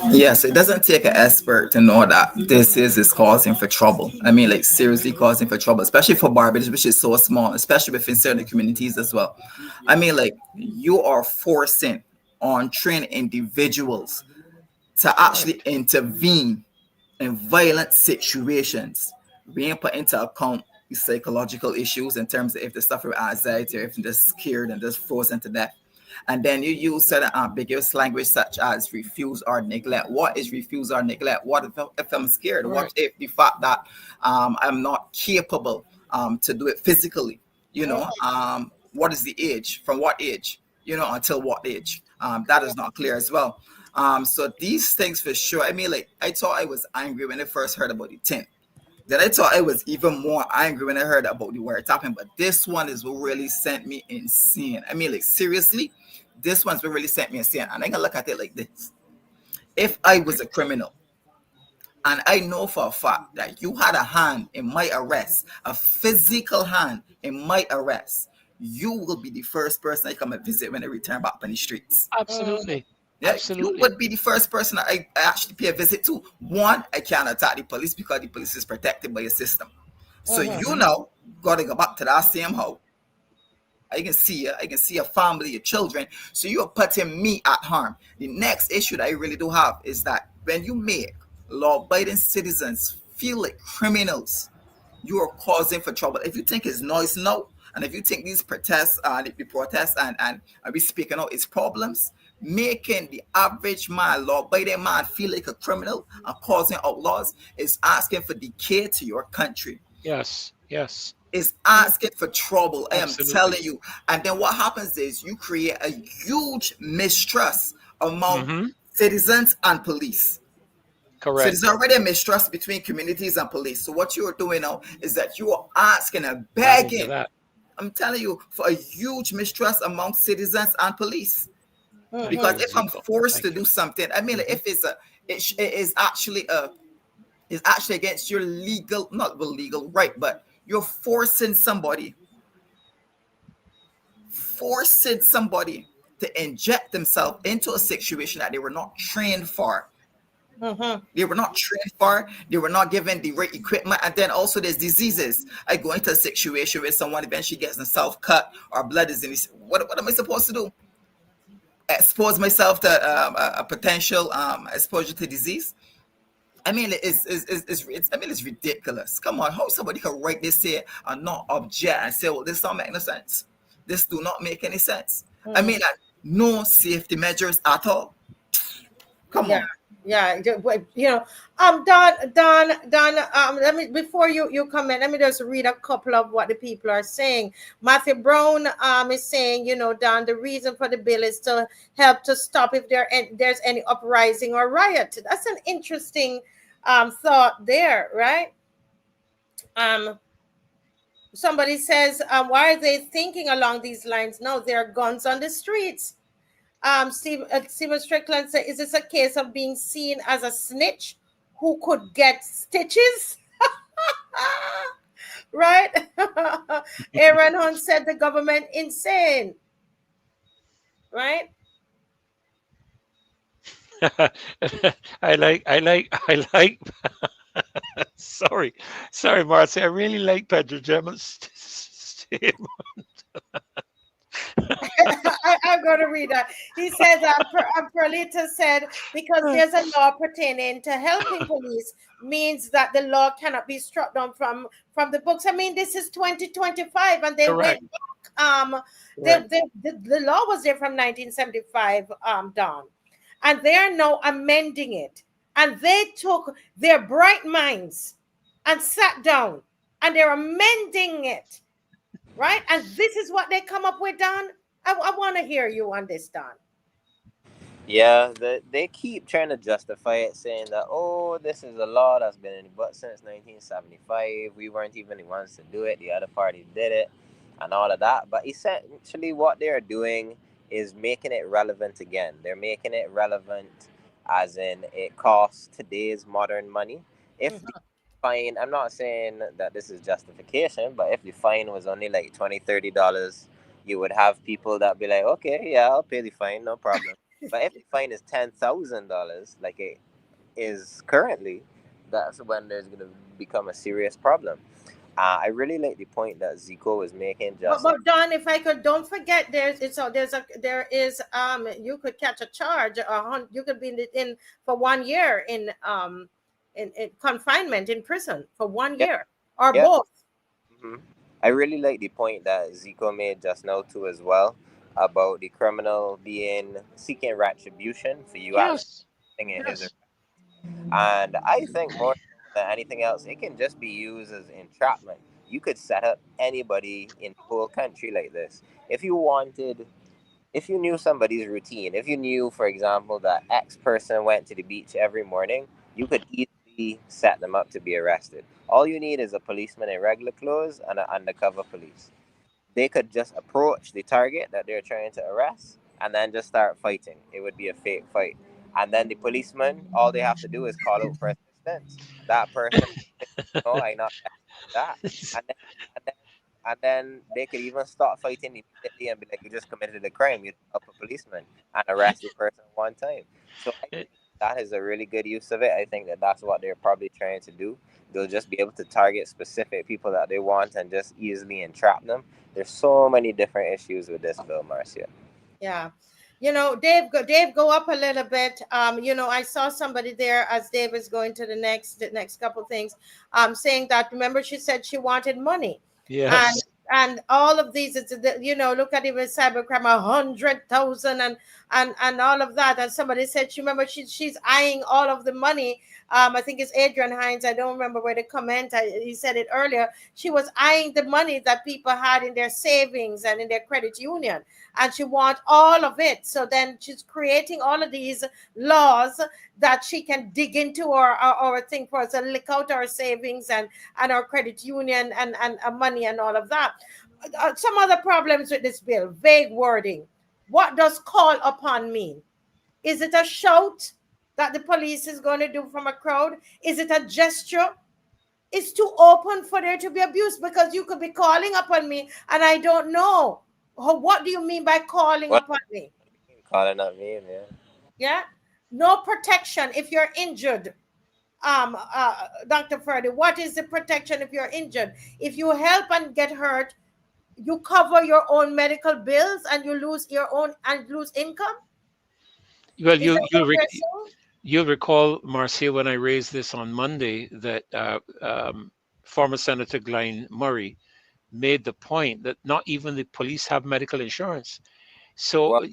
D: Yes, it doesn't take an expert to know that this is causing for trouble. I mean, like, seriously causing for trouble, especially for Barbados, which is so small, especially within certain communities as well. I mean, like, you are forcing on trained individuals to actually intervene in violent situations, being put into account psychological issues in terms of if they suffer with anxiety or if they're scared and just frozen to death. And then you use certain ambiguous language such as refuse or neglect. What is refuse or neglect? What if I'm scared?
C: Right.
D: What if the fact that I'm not capable to do it physically? What is the age? From what age? Until what age? That is not clear as well. So these things for sure. I mean, like, I thought I was angry when I first heard about the 10. Then I thought I was even more angry when I heard about the wiretapping. But this one is what really sent me insane. I mean, like, seriously, this one's what really sent me insane. And I'm gonna look at it like this: if I was a criminal and I know for a fact that you had a hand in my arrest, a physical hand in my arrest, you will be the first person I come and visit when I return back on the streets.
C: Absolutely.
D: Yeah,
C: Absolutely.
D: you would be the first person I actually pay a visit to. One, I can't attack the police because the police is protected by a system. So gotta go back to that same house. I can see your family, your children. So you're putting me at harm. The next issue that I really do have is that when you make law-abiding citizens feel like criminals, you are causing for trouble. If you think it's noise now, and if you think these protests, the protests and we speaking out its problems, making the average man, law-abiding man, feel like a criminal and causing outlaws is asking for decay to your country.
C: Yes.
D: Is asking for trouble.
C: Absolutely.
D: I am telling you. And then what happens is you create a huge mistrust among citizens and police. So
C: Correct.
D: there's already a mistrust between communities and police. So what you are doing now is that you are asking and
C: Adding to
D: begging,
C: that.
D: I'm telling you, for a huge mistrust among citizens and police.
C: Thank
D: Because
C: you,
D: if I'm
C: Zico.
D: forced
C: Thank
D: to
C: you.
D: do something, I mean, if it's it is actually against your legal, not the legal right, but you're forcing somebody to inject themselves into a situation that they were not trained for. They were not trained for, they were not given the right equipment. And then also there's diseases. I go into a situation where someone eventually gets themselves cut or blood is in this. What am I supposed to do? Expose myself to a potential exposure to disease? I mean, it's ridiculous. Come on, how somebody can write this here and not object and say, well, this don't make no sense. This do not make any sense. I mean, no safety measures at all. Come
B: Yeah,
D: on.
B: yeah. Don. Let me before you comment. Let me just read a couple of what the people are saying. Matthew Brown is saying, Don, the reason for the bill is to help to stop if there's any uprising or riot. That's an interesting thought there, right? Somebody says, why are they thinking along these lines? No, there are guns on the streets. Stephen Strickland said, is this a case of being seen as a snitch who could get stitches? Right? Aaron Hunt said the government insane. Right?
C: I like sorry, Marcy. I really like Pedro Gemma's statement.
B: I'm going to read that. He says, Perlita said, because there's a law pertaining to helping police means that the law cannot be struck down from the books. I mean, this is 2025 and they
C: Correct.
B: went back. The law was there from 1975, Don, and they are now amending it. And they took their bright minds and sat down and they're amending it. Right? And this is what they come up with, Don. I want to hear you on this, Don.
E: Yeah, they keep trying to justify it, saying that, oh, this is a law that's been in the books since 1975. We weren't even the ones to do it. The other party did it and all of that. But essentially what they're doing is making it relevant again. They're making it relevant as in it costs today's modern money. If the fine, I'm not saying that this is justification, but if the fine was only like $20-$30, you would have people that be like, okay, yeah, I'll pay the fine, no problem. But if the fine is $10,000, like it is currently, that's when there's going to become a serious problem. I really like the point that ZICO is making.
B: But Don, if I could, don't forget, there is you could catch a charge. You could be in for 1 year in confinement in prison for 1 year or both.
E: Mm-hmm. I really like the point that ZICO made just now too as well about the criminal seeking retribution for you
C: Yes.
E: acting in his arrest. And I think more than anything else, it can just be used as entrapment. You could set up anybody in the whole country like this. If you knew somebody's routine, if you knew, for example, that X person went to the beach every morning, you could easily set them up to be arrested. All you need is a policeman in regular clothes and an undercover police. They could just approach the target that they're trying to arrest and then just start fighting. It would be a fake fight. And then the policeman, all they have to do is call out for assistance. That person, no, I not that. And then, and then, and then they could even start fighting immediately and be like, you just committed a crime. You help a policeman and arrest the person one time. So I think that is a really good use of it. I think that that's what they're probably trying to do. They'll just be able to target specific people that they want and just easily entrap them. There's so many different issues with this bill, Marcia.
B: Yeah. Dave, go up a little bit. I saw somebody there as Dave is going to the next couple things, saying that, remember, she said she wanted money.
C: Yes.
B: And all of these, look at even cybercrime, 100,000 and all of that. And somebody said, she's eyeing all of the money I think it's Adrian Hines. I don't remember where the comment. He said it earlier. She was eyeing the money that people had in their savings and in their credit union, and she want all of it. So then she's creating all of these laws that she can dig into or think for us to lick out our savings and our credit union and money and all of that. Some other problems with this bill: vague wording. What does call upon mean? Is it a shout that the police is going to do from a crowd? Is it a gesture? It's too open for there to be abuse, because you could be calling upon me and I don't know. What do you mean by calling upon me?
E: Calling up me, man.
B: Yeah. No protection if you're injured. Dr. Ferdy, what is the protection if you're injured? If you help and get hurt, you cover your own medical bills and you lose your own and lose income?
C: Well, you'll recall, Marcia, when I raised this on Monday, that former Senator Glenn Murray made the point that not even the police have medical insurance. So,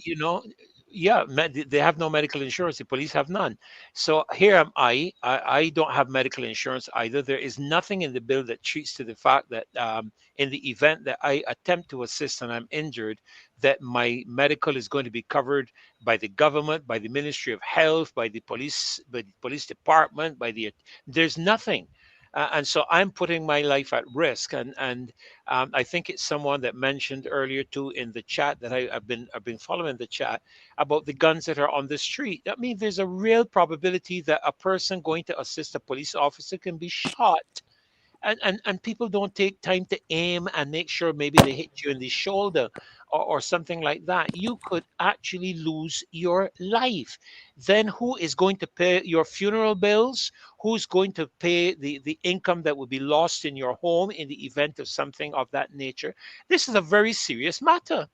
C: they have no medical insurance. The police have none. So here am I don't have medical insurance either. There is nothing in the bill that treats to the fact that in the event that I attempt to assist and I'm injured, that my medical is going to be covered by the government, by the Ministry of Health, by the police department, there's nothing. And so I'm putting my life at risk. And I think it's someone that mentioned earlier too in the chat that I've been following the chat about the guns that are on the street. I mean, there's a real probability that a person going to assist a police officer can be shot. And people don't take time to aim and make sure maybe they hit you in the shoulder or something like that. You could actually lose your life. Then who is going to pay your funeral bills? Who's going to pay the income that would be lost in your home in the event of something of that nature? This is a very serious matter.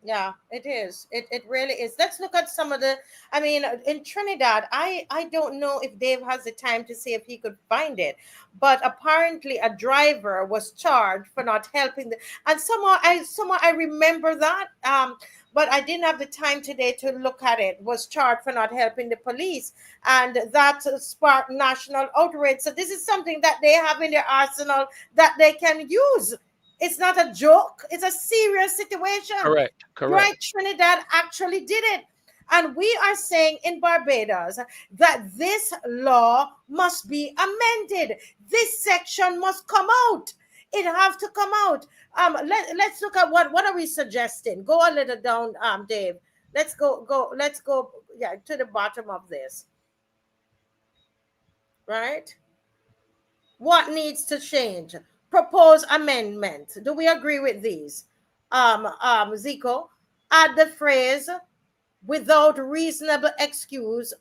B: Yeah, it is. It really is. Let's look at some of the, I mean, in Trinidad, I don't know if Dave has the time to see if he could find it, but apparently a driver was charged for not helping and somehow I remember that, but I didn't have the time today to look at it, was charged for not helping the police, and that sparked national outrage. So this is something that they have in their arsenal that they can use. It's not a joke. It's a serious situation.
C: Correct.
B: Right? Trinidad actually did it. And we are saying in Barbados that this law must be amended. This section must come out. It has to come out. Let's look at what are we suggesting? Go a little down, Dave. Let's go to the bottom of this. Right? What needs to change? Propose amendment. Do we agree with these? ZICO, add the phrase without reasonable excuse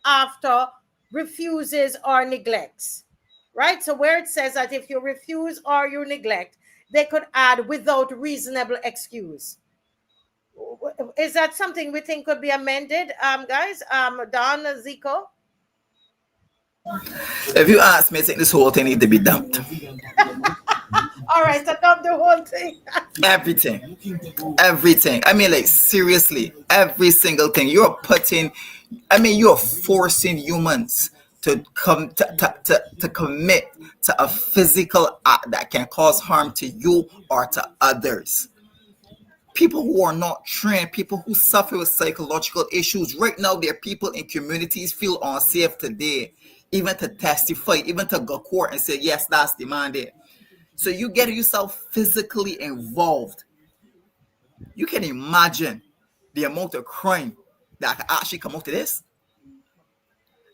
B: after refuses or neglects. Right? So where it says that if you refuse or you neglect, they could add without reasonable excuse. Is that something we think could be amended, guys? Don, ZICO?
D: If you ask me, I think this whole thing needs to be dumped.
B: All right, so dump the whole thing.
D: Everything. I mean, like, seriously, every single thing. You're forcing humans to come to commit to a physical act that can cause harm to you or to others. People who are not trained, people who suffer with psychological issues. Right now, there are people in communities feel unsafe today, even to testify, even to go to court and say, yes, that's demanded. So you get yourself physically involved. You can imagine the amount of crime that can actually come out of this.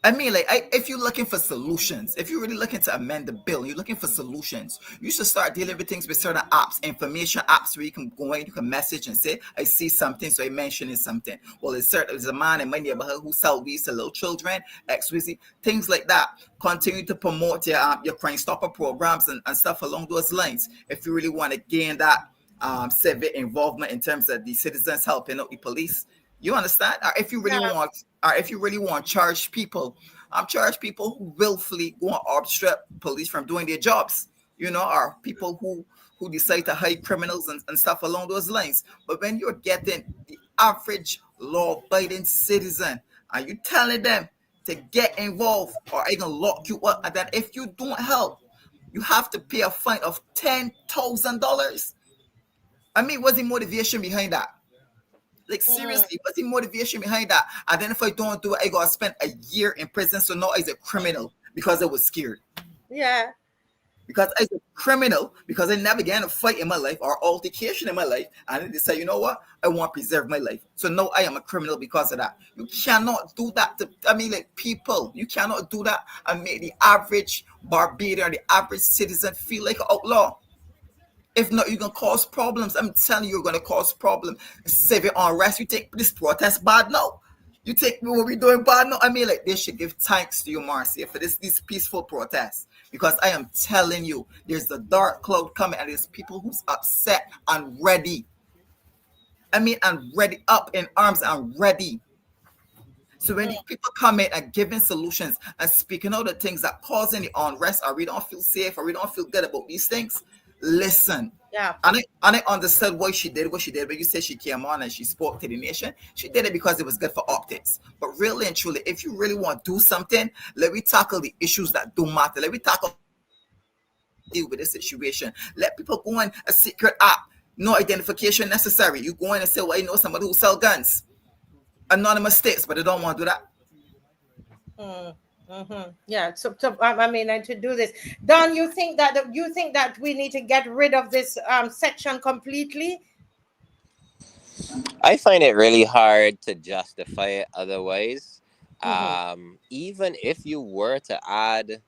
D: I mean, like, if you're looking for solutions, if you're really looking to amend the bill, you're looking for solutions, you should start dealing with things with certain apps, information apps where you can go in, you can message and say, I see something, so I mentioning something. Well, there's a man in my neighborhood who sells weed to little children, XYZ, things like that. Continue to promote your Crime Stopper programs and stuff along those lines. If you really want to gain that civic involvement in terms of the citizens helping out the police, you understand? Or if you really want to charge people who willfully go and obstruct police from doing their jobs, or people who decide to hide criminals and stuff along those lines. But when you're getting the average law-abiding citizen, and you telling them to get involved, or I can lock you up. And then if you don't help, you have to pay a fine of $10,000. I mean, what's the motivation behind that? Like, seriously, what's the motivation behind that? And then if I don't do it, I gotta spend a year in prison. So now I'm a criminal because I was scared.
B: Yeah.
D: Because I was a criminal because I never got in a fight in my life or altercation in my life. And then they say, you know what? I want to preserve my life. So now I am a criminal because of that. You cannot do that to, I mean, like, people. You cannot do that and make the average Barbadian or the average citizen feel like an outlaw. If not, you're going to cause problems. I'm telling you, you're going to cause problems. Civil unrest. You take this protest bad now. You take what we're doing bad now. I mean, like, they should give thanks to you, Marcia, for this peaceful protests. Because I am telling you, there's a dark cloud coming, and there's people who's upset and ready. I mean, and ready, up in arms and ready. So when these people come in and giving solutions and speaking out the things that causing the unrest, or we don't feel safe, or we don't feel good about these things, listen.
B: Yeah.
D: And I understood why she did what she did. But you said she came on and she spoke to the nation. She did it because it was good for optics. But really and truly, if you really want to do something, let me tackle the issues that do matter. Let me tackle deal with the situation. Let people go on a secret app. No identification necessary. You go in and say, well, I know somebody who sell guns. Anonymous states, but they don't want to do that.
B: Yeah. So I mean, and to do this, Don, you think that we need to get rid of this section completely?
E: I find it really hard to justify it otherwise. Even if you were to add,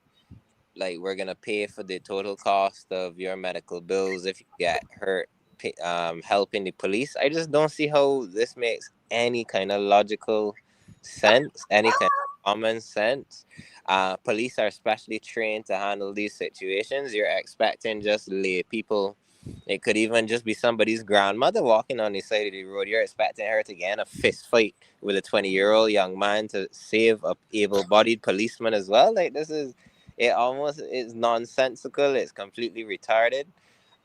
E: like, we're gonna pay for the total cost of your medical bills if you get hurt, helping the police, I just don't see how this makes any kind of logical sense, any kind of common sense. Police are specially trained to handle these situations. You're expecting just lay people. It could even just be somebody's grandmother walking on the side of the road. You're expecting her to get in a fist fight with a 20-year-old young man to save a able-bodied policeman as well. Like, this is, it almost is nonsensical. It's completely retarded.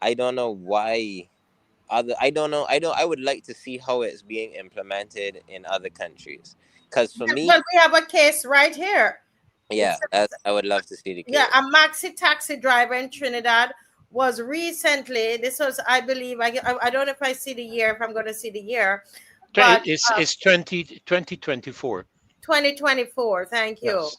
E: I don't know why. I would like to see how it's being implemented in other countries. Because for me,
B: well, we have a case right here.
E: Yeah, I would love to see the case.
B: Yeah, a maxi taxi driver in Trinidad was recently, this was, I believe, I don't know if I see the year, if I'm going to see the year. But
C: it's 2024.
B: 2024, thank you.
C: Yes.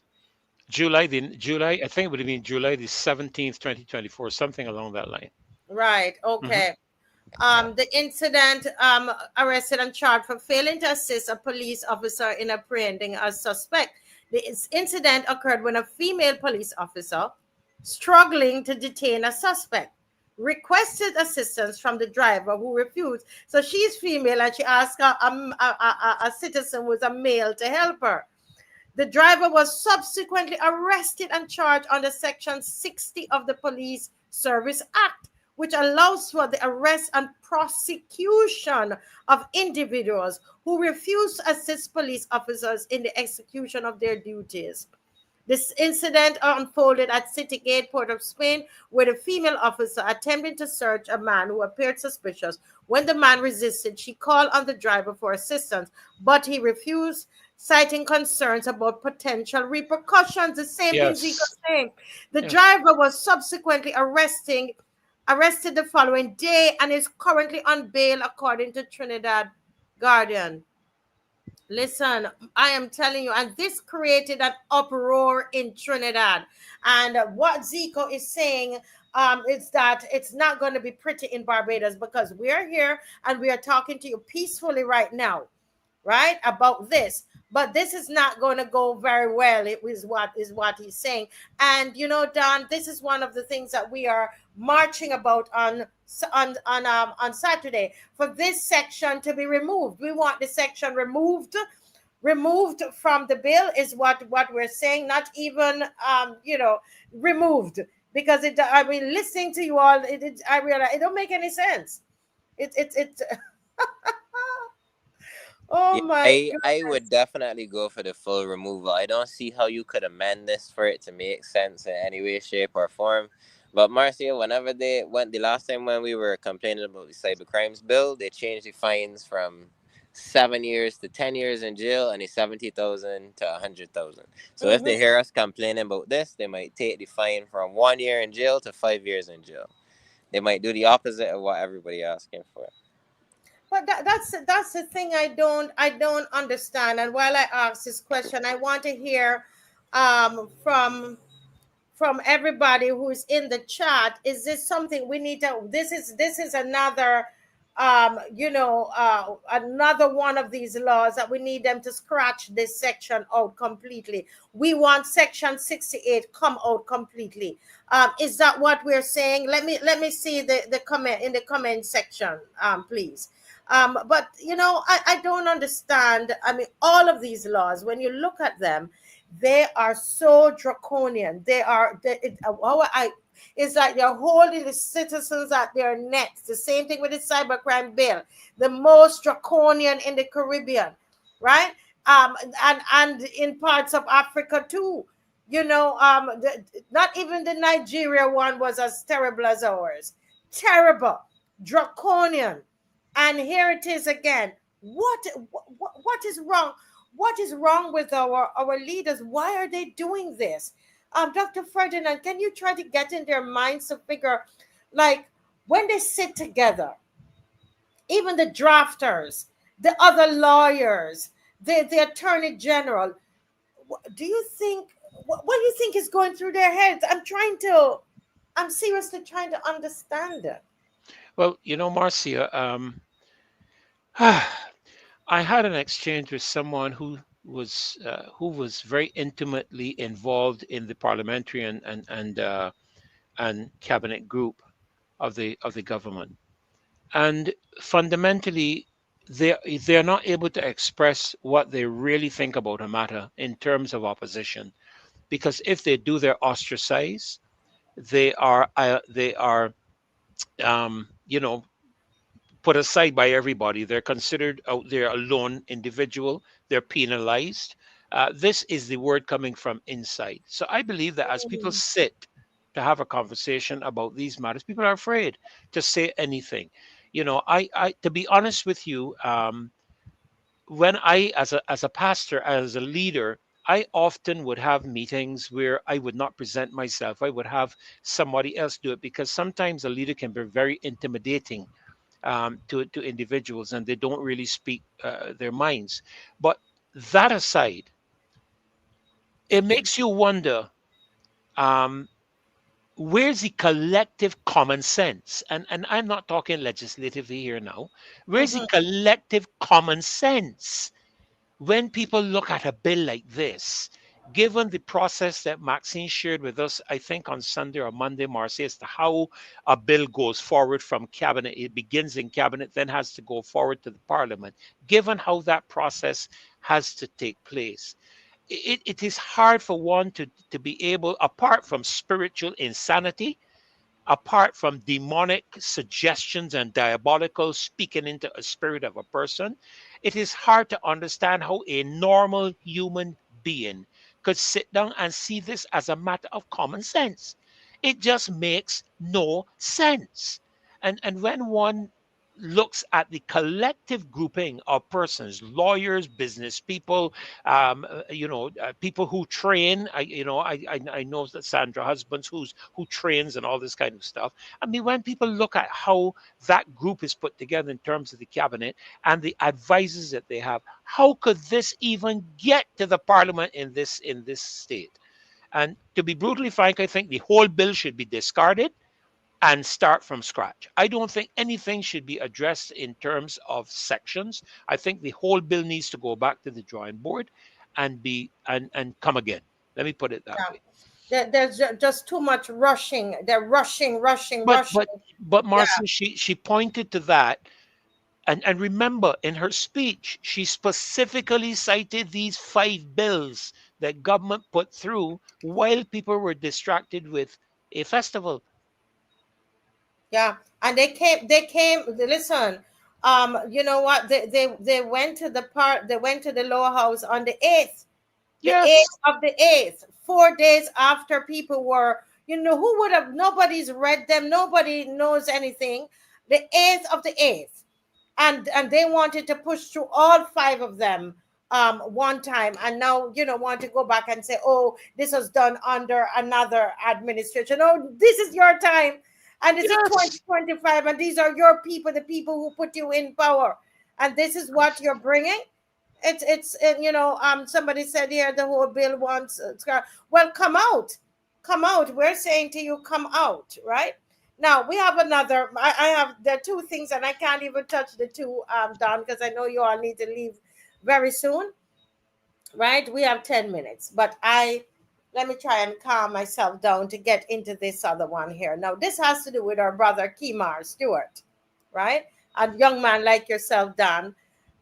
C: July, I think it would have been July the 17th, 2024, something along that line.
B: Right, okay. The incident, arrested and charged for failing to assist a police officer in apprehending a suspect. The incident occurred when a female police officer, struggling to detain a suspect, requested assistance from the driver, who refused. So she's female and she asked a citizen who was a male to help her. The driver was subsequently arrested and charged under Section 60 of the Police Service Act, which allows for the arrest and prosecution of individuals who refuse to assist police officers in the execution of their duties. This incident unfolded at City Gate, Port of Spain, where the female officer attempted to search a man who appeared suspicious. When the man resisted, she called on the driver for assistance, but he refused, citing concerns about potential repercussions. The same thing ZICO saying. The driver was subsequently arrested the following day and is currently on bail, according to Trinidad Guardian. Listen, I am telling you, and this created an uproar in Trinidad. And what ZICO is saying is that it's not going to be pretty in Barbados, because we are here and we are talking to you peacefully right now, right, about this. But this is not going to go very well. It is what he's saying. And you know, Don, this is one of the things that we are marching about on Saturday, for this section to be removed. We want the section removed from the bill, is what we're saying. Not even removed, because listening to you all, I realize it don't make any sense. It Oh my!
E: I would definitely go for the full removal. I don't see how you could amend this for it to make sense in any way, shape, or form. But Marcia, whenever the last time when we were complaining about the cyber crimes bill, they changed the fines from 7 years to 10 years in jail, and it's 70,000 to 100,000. So if they hear us complaining about this, they might take the fine from 1 year in jail to 5 years in jail. They might do the opposite of what everybody asking for.
B: But that's the thing I don't understand. And while I ask this question, I want to hear from everybody who's in the chat. Is this something we need to? This is another another one of these laws that we need them to scratch this section out completely. We want section 68 come out completely. Is that what we're saying? Let me see the comment in the comment section, please. But I don't understand. I mean, all of these laws, when you look at them, they are so draconian. It's like they're holding the citizens at their necks. The same thing with the cybercrime bill, the most draconian in the Caribbean, right? And in parts of Africa too. Not even the Nigeria one was as terrible as ours. Terrible, draconian. And here it is again. What is wrong? What is wrong with our leaders? Why are they doing this? Dr. Ferdinand, can you try to get in their minds to figure, like, when they sit together, even the drafters, the other lawyers, the attorney general, what do you think is going through their heads? I'm seriously trying to understand it.
C: Well, Marcia, I had an exchange with someone who was very intimately involved in the parliamentary and cabinet group of the government, and fundamentally, they're not able to express what they really think about a matter in terms of opposition, because if they do, they're ostracized. They are put aside by everybody. They're considered out there a lone individual. They're penalized. This is the word coming from inside. So I believe that as people sit to have a conversation about these matters, people are afraid to say anything. I to be honest with you, when I, as a pastor, as a leader, I often would have meetings where I would not present myself. I would have somebody else do it, because sometimes a leader can be very intimidating to individuals, and they don't really speak their minds. But that aside, it makes you wonder, where's the collective common sense? And I'm not talking legislatively here now. Where's the collective common sense when people look at a bill like this, given the process that Maxine shared with us, I think on Sunday or Monday, Marcia, as to how a bill goes forward from cabinet? It begins in cabinet, then has to go forward to the parliament. Given how that process has to take place, it is hard for one to be able, apart from spiritual insanity, apart from demonic suggestions and diabolical speaking into a spirit of a person, it is hard to understand how a normal human being could sit down and see this as a matter of common sense. It just makes no sense. And when one looks at the collective grouping of persons, lawyers, business people, people who train. I know that Sandra husbands who trains and all this kind of stuff. I mean, when people look at how that group is put together in terms of the cabinet and the advisors that they have, how could this even get to the parliament in this state? And to be brutally frank, I think the whole bill should be discarded and start from scratch. I don't think anything should be addressed in terms of sections. I think the whole bill needs to go back to the drawing board and come again. Let me put it that way.
B: There's just too much rushing. They're rushing.
C: But Marcia, she pointed to that. And remember, in her speech, she specifically cited these 5 bills that government put through while people were distracted with a festival.
B: Yeah, and they came. Listen, you know what? They went to They went to the lower house on the 8th.
C: Yes.
B: The 8th of the 8th, 4 days after people were. Who would have? Nobody's read them. Nobody knows anything. The 8th of the 8th. and they wanted to push through all 5 of them one time, and now want to go back and say, oh, this was done under another administration. Oh, this is your time, and this is 2025, and these are your people, the people who put you in power, and this is what you're bringing. It's somebody said here the whole bill wants well, come out. We're saying to you, come out. Right now we have another. There are 2 things, and I can't even touch the 2, Don, because I know you all need to leave very soon. Right, we have 10 minutes, but let me try and calm myself down to get into this other one here. Now this has to do with our brother Kemar Stewart, right? A young man like yourself, Don.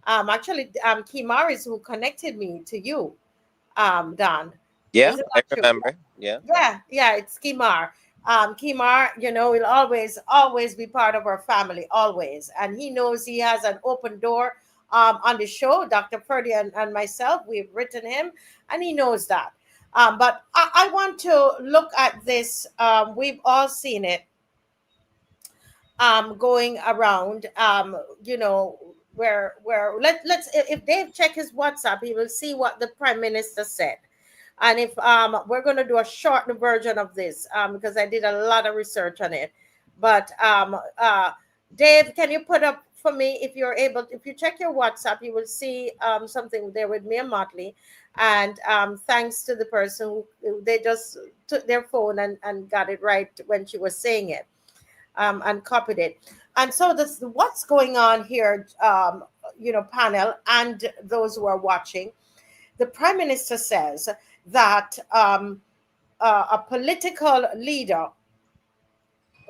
B: Actually, Kemar is who connected me to you, Don.
E: Yeah, I remember. Yeah,
B: it's Kemar. Kemar, will always be part of our family, always. And he knows he has an open door on the show. Dr. Ferdy and myself, we've written him, and he knows that. But I want to look at this. We've all seen it going around, where let's if Dave check his WhatsApp, he will see what the Prime Minister said. And if we're going to do a short version of this, because I did a lot of research on it. But Dave, can you put up for me, if you're able, if you check your WhatsApp, you will see something there with Mia Motley. And thanks to the person who they just took their phone and got it right when she was saying it, and copied it. And so what's going on here, panel and those who are watching. The Prime Minister says that a political leader,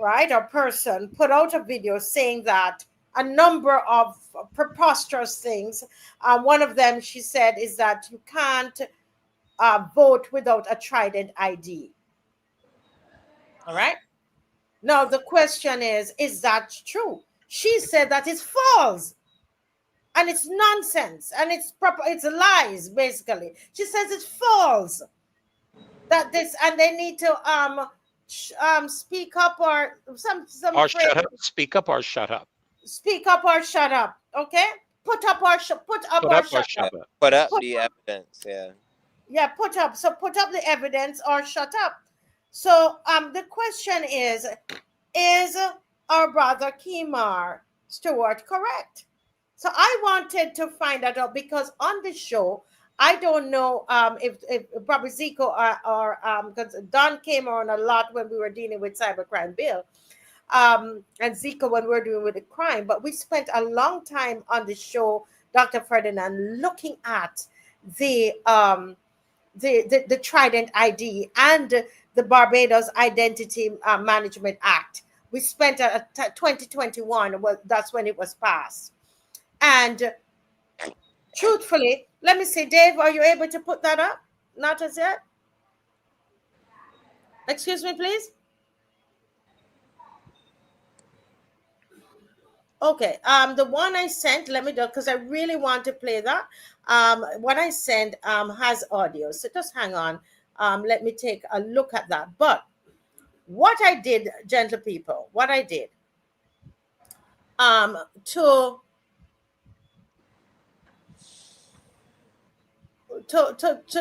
B: right, or person put out a video saying that a number of preposterous things. One of them, she said, is that you can't vote without a Trident ID. All right. Now, the question is that true? She said that it's false. And it's nonsense. And it's lies, basically. She says it's false. That this, and they need to speak up or some
C: or shut up. Speak up or shut up.
B: Speak up or shut up. Okay? Put up or shut up.
E: Put up the evidence, yeah.
B: Yeah, put up. So put up the evidence or shut up. So the question is our brother Kemar Stewart correct? So I wanted to find that out, because on the show, I don't know if probably ZICO or because Don came on a lot when we were dealing with cybercrime bill, and ZICO when we were doing with the crime. But we spent a long time on the show, Dr. Ferdinand, looking at the Trident ID and the Barbados Identity Management Act. We spent 2021. That's when it was passed. And truthfully, let me see, Dave, are you able to put that up? Not as yet? Excuse me, please. Okay, the one I sent, let me do, because I really want to play that. What I sent has audio, so just hang on. Let me take a look at that. But what I did, gentle people, what I did to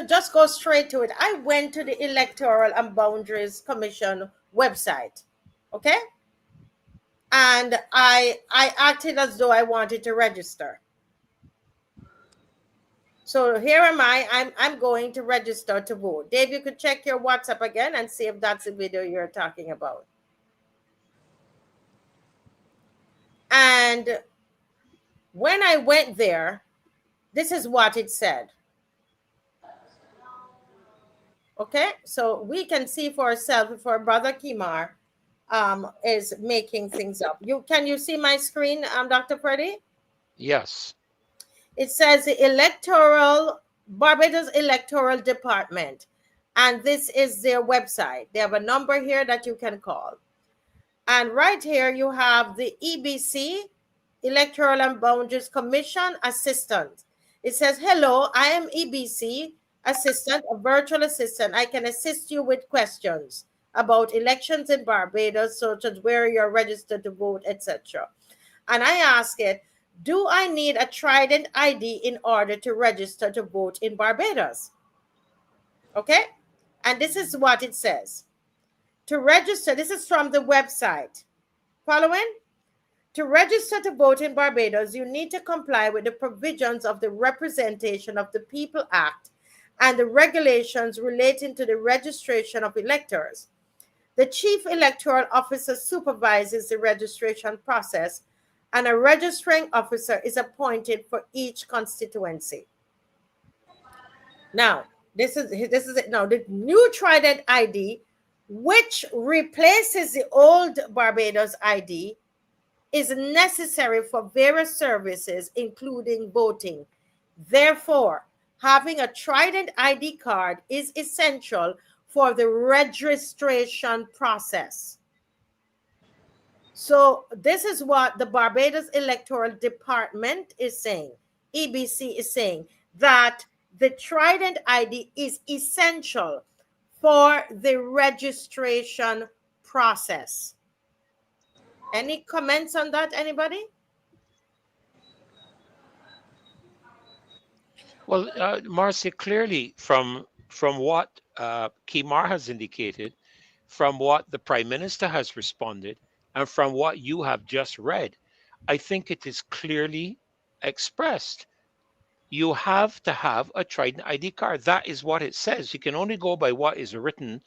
B: just go straight to it, I went to the Electoral and Boundaries Commission website, okay? And I acted as though I wanted to register. So here am I. I'm going to register to vote. Dave, you could check your WhatsApp again and see if that's the video you're talking about. And when I went there, this is what it said. Okay, so we can see for ourselves if our brother Kemar is making things up. Can you see my screen, Dr. Freddie?
C: Yes.
B: It says the Barbados Electoral Department, and this is their website. They have a number here that you can call. And right here you have the EBC, Electoral and Boundaries Commission Assistant. It says, hello, I am EBC Assistant, a virtual assistant. I can assist you with questions about elections in Barbados, such as where you're registered to vote, etc. And I ask it, Do I need a Trident ID in order to register to vote in Barbados? Okay? And this is what it says. To register, this is from the website. Following? To register to vote in Barbados, you need to comply with the provisions of the Representation of the People Act and the regulations relating to the registration of electors. The Chief Electoral Officer supervises the registration process, and a registering officer is appointed for each constituency. Now, this is it. Now, the new Trident ID, which replaces the old Barbados ID, is necessary for various services, including voting. Therefore, having a Trident ID card is essential for the registration process. So this is what the Barbados Electoral Department is saying. EBC is saying that the Trident ID is essential for the registration process. Any comments on that, anybody?
C: Well, Marcia, clearly from what Kimar has indicated, from what the Prime Minister has responded, and from what you have just read, I think it is clearly expressed. You have to have a Trident ID card. That is what it says. You can only go by what is written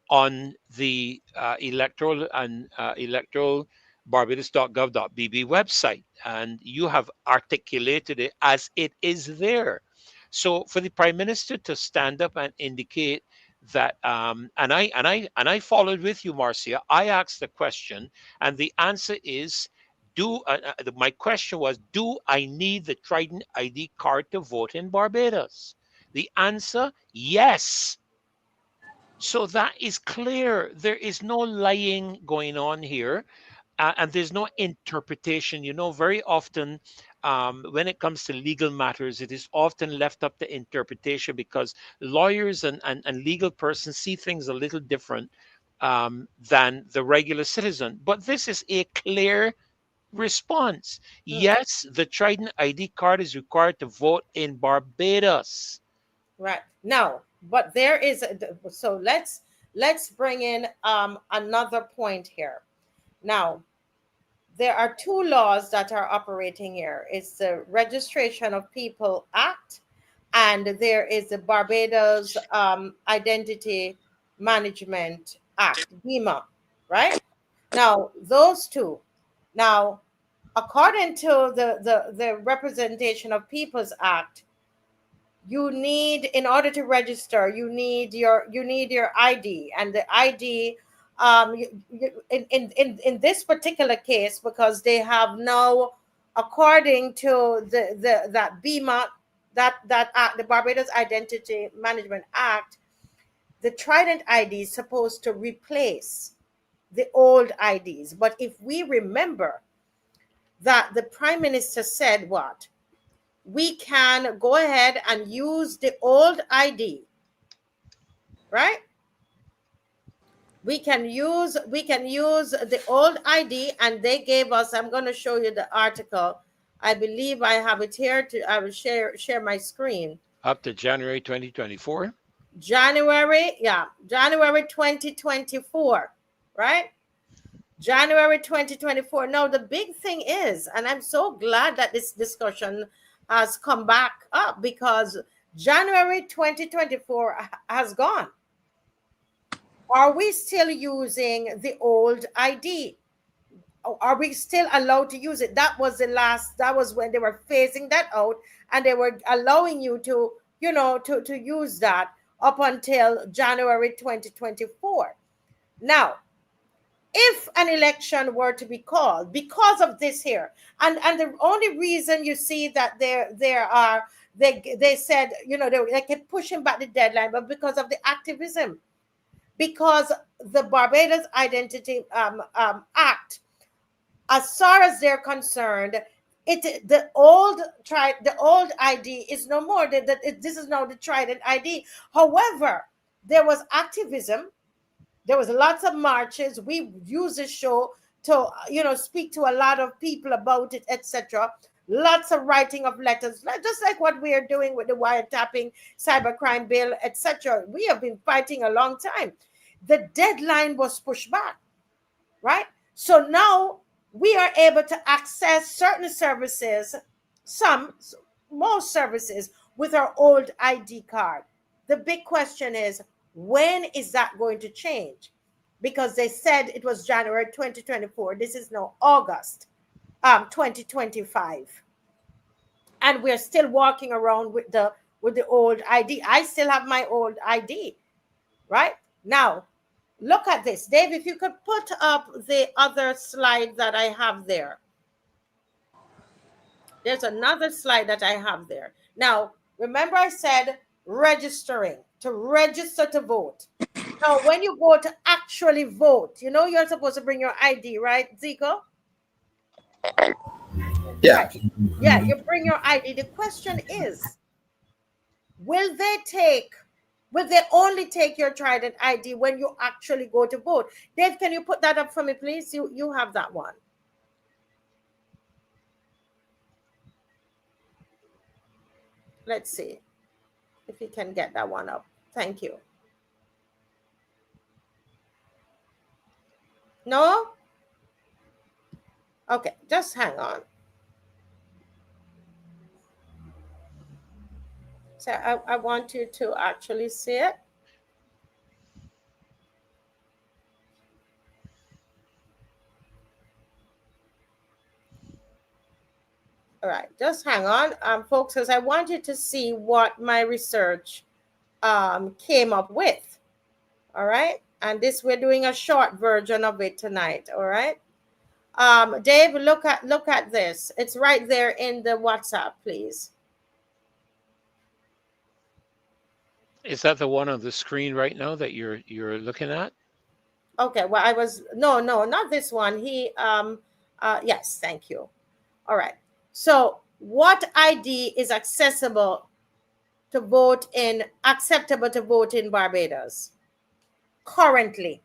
C: on the electoral and electoral barbados.gov.bb website, and you have articulated it as it is there. So for the Prime Minister to stand up and indicate that, and I followed with you, Marcia. I asked the question, and the answer is, my question was, do I need the Trident ID card to vote in Barbados? The answer, yes. So that is clear. There is no lying going on here, and there's no interpretation. You know, very often when it comes to legal matters, it is often left up to interpretation because lawyers and legal persons see things a little different than the regular citizen. But this is a clear response. Yes, the Trident ID card is required to vote in Barbados.
B: Right. Now, but there is so let's bring in another point here. Now, there are two laws that are operating here. It's the Registration of People Act, and there is the Barbados Identity Management Act, BIMA, right? Now, those two. Now, according to the Representation of Peoples Act, you need, in order to register, you need your ID, and the ID in this particular case, because they have now, according to that BIMA, that act, the Barbados Identity Management Act, the Trident ID is supposed to replace the old IDs. But if we remember that the Prime Minister said what? We can go ahead and use the old ID, right? We can use the old ID, and they gave us, I'm going to show you the article. I believe I have it here. I will share my screen.
C: Up to January 2024.
B: January 2024, right? January 2024. Now, the big thing is, and I'm so glad that this discussion has come back up, because January 2024 has gone. Are we still using the old ID? Are we still allowed to use it? That was when they were phasing that out, and they were allowing you to, to use that up until January 2024. Now, if an election were to be called because of this here, and the only reason you see that they said, they kept pushing back the deadline, but because of the activism, because the Barbados Identity Act, as far as they're concerned, the old ID is no more. This is now the Trident ID. However, there was activism. There was lots of marches. We use this show to, speak to a lot of people about it, etc. lots of writing of letters, just like what we are doing with the wiretapping, cybercrime bill, etc. We have been fighting a long time. The deadline was pushed back, right? So now we are able to access certain services, most services, with our old ID card. The big question is, when is that going to change? Because they said it was January 2024. This is now August 2025. And we're still walking around with the old ID. I still have my old ID, right? Now, look at this. Dave, if you could put up the other slide that I have there. There's another slide that I have there. Now, remember I said registering, to register to vote. Now, when you go to actually vote, you know you're supposed to bring your ID, right, ZICO?
D: Yeah.
B: Right. Yeah, you bring your ID. The question is, will they only take your Trident ID when you actually go to vote? Dave, can you put that up for me, please? You have that one. Let's see if you can get that one up. Thank you. No? Okay, just hang on. So I want you to actually see it. All right, just hang on, folks, because I want you to see what my research came up with. All right, and this, we're doing a short version of it tonight. All right, Dave, look at this. It's right there in the WhatsApp, please.
C: Is that the one on the screen right now that you're looking at?
B: Okay, well, no, not this one. Yes, thank you. All right. So what ID is acceptable to vote in Barbados? Currently.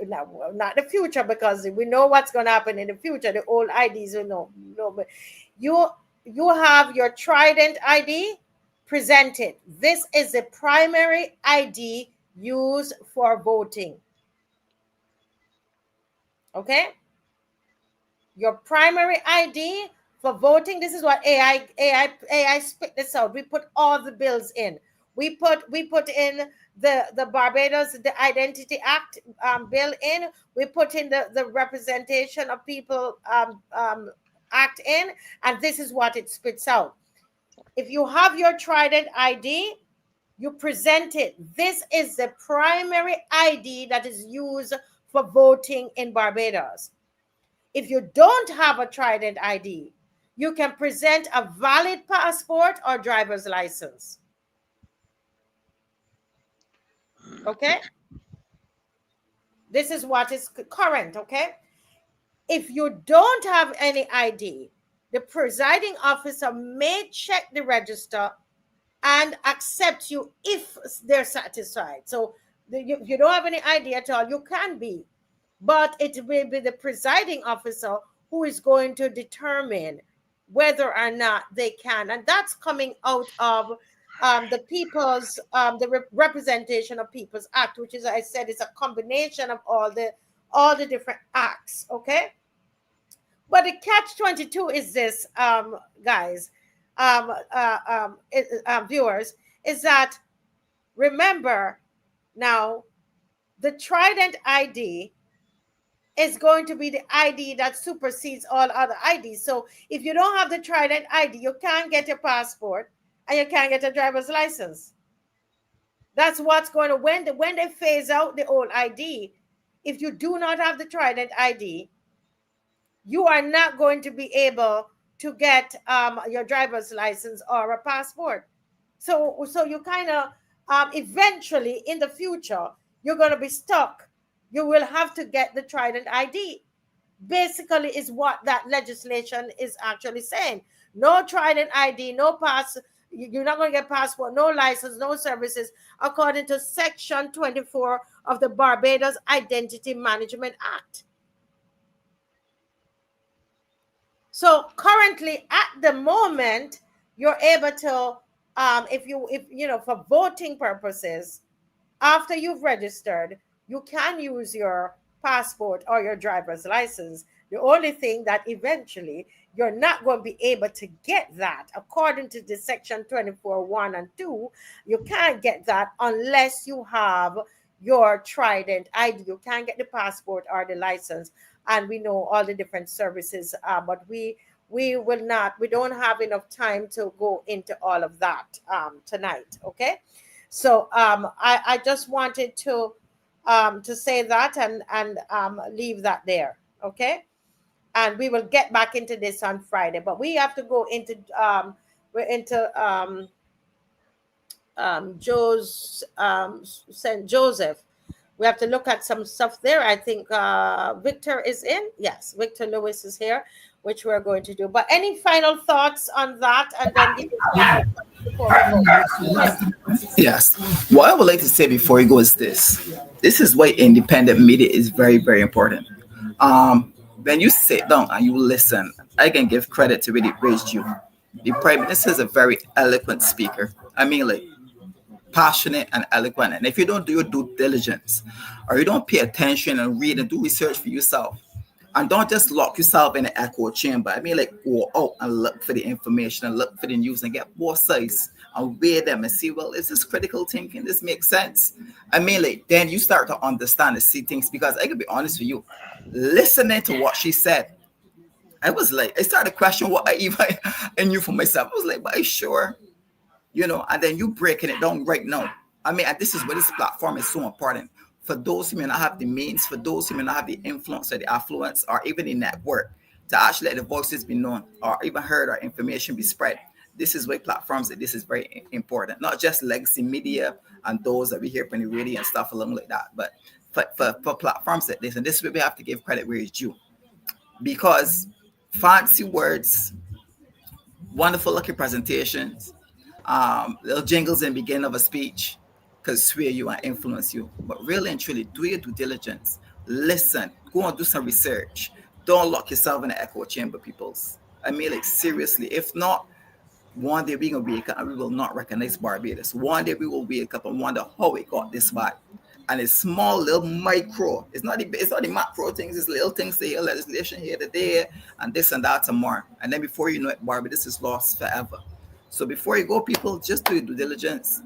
B: Now, not the future, because we know what's going to happen in the future. The old IDs, no, but you have your Trident ID presented. This is the primary ID used for voting. Okay? Your primary ID for voting. This is what AI spit this out. We put all the bills in. We put in the Barbados, the Identity Act bill in. We put in the Representation of People Act in, and this is what it spits out. If you have your Trident ID, you present it. This is the primary ID that is used for voting in Barbados. If you don't have a Trident ID, you can present a valid passport or driver's license. Okay? This is what is current, okay? If you don't have any ID, the presiding officer may check the register and accept you if they're satisfied. So if you don't have any ID at all, you can be. But it will be the presiding officer who is going to determine whether or not they can. And that's coming out of the Representation of People's Act, which is, I said, is a combination of all the different acts, okay? But the catch-22 is this, guys, viewers, is that, remember now, the Trident ID is going to be the ID that supersedes all other IDs. So if you don't have the Trident ID, you can't get your passport and you can't get a driver's license. That's what's going to, when they phase out the old ID, if you do not have the Trident ID, you are not going to be able to get your driver's license or a passport. So you kind of, eventually in the future, you're going to be stuck. You will have to get the Trident ID. Basically is what that legislation is actually saying. No Trident ID, no pass. You're not going to get passport, no license, no services, according to Section 24 of the Barbados Identity Management Act. So currently, at the moment, you're able to, if you know, for voting purposes, after you've registered, you can use your passport or your driver's license. The only thing that eventually you're not going to be able to get that, according to the section 24(1) and 2, you can't get that unless you have your Trident ID. You can't get the passport or the license, and we know all the different services, but we will not, we don't have enough time to go into all of that tonight. Okay, so I just wanted to say that and leave that there. Okay, and we will get back into this on Friday, but we have to go into we're into St. Joseph. We have to look at some stuff there. I think Victor is in. Yes, Victor Lewis is here, which we're going to do. But any final thoughts on that, and then give it before we go.
D: Yes. What I would like to say before we go is this. This is why independent media is very, very important. When you sit down and you listen, I can give credit to really raised you. The Prime Minister is a very eloquent speaker. I mean, like, passionate and eloquent. And if you don't do your due diligence, or you don't pay attention and read and do research for yourself, and don't just lock yourself in an echo chamber. I mean, like, go out and look for the information and look for the news and get both sides and weigh them and see, well, is this critical thinking? This makes sense. I mean, like, then you start to understand and see things. Because I can be honest with you, listening to what she said, I was like, I started to question what I knew for myself. I was like, but are you sure? You know, and then you breaking it down right now. I mean, and this is where this platform is so important. For those who may not have the means, for those who may not have the influence or the affluence, or even the network, to actually let the voices be known, or even heard, or information be spread. This is why platforms like this is very important. Not just legacy media and those that we hear from the radio and stuff along like that, but for platforms like this. And this is where we have to give credit where it's due. Because fancy words, wonderful looking presentations, little jingles in the beginning of a speech could sway you and influence you. But really and truly, do your due diligence. Listen. Go and do some research. Don't lock yourself in an echo chamber, peoples. I mean, like, seriously. If not, one day we're going to wake up and we will not recognize Barbados. One day we will wake up and wonder how it got this bad. And it's small, little micro. It's not the macro things. It's little things here, legislation here, there, and this and that and more. And then before you know it, Barbados is lost forever. So before you go, people, just do your due diligence.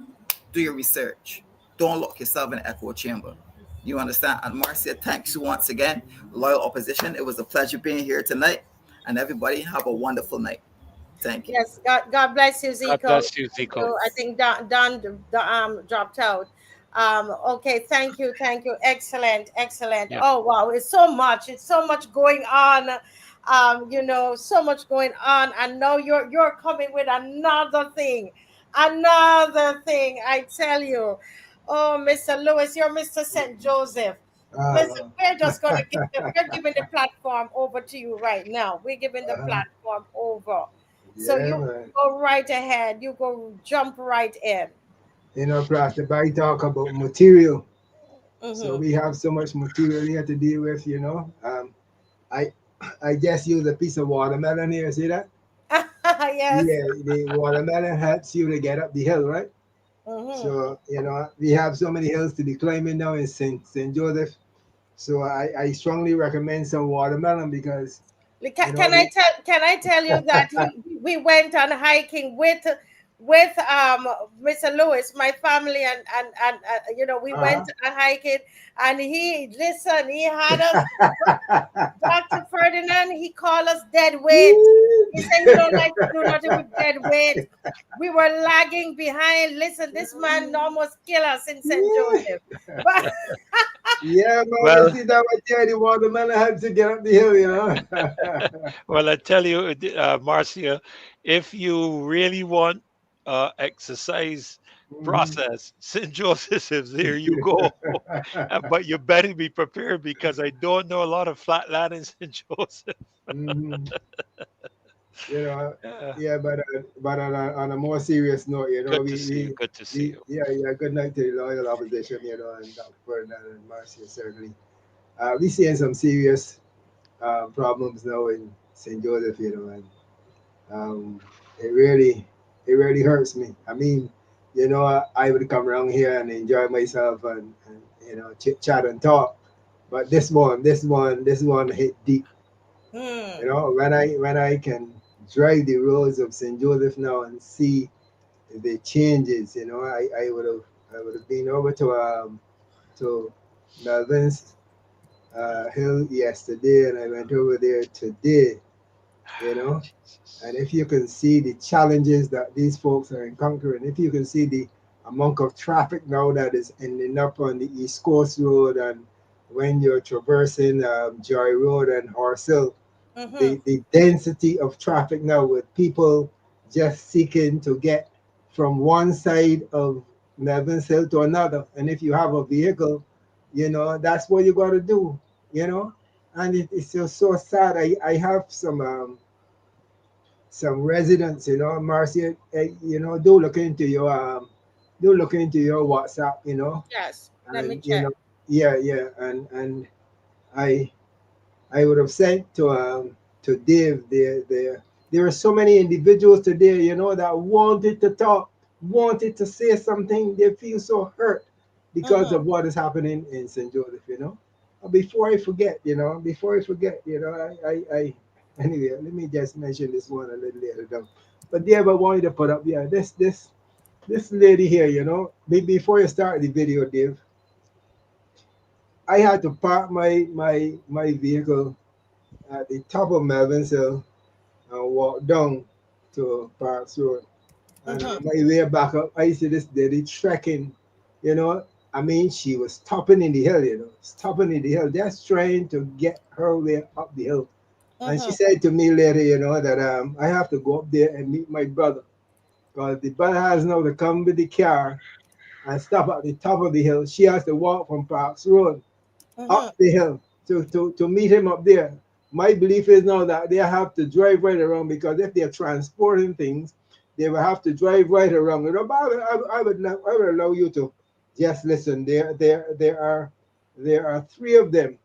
D: Do your research. Don't lock yourself in an echo chamber. You understand? And Marcia, thanks you once again. Loyal opposition. It was a pleasure being here tonight. And everybody have a wonderful night. Thank you.
B: Yes, God bless you, ZICO.
C: God bless you, ZICO.
B: I think Don dropped out. Okay, thank you. Excellent.
C: Yeah.
B: Oh wow, it's so much going on. You know, so much going on, and now you're coming with another thing. I tell you. Oh, Mr. Lewis, you're Mr. St. Joseph. Listen, we're just gonna we're giving the platform over to you right now. We're giving the platform over. So you go right ahead. You go jump right in.
F: You know, Pastor, I talk about material. So we have so much material here to deal with, you know. I just use a piece of watermelon here, see that?
B: Yes.
F: Yeah, the watermelon helps you to get up the hill, right? So, you know, we have so many hills to be climbing now in St. Joseph. So I strongly recommend some watermelon because
B: Can I tell you that we went on hiking with Mr. Lewis, my family, and you know, we went on hiking, and he had us. Dr. Ferdinand, he called us dead weight. He said, "You don't like to do nothing with dead weight." We were lagging behind. Listen, this man almost killed us in St. Joseph. But
F: yeah, man, well, see that what the watermelon had to get up the hill, you know.
C: Well, I tell you, Marcia, if you really want exercise process, St. Joseph's, there you go. But you better be prepared, because I don't know a lot of flat land in St. Joseph.
F: You know, yeah, but on a more serious note, you know,
C: good to see you.
F: Yeah, good night to the loyal opposition, you know, and Dr. Ferdinand and Marcia, certainly. We're seeing some serious problems now in St. Joseph, you know, and it really hurts me. I mean, you know, I would come around here and enjoy myself and you know, chit chat and talk. But this one hit deep. You know, when I can drive the roads of St. Joseph now and see the changes, you know, I would have been over to Melvin's Hill yesterday, and I went over there today. You know, and if you can see the challenges that these folks are encountering, if you can see the amount of traffic now that is ending up on the East Coast Road, and when you're traversing Joy Road and Horse Hill, the density of traffic now with people just seeking to get from one side of Melvin's Hill to another. And if you have a vehicle, you know, that's what you got to do, you know. And it's just so sad. I have some residents, you know, Marcia, you know, do look into your WhatsApp, you know,
B: Yes, let me
F: and you
B: check.
F: know, yeah, and I I would have said to Dave, there are so many individuals today, you know, that wanted to talk, wanted to say something. They feel so hurt because of what is happening in St. Joseph, you know. Before I forget, anyway, let me just mention this one a little later down. But Dave, I wanted to put up, yeah, this lady here, you know, before you start the video, Dave, I had to park my vehicle at the top of Melvin's Hill and walk down to Parks Road. And on my way back up, I see this lady trekking, you know. I mean, she was stopping in the hill, you know, stopping in the hill, just trying to get her way up the hill. And she said to me later, you know, that I have to go up there and meet my brother. Because the brother has now to come with the car and stop at the top of the hill. She has to walk from Parks Road up the hill to meet him up there. My belief is now that they have to drive right around, because if they're transporting things, they will have to drive right around. You know, but I would allow you to just listen. There are three of them.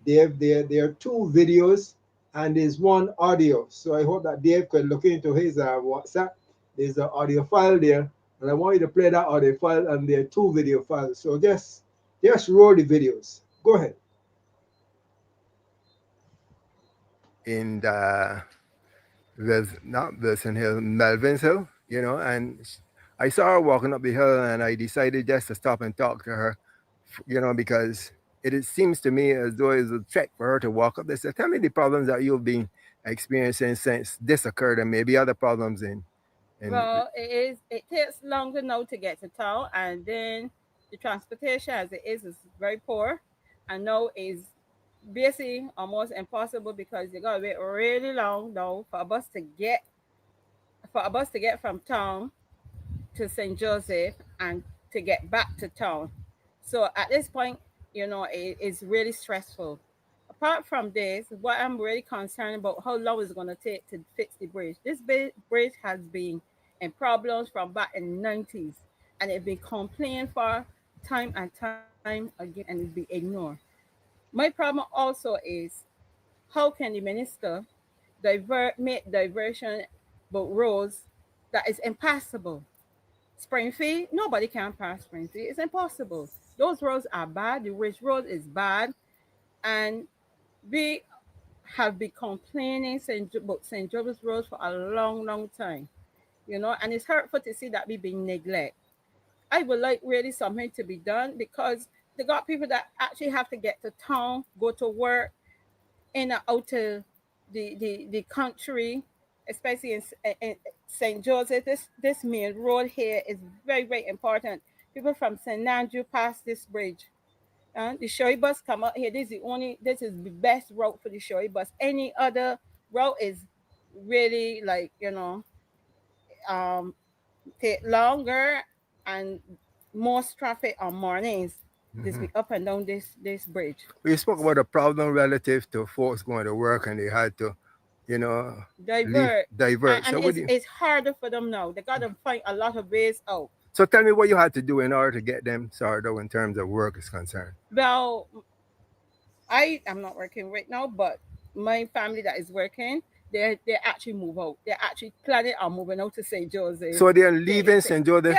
F: There are two videos and there's one audio. So I hope that Dave could look into his WhatsApp. There's an audio file there, and I want you to play that audio file, and there are two video files. So just roll the videos. Go ahead. In there's not Wilson Hill, Melvin's Hill, you know, and I saw her walking up the hill, and I decided just to stop and talk to her, you know, because it seems to me as though it's a trek for her to walk up this. Tell me the problems that you've been experiencing since this occurred, and maybe other problems in.
G: Well, it takes longer now to get to town, and then the transportation as it is very poor, and now is basically almost impossible because you gotta wait really long now for a bus to get from town to St. Joseph and to get back to town. So at this point, it's really stressful. Apart from this, what I'm really concerned about how long it's going to take to fix the bridge. This bridge has been in problems from back in the 90s, and it's been complained for time and time again, and it's been ignored. My problem also is how can the minister make diversion about roads that is impassable? Springfield, nobody can pass Springfield. It's impossible. Those roads are bad. The Ridge Road is bad. And we have been complaining about St. Joseph's Road for a long, long time. And it's hurtful to see that we being neglected. I would like really something to be done because they got people that actually have to get to town, go to work, in and out of the country, especially in St. Joseph. This main road here is very, very important. People from St. Andrew pass this bridge. The Shoei bus come out here. This is the best route for the Shoei bus. Any other route is really um, take longer and more traffic on mornings. This be up and down this bridge.
F: We spoke about a problem relative to folks going to work and they had to, divert.
G: And it's harder for them now. They got to find a lot of ways out.
F: So tell me what you had to do in order to get them sorted out in terms of work is concerned.
G: Well, I am not working right now, but my family that is working, they actually move out. They're actually planning on moving out to St. Joseph.
F: So they're leaving St. Joseph?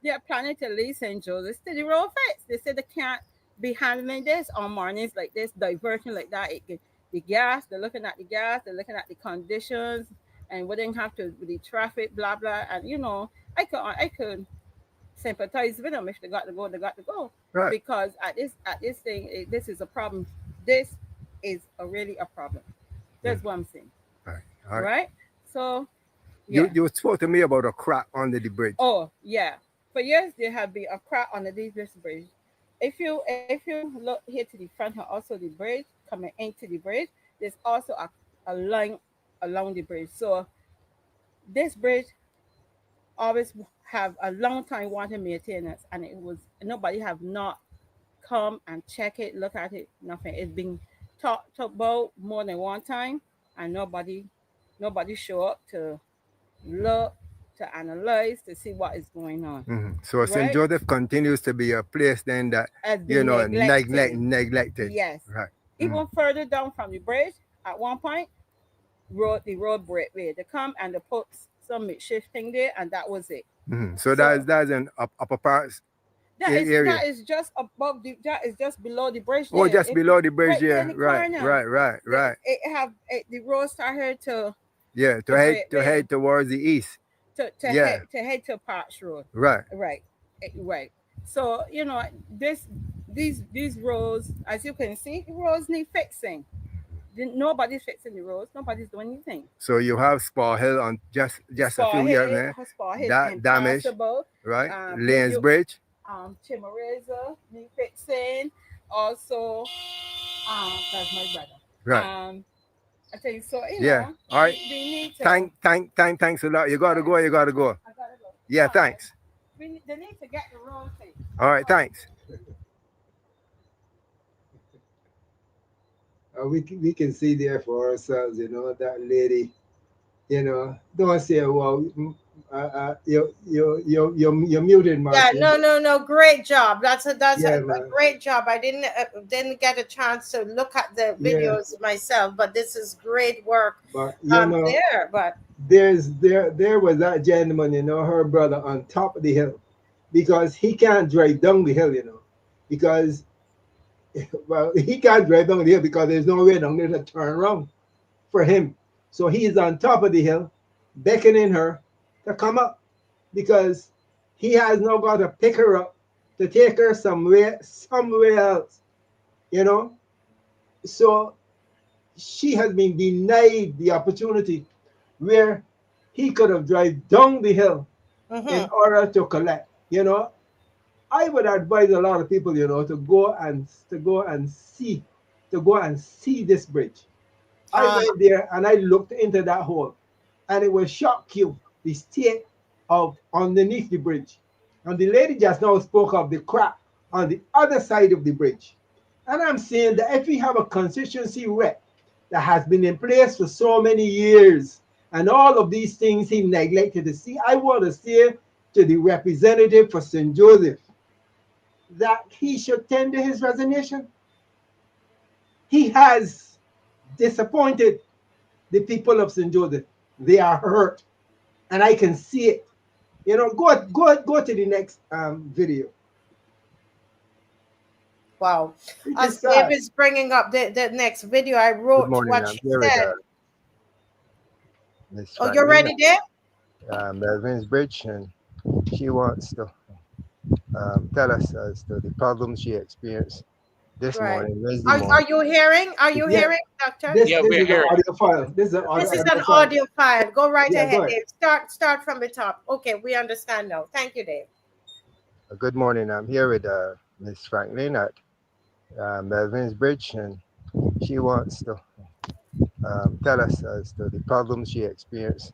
G: They're planning to leave St. Joseph to the road fix. They said they can't be handling this on mornings like this, diversion like that. The gas, they're looking at the gas, they're looking at the conditions, and we didn't have to with the traffic, blah blah. And you know, I could sympathize with them. If they got to go, they got to go.
F: Right.
G: Because at this thing, this is a problem. This is really a problem. That's what I'm saying.
F: All
G: right. So yeah.
F: You spoke to me about a crack under the bridge.
G: Oh yeah. For years there have been a crack under this bridge. If you look here to the front and also the bridge coming into the bridge, there's also a line along the bridge. So this bridge always have a long time wanting maintenance, and nobody have not come and check it, look at it, nothing. It's been talked about more than one time, and nobody show up to look, to analyze, to see what is going on.
F: Mm-hmm. So St. Joseph continues to be a place then that neglected.
G: Yes.
F: Right.
G: Even further down from the bridge, at one point, the road break where they come and they put some makeshift thing there, and that was it.
F: Mm-hmm. So that's an upper parts.
G: That is just above that is just below the bridge.
F: Oh, just below the bridge, yeah. Right.
G: The road started to
F: head towards the east.
G: To head to Parks Road. Right. So you know these roads, as you can see, the roads need fixing. Nobody's fixing the roads. Nobody's doing anything.
F: So you have Spar Hill on just a few years there. That damage. Right. Lanes Bridge.
G: Chimareza need fixing. Also, that's my brother.
F: Right.
G: I tell you, so you
F: yeah.
G: know,
F: All right.
G: we need to.
F: Thanks a lot. You gotta go.
G: I gotta go.
F: Yeah. Thanks.
G: They need to get the road fixed.
F: All right. Thanks. We can see there for ourselves, you know, that lady, you know, don't say, well, you're muted, Marcia.
B: Yeah, no, great job. That's a great job. I didn't get a chance to look at the videos myself, but this is great work.
F: But there was that gentleman, you know, her brother on top of the hill, because he can't drive down the hill, you know, because he can't drive down the hill because there's no way down there to turn around for him. So he's on top of the hill, beckoning her to come up, because he has now got to pick her up to take her somewhere else, you know. So she has been denied the opportunity where he could have driven down the hill in order to collect, you know. I would advise a lot of people, you know, to go and see this bridge. I went there and I looked into that hole, and it will shock you the state of underneath the bridge. And the lady just now spoke of the crack on the other side of the bridge. And I'm saying that if we have a constituency rep that has been in place for so many years, and all of these things he neglected to see, I want to say to the representative for St. Joseph that he should tender his resignation. He has disappointed the people of St. Joseph. They are hurt, and I can see it. You know, go to the next video.
B: Wow. As David's bringing up the next video, I wrote what she said. Oh, you're ready there?
F: Melvin's Bridge, and she wants to tell us as to the problems she experienced this morning.
B: Are you hearing? Are you hearing, Doctor?
F: This is an audio file. This is an
B: audio file. Go right ahead, Dave. Start from the top. Okay, we understand now. Thank you, Dave.
F: Good morning. I'm here with Miss Franklin at Melvin's Bridge, and she wants to tell us as to the problems she experienced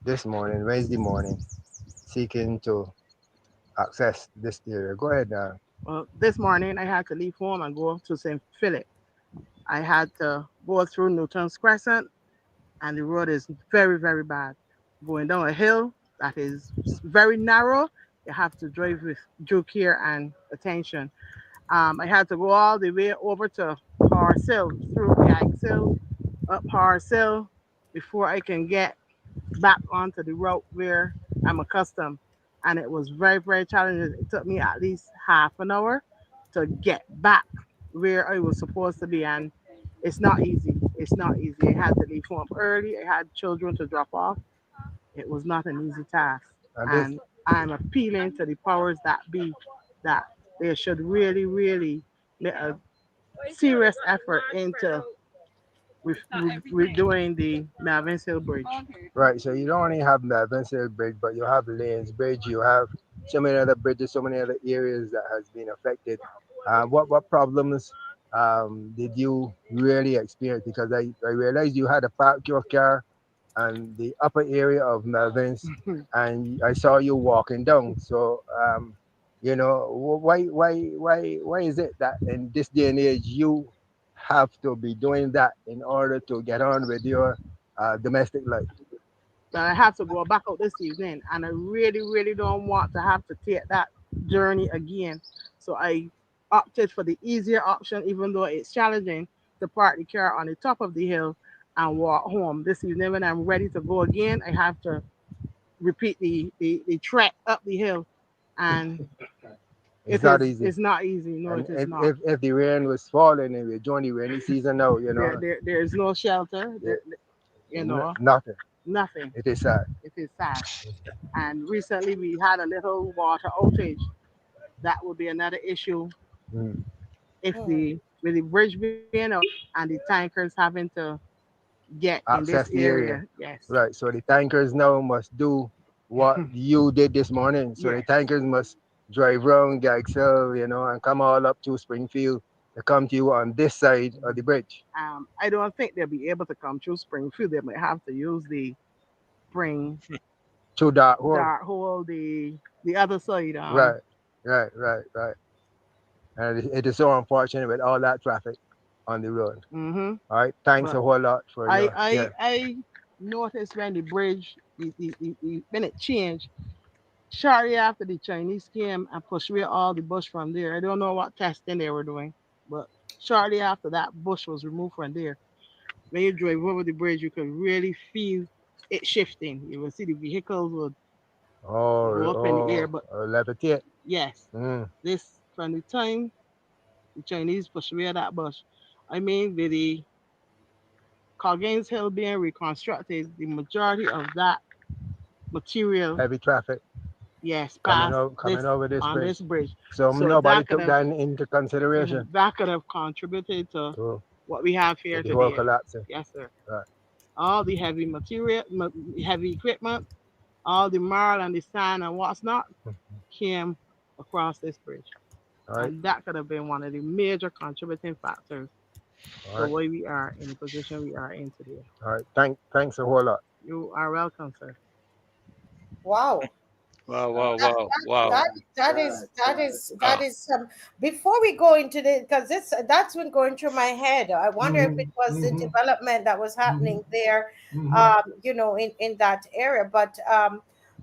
F: this morning, Wednesday morning, seeking to access this area. Go ahead now.
H: Well, this morning I had to leave home and go to St. Philip. I had to go through Newton's Crescent, and the road is very, very bad. Going down a hill that is very narrow, you have to drive with due care and attention. I had to go all the way over to Parsill, through Yagshill, up Parsill, before I can get back onto the route where I'm accustomed. And it was very, very challenging. It took me at least half an hour to get back where I was supposed to be. And it's not easy. It's not easy. I had to leave home early. I had children to drop off. It was not an easy task. And I'm appealing to the powers that be that they should really, really make a serious effort into doing the Melvin's Hill Bridge.
F: Right, so you don't only have Melvin's Hill Bridge, but you have Lanes Bridge, you have so many other bridges, so many other areas that has been affected. What problems did you really experience? Because I realized you had to park your car on the upper area of Melvin's, and I saw you walking down. So, you know, why is it that in this day and age you have to be doing that in order to get on with your domestic life?
H: But I have to go back out this evening, and I really, really don't want to have to take that journey again. So I opted for the easier option, even though it's challenging to park the car on the top of the hill and walk home. This evening, when I'm ready to go again, I have to repeat the trek up the hill, and
F: it's not easy.
H: It's not easy. No,
F: and
H: it is not.
F: If the rain was falling and we're joining the rainy season now, you know,
H: there is no shelter. You know,
F: nothing.
H: Nothing.
F: It is sad.
H: It is sad. And recently we had a little water outage. That would be another issue. If with the bridge being up and the tankers having to get access in this area. Yes.
F: Right. So the tankers now must do what you did this morning. So the tankers must drive around Gaxel, you know, and come all up to Springfield to come to you on this side of the bridge.
H: I don't think they'll be able to come through Springfield. They might have to use the spring
F: to Dark
H: Hole, the other side.
F: Right. And it is so unfortunate with all that traffic on the road. All right. Thanks a whole lot for
H: I noticed when the bridge, when it changed, shortly after the Chinese came and pushed away all the bush from there. I don't know what testing they were doing, but shortly after that bush was removed from there. When you drove over the bridge, you could really feel it shifting. You will see the vehicles would go up in the air, but
F: levitate.
H: Yes. This from the time the Chinese pushed away that bush. I mean, with the Coggins Hill being reconstructed, the majority of that material,
F: heavy traffic,
H: yes,
F: coming over this bridge. So nobody took that into consideration.
H: That could have contributed to what we have here today.
F: Whole collapsing.
H: Yes, sir.
F: Right.
H: All the heavy material, heavy equipment, all the marl and the sand and what's not came across this bridge.
F: Right.
H: And that could have been one of the major contributing factors to why we are in the position we are in today.
F: All right. Thanks a whole lot.
H: You are welcome, sir.
B: Wow.
C: Wow.
B: That is before we go into the, because that's been going through my head. I wonder if it was the development that was happening there, you know, in that area. But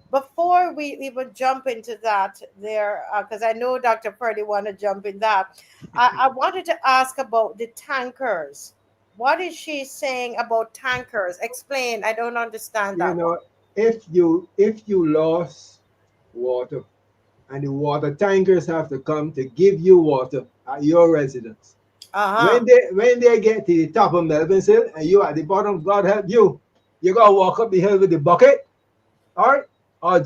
B: before we even jump into that there, because I know Dr. Purdy want to jump in that, I wanted to ask about the tankers. What is she saying about tankers? Explain. I don't understand that.
F: You know, if you lost water and the water tankers have to come to give you water at your residence, when they get to the top of Melvin's Hill and you at the bottom, God help you, you gotta walk up the hill with the bucket, all right, or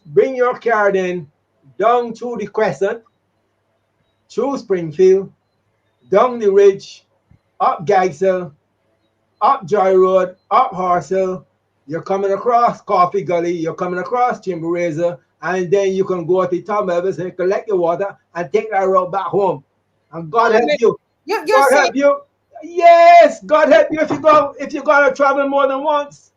F: bring your car then down through the crescent, through Springfield, down the ridge, up Gagsel, up Joy Road, up Horsell. You're coming across Coffee Gully, you're coming across Timber Razor, and then you can go to the top Melvin's and collect your water and take that road back home. And God help you. God help you. Yes, God help you if you're gonna travel more than once.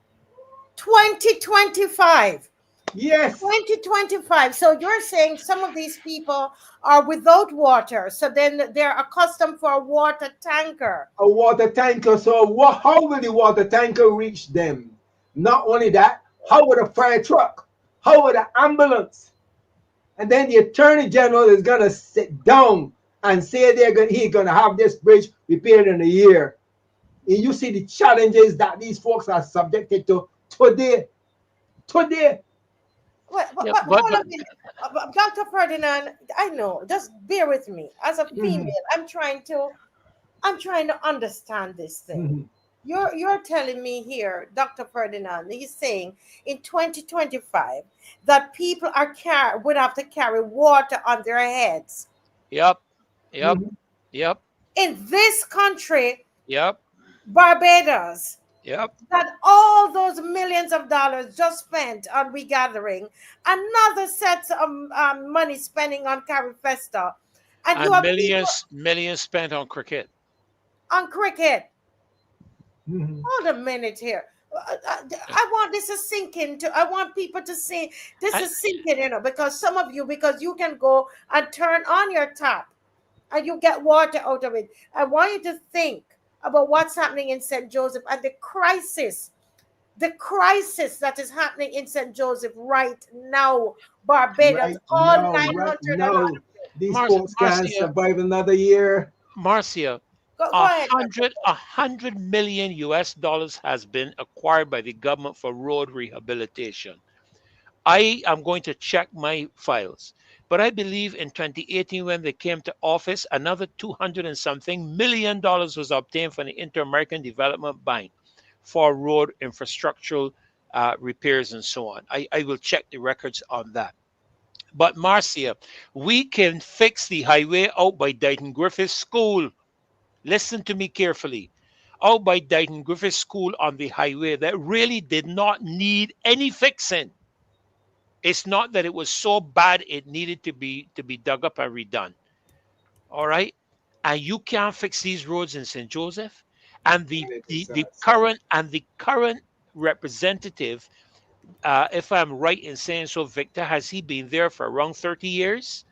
B: 2025.
F: Yes.
B: 2025. So you're saying some of these people are without water, so then they're accustomed for a water tanker.
F: A water tanker. So how will the water tanker reach them? Not only that, how would a fire truck? How would an ambulance? And then the Attorney General is gonna sit down and say he's gonna have this bridge repaired in a year. and you see the challenges that these folks are subjected to today.
B: But
C: Yeah,
B: hold a minute. Dr. Ferdinand, I know, just bear with me. As a female, I'm trying to understand this thing. You're telling me here, Dr. Ferdinand, he's saying in 2025 that people would have to carry water on their heads.
C: Yep.
B: In this country,
C: Yep.
B: Barbados,
C: Yep.
B: that all those millions of dollars just spent on regathering, another set of money spending on Carifesta, and you have
C: millions spent on cricket.
B: On cricket. Hold a minute here. I want this to sink into. I want people to see this is sinking, because some of you, because you can go and turn on your tap and you get water out of it. I want you to think about what's happening in St. Joseph and the crisis that is happening in St. Joseph right now, Barbados, all 900.
F: These folks can't survive another year.
C: Marcia,
B: go ahead.
C: $100 million US has been acquired by the government for road rehabilitation. I am going to check my files, but I believe in 2018 when they came to office, another 200 and something million was obtained from the Inter-American Development Bank for road infrastructural repairs and so on. I will check the records on that. But Marcia, we can fix the highway out by Dighton Griffith School. Listen to me carefully. Out by Dighton Griffith School on the highway that really did not need any fixing. It's not that it was so bad it needed to be dug up and redone. All right? And you can't fix these roads in St. Joseph. And the current representative, if I'm right in saying so, Victor, has he been there for around 30 years?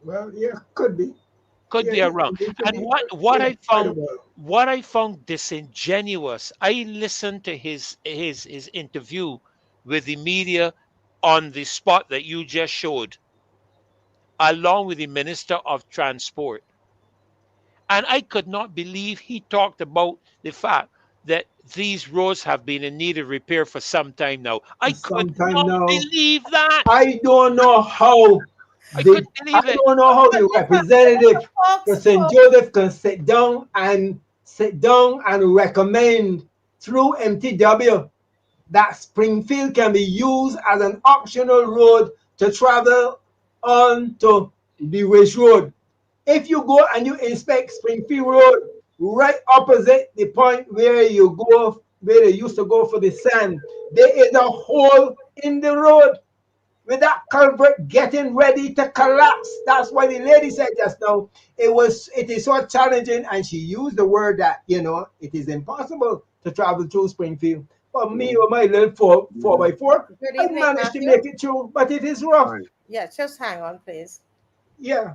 F: Well, yeah, could be.
C: Could be around. And what I found disingenuous, I listened to his interview with the media on the spot that you just showed, along with the Minister of Transport. And I could not believe he talked about the fact that these roads have been in need of repair for some time now. I could not believe that.
F: I don't know how. I don't know how the representative for St. Joseph can sit down and recommend through MTW that Springfield can be used as an optional road to travel on to the Wish Road. If you go and you inspect Springfield Road, right opposite the point where they used to go for the sand, there is a hole in the road with that culvert getting ready to collapse. That's why the lady said just now, it is so challenging, and she used the word that, it is impossible to travel through Springfield. For me, with my little 4x4, I managed to make it through, but it is rough.
B: Yeah, just hang on, please.
F: Yeah.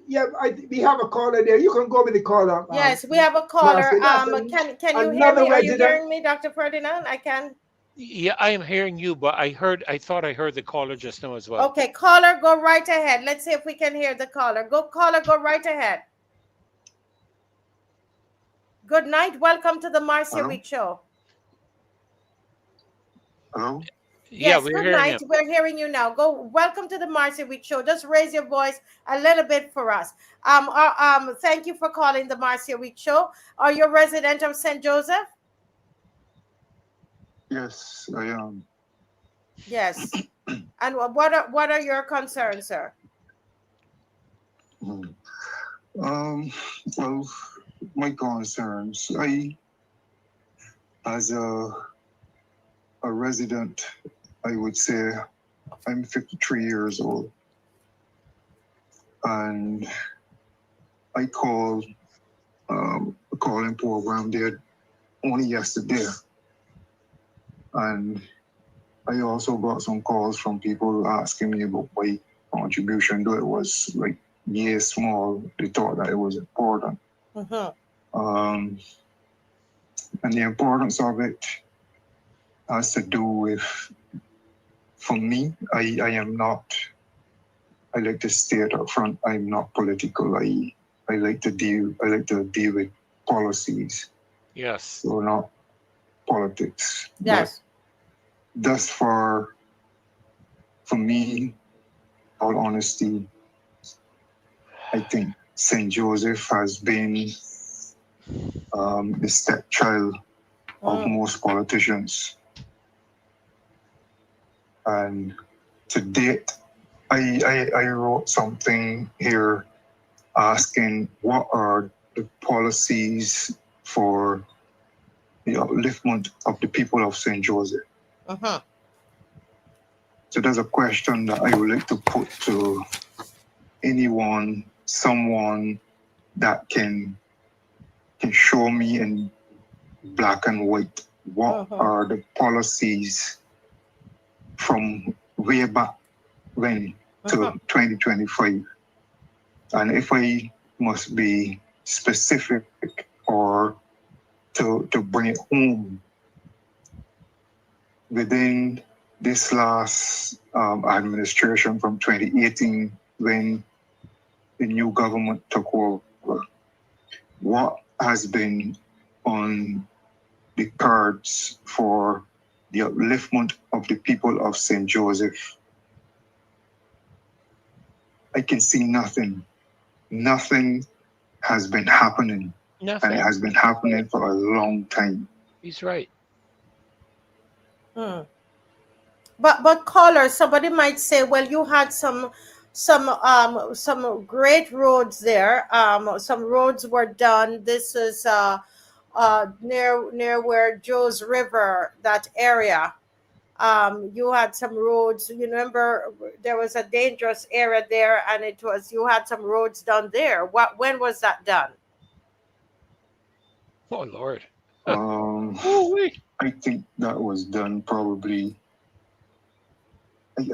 F: Yeah, we have a caller there. You can go with the caller.
B: Yes, we have a caller. Can you hear me? Are you hearing me, Dr. Ferdinand? I can.
C: Yeah, I am hearing you, but I thought I heard the caller just now as well.
B: Okay, caller, go right ahead. Let's see if we can hear the caller. Caller, go right ahead. Good night. Welcome to the Marcia Week Show.
I: Hello?
C: Yes,
B: good night. We're hearing you now. Welcome to the Marcia Week Show. Just raise your voice a little bit for us. Thank you for calling the Marcia Week Show. Are you a resident of St. Joseph?
I: Yes, I am.
B: Yes. And what are your concerns, sir?
I: Well, my concerns, as a resident, I would say I'm 53 years old, and I called a calling program there only yesterday, and I also got some calls from people asking me about my contribution, though it was like small. They thought that it was important. And the importance of it has to do with, for me, I like to state up front, I'm not political. I like to deal with policies.
C: Yes.
I: So not politics.
B: Yes.
I: But thus far, for me, all honesty, I think St. Joseph has been the stepchild of most politicians. And to date, I wrote something here asking what are the policies for the upliftment of the people of St. Joseph. So that's a question that I would like to put to anyone, someone that can show me in black and white what are the policies from way back when to 2025. And if I must be specific or to bring it home, within this last administration from 2018, when the new government took over, what has been on the cards for the upliftment of the people of St. Joseph? I can see nothing. Nothing has been happening.
C: Nothing.
I: And it has been happening for a long time.
C: He's right.
B: But caller, somebody might say, well, you had some great roads there. Some roads were done. This is near where Joe's River, that area. You had some roads. You remember there was a dangerous area there, and you had some roads done there. When was that done?
C: Oh Lord.
I: I think that was done probably.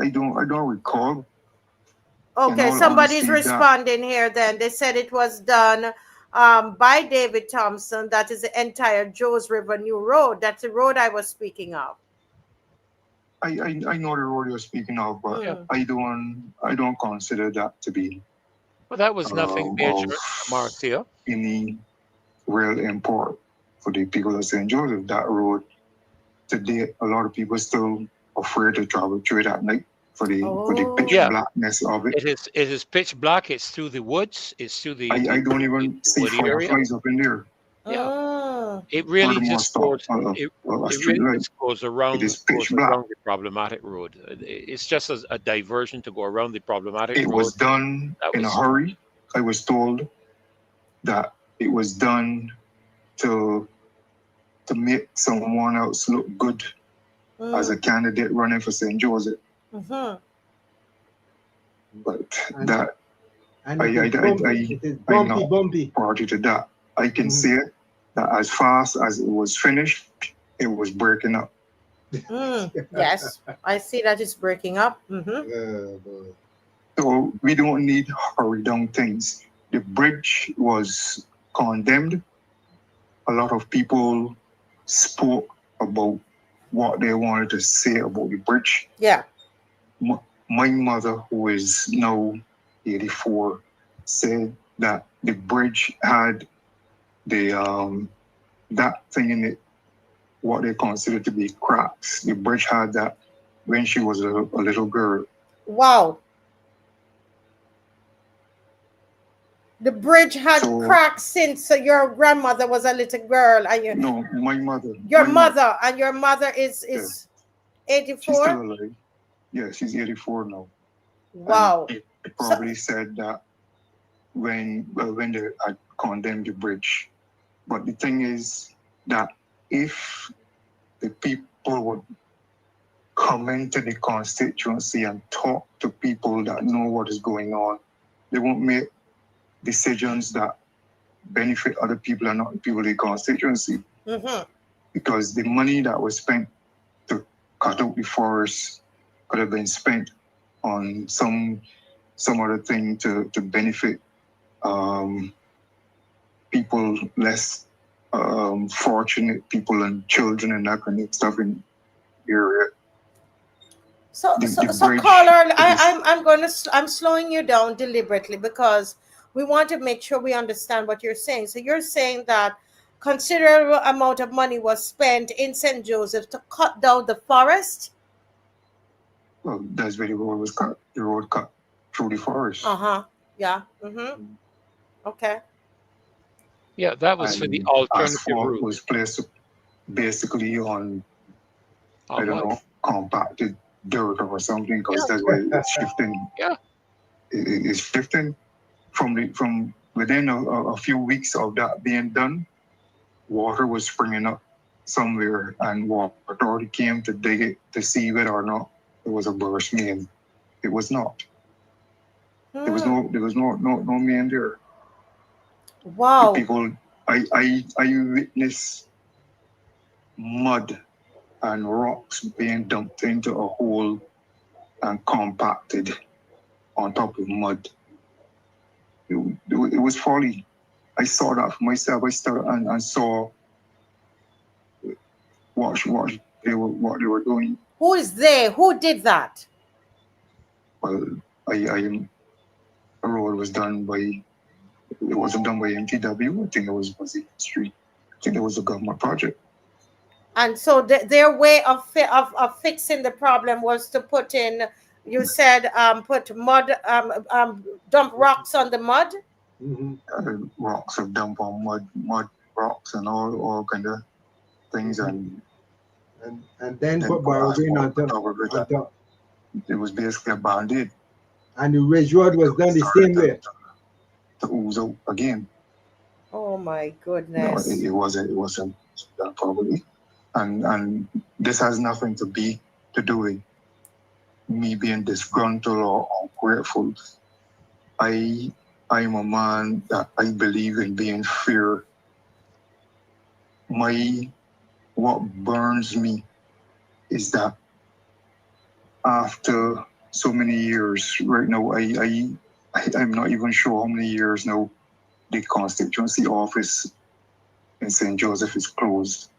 I: I don't recall.
B: Okay, somebody's responding here. Then they said it was done by David Thompson. That is the entire Joe's River New Road. That's the road I was speaking of.
I: I know the road you're speaking of, but I don't consider that to be.
C: Well, that was nothing major, Marcia.
I: Any real import for the people of St. Joseph. That road, today, a lot of people still afraid to travel through it at night for the pitch blackness of it.
C: It is pitch black. It's through the woods. It's through the.
I: I don't even see fireflies up in there.
C: Yeah, it really just goes. It really just goes around.
I: It is pitch black.
C: Around the problematic road. It's just a diversion to go around the problematic road.
I: It was done in a hurry. I was told that it was done to make someone else look good as a candidate running for St. Joseph. But that I'm not party to that. I can say that as fast as it was finished, it was breaking up.
B: Yes, I see that it's breaking up.
I: So we don't need hurry down things. The bridge was condemned. A lot of people spoke about what they wanted to say about the bridge.
B: Yeah.
I: My mother, who is now 84, said that the bridge had the that thing in it, what they consider to be cracks. The bridge had that when she was a little girl.
B: Wow. The bridge had cracks since your grandmother was a little girl, and
I: no, my mother.
B: Your mother is 84.
I: She's still alive. Yeah, she's 84 now.
B: Wow.
I: And they probably said that when they had condemned the bridge. But the thing is that if the people would come into the constituency and talk to people that know what is going on, they won't make decisions that benefit other people and not the people in the constituency. Because the money that was spent to cut out the forest could have been spent on some other thing to benefit people less fortunate, people and children and that kind of stuff in the area.
B: So caller, I'm slowing you down deliberately because we want to make sure we understand what you're saying. So you're saying that considerable amount of money was spent in St. Joseph to cut down the forest?
I: Well, that's where the road was cut. The road cut through the forest.
B: Yeah. Okay.
C: Yeah, that was for the
I: And
C: alternative
I: asphalt
C: route.
I: was placed basically on, I don't know, compacted dirt or something, because that's why it's shifting.
C: Yeah.
I: It's shifting from within a few weeks of that being done. Water was springing up somewhere, and water authority came to dig it to see whether or not it was a burst main. It was not. There was no main there.
B: Wow.
I: The people, I witnessed mud and rocks being dumped into a hole and compacted on top of mud. It was folly. I saw that for myself. I started and saw what they were doing.
B: Who is there? Who did that?
I: Well, the road was done by. It wasn't done by MTW. I think it was the street. I think it was a government project.
B: And so their way of fixing the problem was to put in, you said, put mud, dump rocks on the mud?
I: Rocks are dumped on mud rocks and all kind of things. And
F: then put borrowing on top.
I: It was basically a band-aid.
F: And the ridge road was done the same way.
I: To ooze out again.
B: Oh my goodness.
I: No, it wasn't that probably. And this has nothing to do with me being disgruntled or ungrateful. I'm a man that I believe in being fair. What burns me is that after so many years, right now, I'm not even sure how many years now the constituency office in St. Joseph is closed.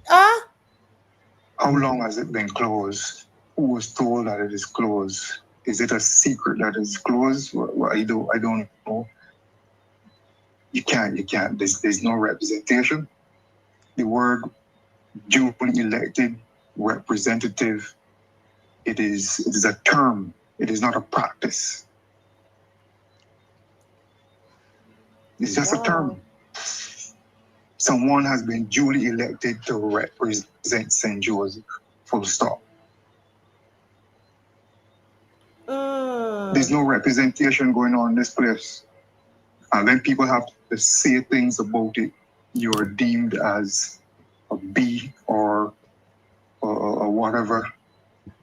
I: How long has it been closed? Who was told that it is closed? Is it a secret that it's closed? Well, I don't know. You can't. There's no representation. The word duly elected representative, it is a term. It is not a practice. It's just a term. Someone has been duly elected to represent St. Joseph, full stop. There's no representation going on in this place. And when people have to say things about it, you are deemed as a B or whatever,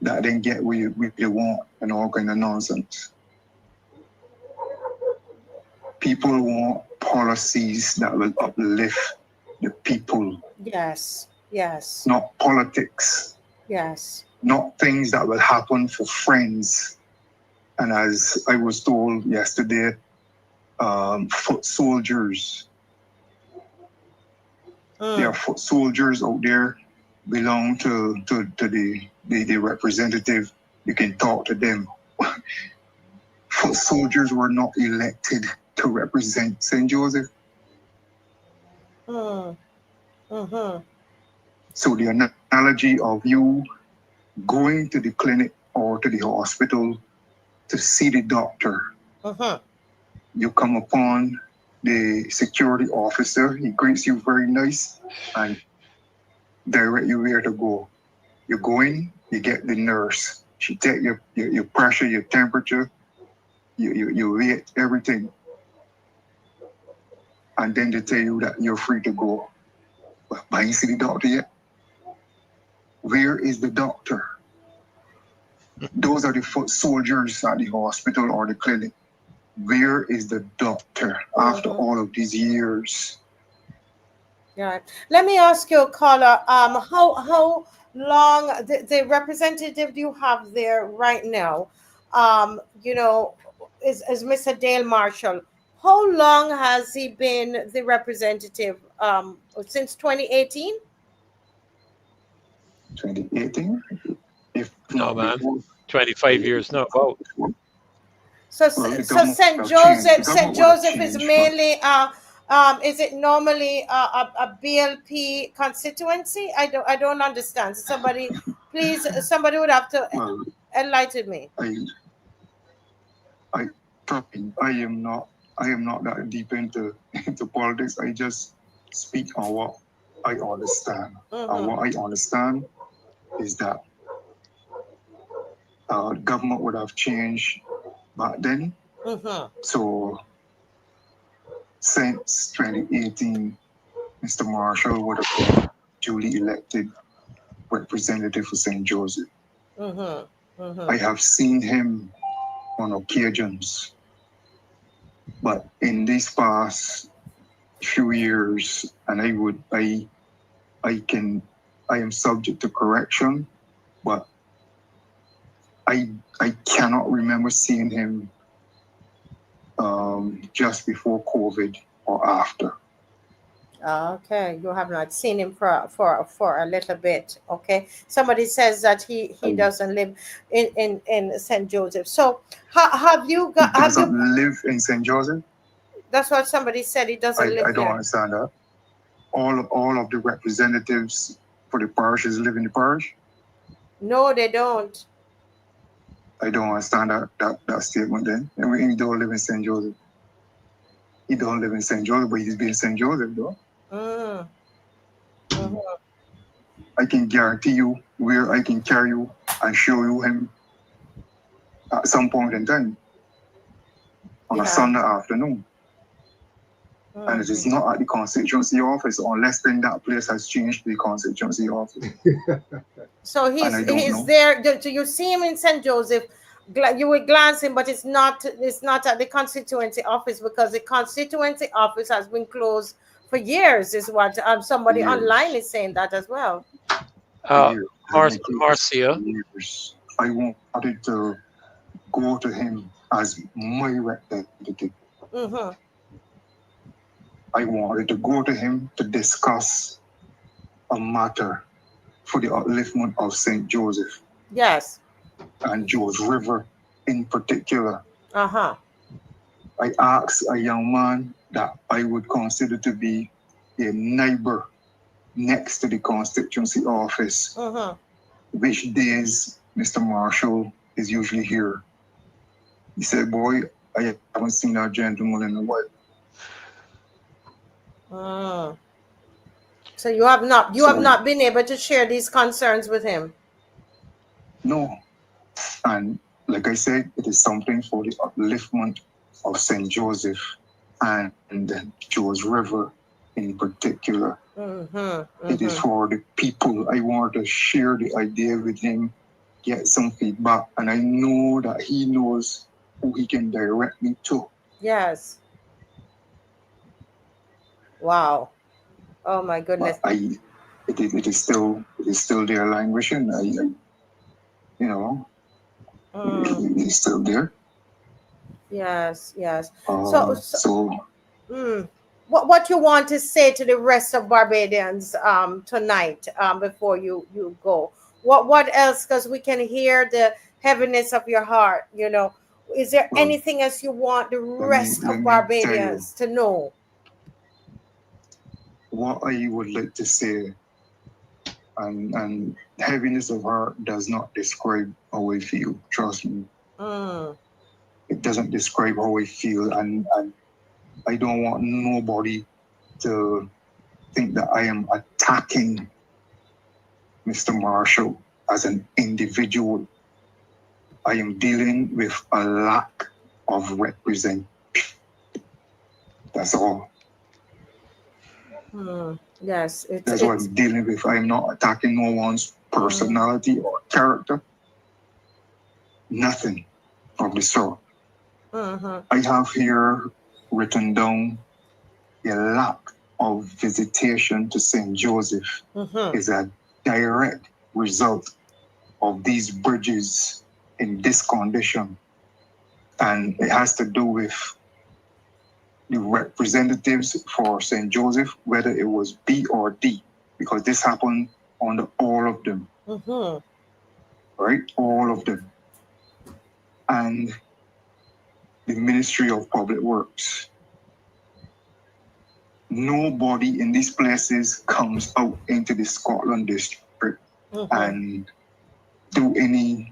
I: that then get what you want and all kind of nonsense. People want policies that will uplift the people.
B: Yes.
I: Not politics.
B: Yes.
I: Not things that will happen for friends. And as I was told yesterday, foot soldiers. There are foot soldiers out there, belong to the representative. You can talk to them. Foot soldiers were not elected to represent St. Joseph. So the analogy of you going to the clinic or to the hospital to see the doctor, you come upon the security officer, he greets you very nice and direct you where to go. You go in, you get the nurse. She take your pressure, your temperature, you weight, everything. And then they tell you that you're free to go. But I ain't see the doctor yet. Where is the doctor? Those are the foot soldiers at the hospital or the clinic. Where is the doctor after all of these years?
B: Yeah. Let me ask you, caller, how long the representative you have there right now, is Mr. Dale Marshall. How long has he been the representative? Since 2018?
I: 2018?
C: No, man. 25 years, no, about.
B: So,
I: Well, the
B: so
I: government
B: St.
I: would have changed.
B: Joseph,
I: The
B: St.
I: government would have
B: Joseph is
I: changed,
B: mainly, is it normally a BLP constituency? I don't understand. Somebody, please, somebody would have to
I: well,
B: enlighten me.
I: I am not that deep into politics. I just speak on what I understand. And what I understand is that government would have changed back then. So since 2018, Mr. Marshall would have been duly elected representative for St. Joseph. I have seen him on occasions, but in these past few years, and I am subject to correction, but I cannot remember seeing him just before COVID or after.
B: Okay, you have not seen him for a little bit. Okay, somebody says that he doesn't live in St. Joseph. So have you got?
I: He doesn't live in St. Joseph.
B: That's what somebody said. He doesn't live
I: I don't
B: here.
I: understand that. All of the representatives for the parishes live in the parish.
B: No, they don't.
I: I don't understand that statement then. And he don't live in St. Joseph. He don't live in St. Joseph, but he's been in St. Joseph though. I can guarantee you where I can carry you and show you him at some point in time on a Sunday afternoon. And it is not at the constituency office unless then that place has changed the constituency office.
B: So he's there. Do you see him in St. Joseph? You will glance him, but it's not at the constituency office because the constituency office has been closed for years. Is what somebody online is saying that as well.
C: Marcia.
I: I wanted to go to him as my representative. I wanted to go to him to discuss a matter for the upliftment of St. Joseph.
B: Yes.
I: And George River in particular. I asked a young man that I would consider to be a neighbor next to the constituency office, which days Mr. Marshall is usually here. He said, boy, I haven't seen that gentleman in a while.
B: So you have not been able to share these concerns with him?
I: No. And like I said, it is something for the upliftment of St. Joseph and George River in particular. It is for the people. I want to share the idea with him, get some feedback, and I know that he knows who he can direct me to.
B: Yes. Wow. Oh my goodness.
I: It is still there languishing. It's still there.
B: Yes.
I: What
B: you want to say to the rest of Barbadians tonight before you go? What else? Because we can hear the heaviness of your heart. Is there anything else you want the rest of Barbadians to know?
I: What I would like to say, and heaviness of heart does not describe how I feel. Trust me. It doesn't describe how I feel, and I don't want nobody to think that I am attacking Mr. Marshall as an individual. I am dealing with a lack of representation. That's all.
B: Yes.
I: That's what I'm dealing with. I'm not attacking no one's personality or character. Nothing of the sort. I have here written down a lack of visitation to St. Joseph is a direct result of these bridges in this condition. And it has to do with the representatives for St. Joseph, whether it was B or D, because this happened under all of them. Right? All of them. And the Ministry of Public Works. Nobody in these places comes out into the Scotland district and do any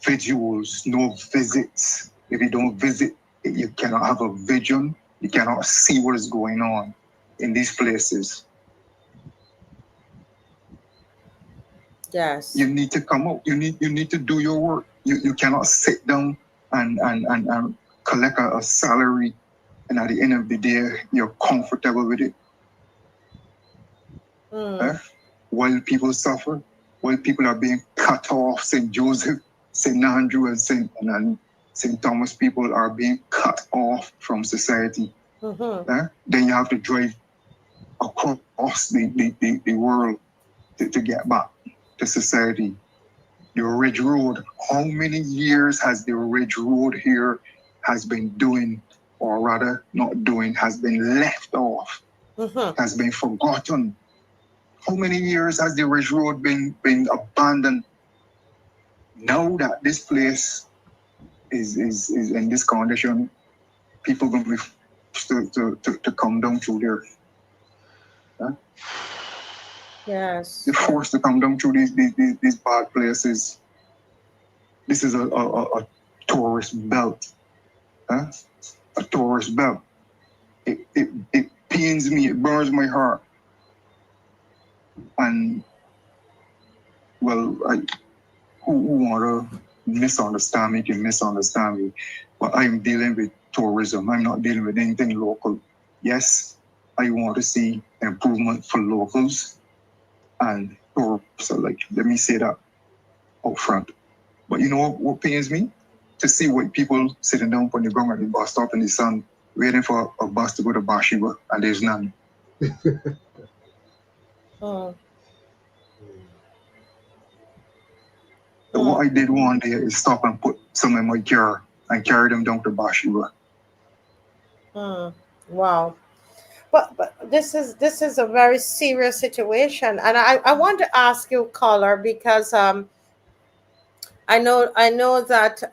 I: visuals, no visits. If you don't visit, you cannot have a vision. You cannot see what is going on in these places.
B: Yes.
I: You need to come out. You need to do your work. You cannot sit down and collect a salary, and at the end of the day, you're comfortable with it. While people suffer, while people are being cut off, St. Joseph, St. Andrew, and St. Thomas people are being cut off from society. Then you have to drive across the world to get back to society. The Ridge Road, how many years has the Ridge Road here has been doing, or rather not doing, has been left off, has been forgotten? How many years has the Ridge Road been abandoned? Now that this place is in this condition, people going to be forced to come down through there.
B: Yes.
I: They're forced to come down through these bad places. This is a tourist belt. A tourist belt. It pains me, it burns my heart. And, well, who want to misunderstand me can misunderstand me. But I'm dealing with tourism. I'm not dealing with anything local. Yes, I want to see improvement for locals and tourists. So, like, let me say that up front. But you know what pains me? To see white people sitting down on the ground at the bus stop in the sun, waiting for a bus to go to Bathsheba, and there's none. So what I did one day is stop and put some in my car and carry them down to Bathsheba.
B: Wow. But this is a very serious situation, and I want to ask you, caller, because I know that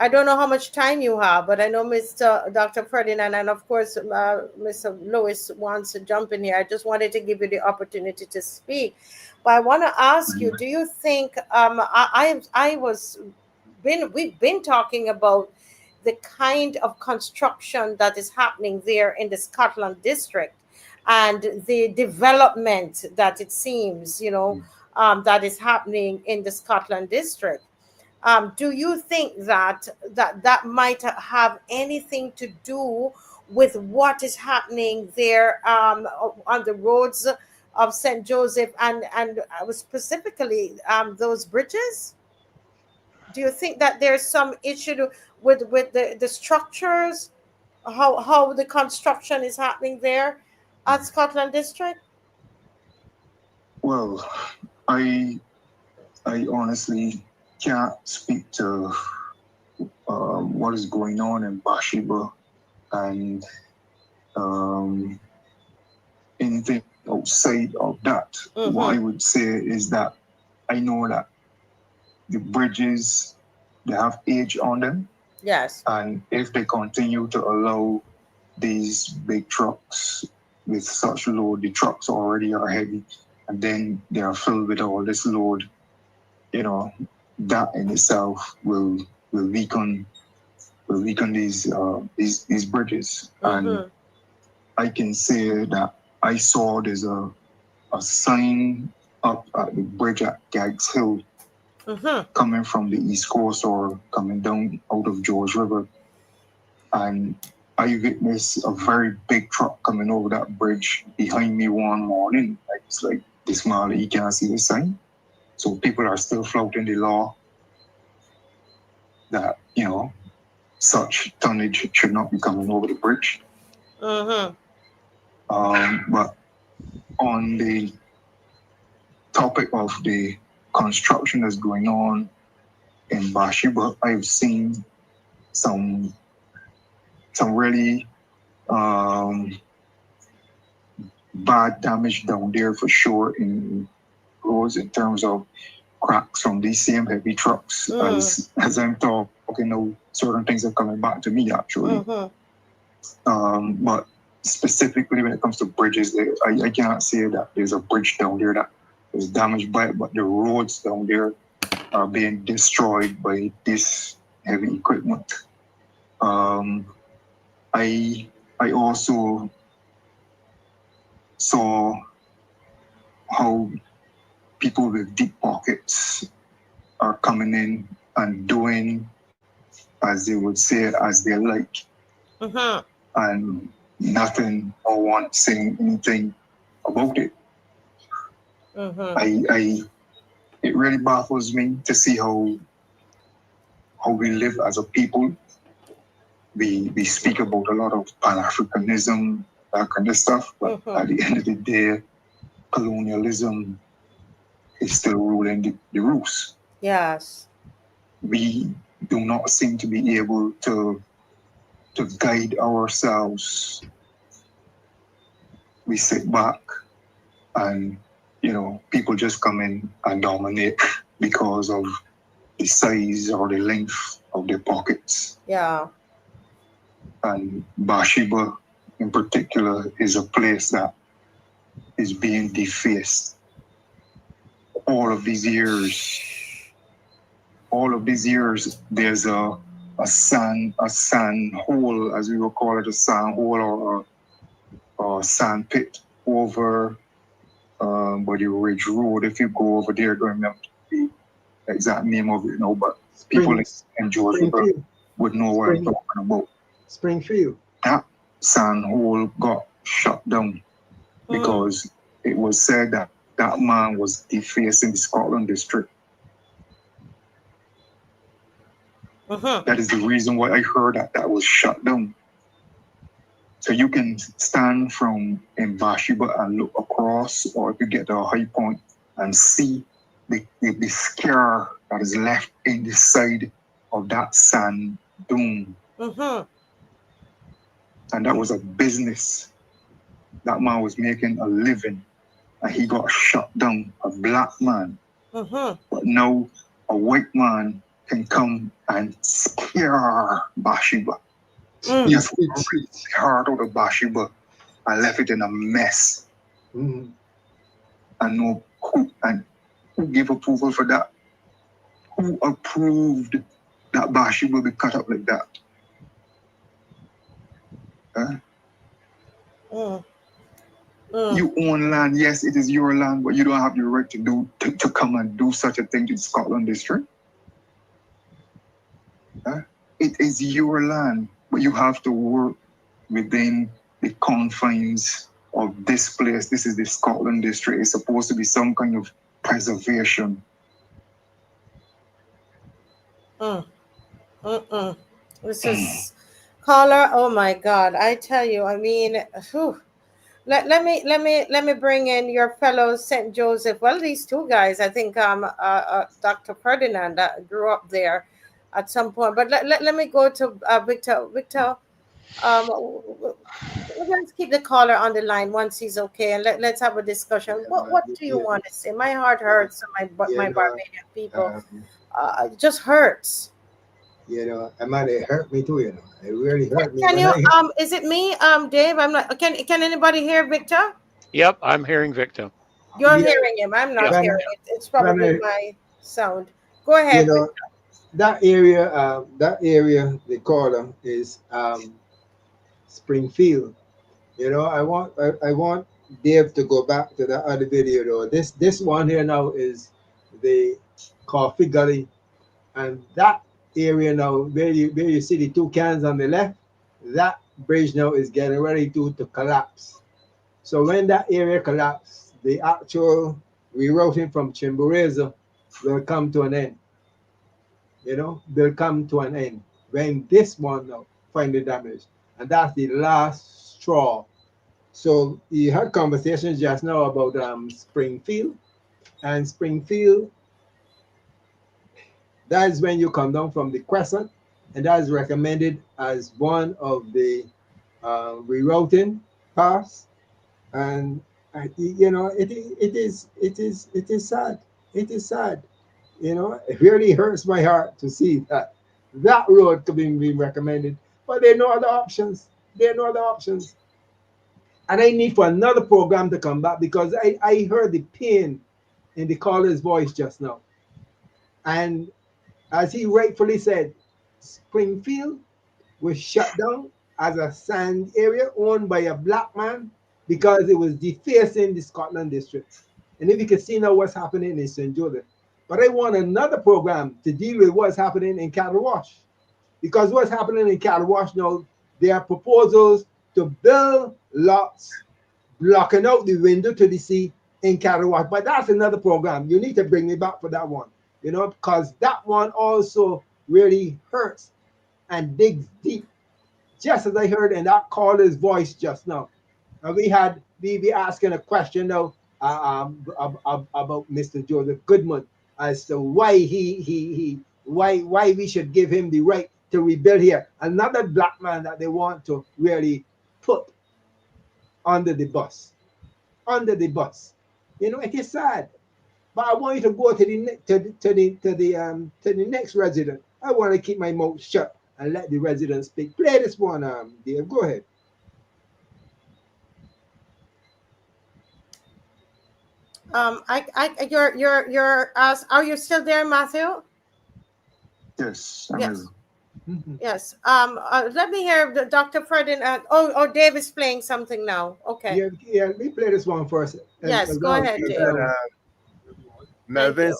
B: I don't know how much time you have, but I know Mr. Dr. Ferdinand and of course Mr. Lewis wants to jump in here. I just wanted to give you the opportunity to speak, but I want to ask you: do you think we've been talking about the kind of construction that is happening there in the Scotland district and the development that it seems, that is happening in the Scotland district. Do you think that might have anything to do with what is happening there on the roads of St. Joseph and specifically those bridges? Do you think that there's some issue with the structures, how the construction is happening there at Scotland District?
I: Well, I honestly can't speak to what is going on in Bathsheba and anything outside of that. What I would say is that I know that the bridges, they have age on them.
B: Yes.
I: And if they continue to allow these big trucks with such load, the trucks already are heavy, and then they are filled with all this load, that in itself will weaken these bridges. And I can say that I saw there's a sign up at the bridge at Gags Hill, coming from the East Coast or coming down out of George River. And I witnessed a very big truck coming over that bridge behind me one morning. It's like this man, he can't see the sign. So people are still flouting the law that, such tonnage should not be coming over the bridge. But on the topic of the construction that's going on in Bathsheba, I've seen some really bad damage down there for sure in roads in terms of cracks from these same heavy trucks. As I'm talking now, certain things are coming back to me actually. But specifically when it comes to bridges, I cannot say that there's a bridge down there that is damaged by it, but the roads down there are being destroyed by this heavy equipment. I also saw how people with deep pockets are coming in and doing, as they would say it, as they like. And nothing or one saying anything about it. It really baffles me to see how we live as a people. We speak about a lot of Pan-Africanism, that kind of stuff, but at the end of the day, colonialism is still ruling the roost.
B: Yes.
I: We do not seem to be able to guide ourselves. We sit back and, people just come in and dominate because of the size or the length of their pockets.
B: Yeah.
I: And Bathsheba in particular is a place that is being defaced. All of these years, there's a sand hole, as we will call it, a sand hole or a sand pit over by the Ridge Road. If you go over there, I don't remember the exact name of it now, but people in Georgia would know what I'm talking about.
F: Springfield.
I: That sand hole got shut down because it was said that that man was defacing the Scotland district. That is the reason why I heard that was shut down. So you can stand from in Bathsheba and look across, or if you get to a high point and see the scar that is left in the side of that sand dune. And that was a business. That man was making a living, and he got shut down, a black man. But now a white man can come and scare Bathsheba. He just ripped the heart out of Bathsheba and left it in a mess. And who gave approval for that? Who approved that Bathsheba be cut up like that? You own land, yes, it is your land, but you don't have the right to come and do such a thing to the Scotland district. It is your land, but you have to work within the confines of this place. This is the Scotland district. It's supposed to be some kind of preservation.
B: This is caller. Oh my God! I tell you, I mean, let me bring in your fellow St. Joseph. Well, these two guys, I think, Dr. Ferdinand that grew up there at some point. But let me go to Victor. Victor, let's keep the caller on the line once he's okay, and let's have a discussion. What do you want to say? My heart hurts, my Barbadian people. It just hurts.
F: It might hurt me too. It really hurt me.
B: Can you is it me, Dave? I'm not. Can anybody hear Victor?
C: Yep, I'm hearing Victor.
B: You're hearing him. I'm not hearing it. It's probably my sound. Go ahead.
F: That area, the caller is Springfield. I want Dave to go back to that other video though. This one here now is the Coffee Gully, and that area now where you see the two cans on the left, that bridge now is getting ready to collapse. So when that area collapses, the actual rerouting from Chimborazo will come to an end. They'll come to an end when this one now finally damaged, and that's the last straw. So you had conversations just now about Springfield, and Springfield, that is when you come down from the Crescent, and that is recommended as one of the rerouting paths. And it is sad. It is sad. You know, it really hurts my heart to see that that road could be recommended, but there are no other options. There are no other options. And I need for another program to come back because I heard the pain in the caller's voice just now. And as he rightfully said, Springfield was shut down as a sand area owned by a black man because it was defacing the Scotland district. And if you can see now what's happening in St. Joseph. But I want another program to deal with what's happening in Cattle Wash. Because what's happening in Cattle Wash now, there are proposals to build lots blocking out the window to the sea in Cattle Wash. But that's another program. You need to bring me back for that one, you know, because that one also really hurts and digs deep, just as I heard in that caller's voice just now. And we be asking a question now about Mr. Joseph Goodman as to why why we should give him the right to rebuild here. Another black man that they want to really put under the bus, under the bus. You know, it is sad. But I want you to go to the next resident. I want to keep my mouth shut and let the residents speak. Play this one, Dave. Go ahead.
B: You're are you still there, Matthew?
I: Yes.
B: Yes. Yes. Let me hear Dr. Fred and Dave is playing something now. Okay.
F: Yeah, we play this one first.
B: Yes, go ahead, Dave.
J: Melvin,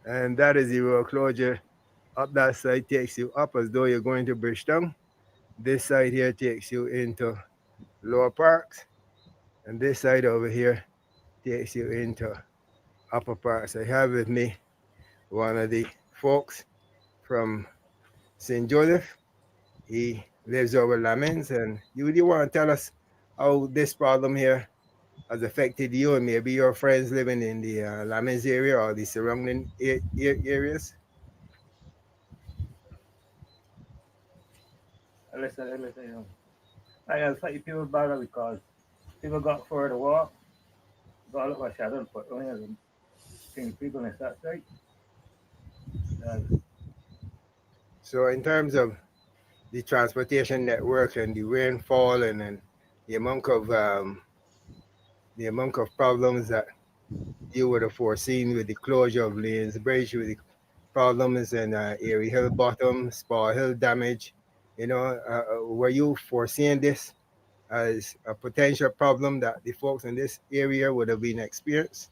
J: and that is the road closure. Up that side takes you up as though you're going to Bridgetown. This side here takes you into Lower Parks. And this side over here takes you into Upper Parks. I have with me one of the folks from St. Joseph. He lives over Lamins, and you want to tell us how this problem here has affected you and maybe your friends living in the Lamins area or the surrounding areas?
K: Listen. I have fight people bother because people got further to walk, got a lot of shadow, but only has people in that side.
J: So in terms of the transportation network and the rainfall and the amount of problems that you would have foreseen with the closure of Lanes Bridge, with the problems in Erie Hill Bottom, Spar Hill damage, you know, were you foreseeing this as a potential problem that the folks in this area would have been experiencing?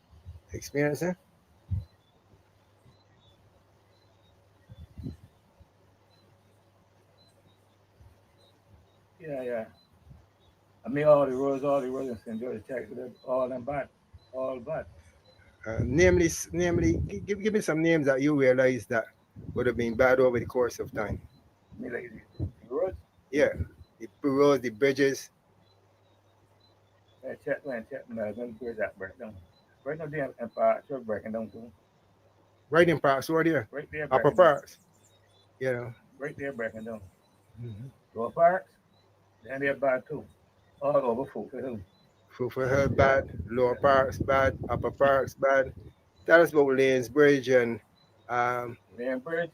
K: Yeah. I mean, all the roads in St. George, check all them bad, all bad.
J: Namely, give me some names that you realize that would have been bad over the course of time.
K: I mean, like the roads?
J: Yeah, the roads, the bridges.
K: Check them bridges that break down. Right now, damn parts are breaking down too.
J: Right in Parks, right there.
K: Right there.
J: Upper Parks. Yeah.
K: Right there breaking down.
J: Mm-hmm.
K: Lower Parks, then they're bad too. All over Fulford Hill.
J: Fulford Hill bad, Lower Parks bad, Upper Parks bad. Tell us about Lanes Bridge and
K: Lane Bridge.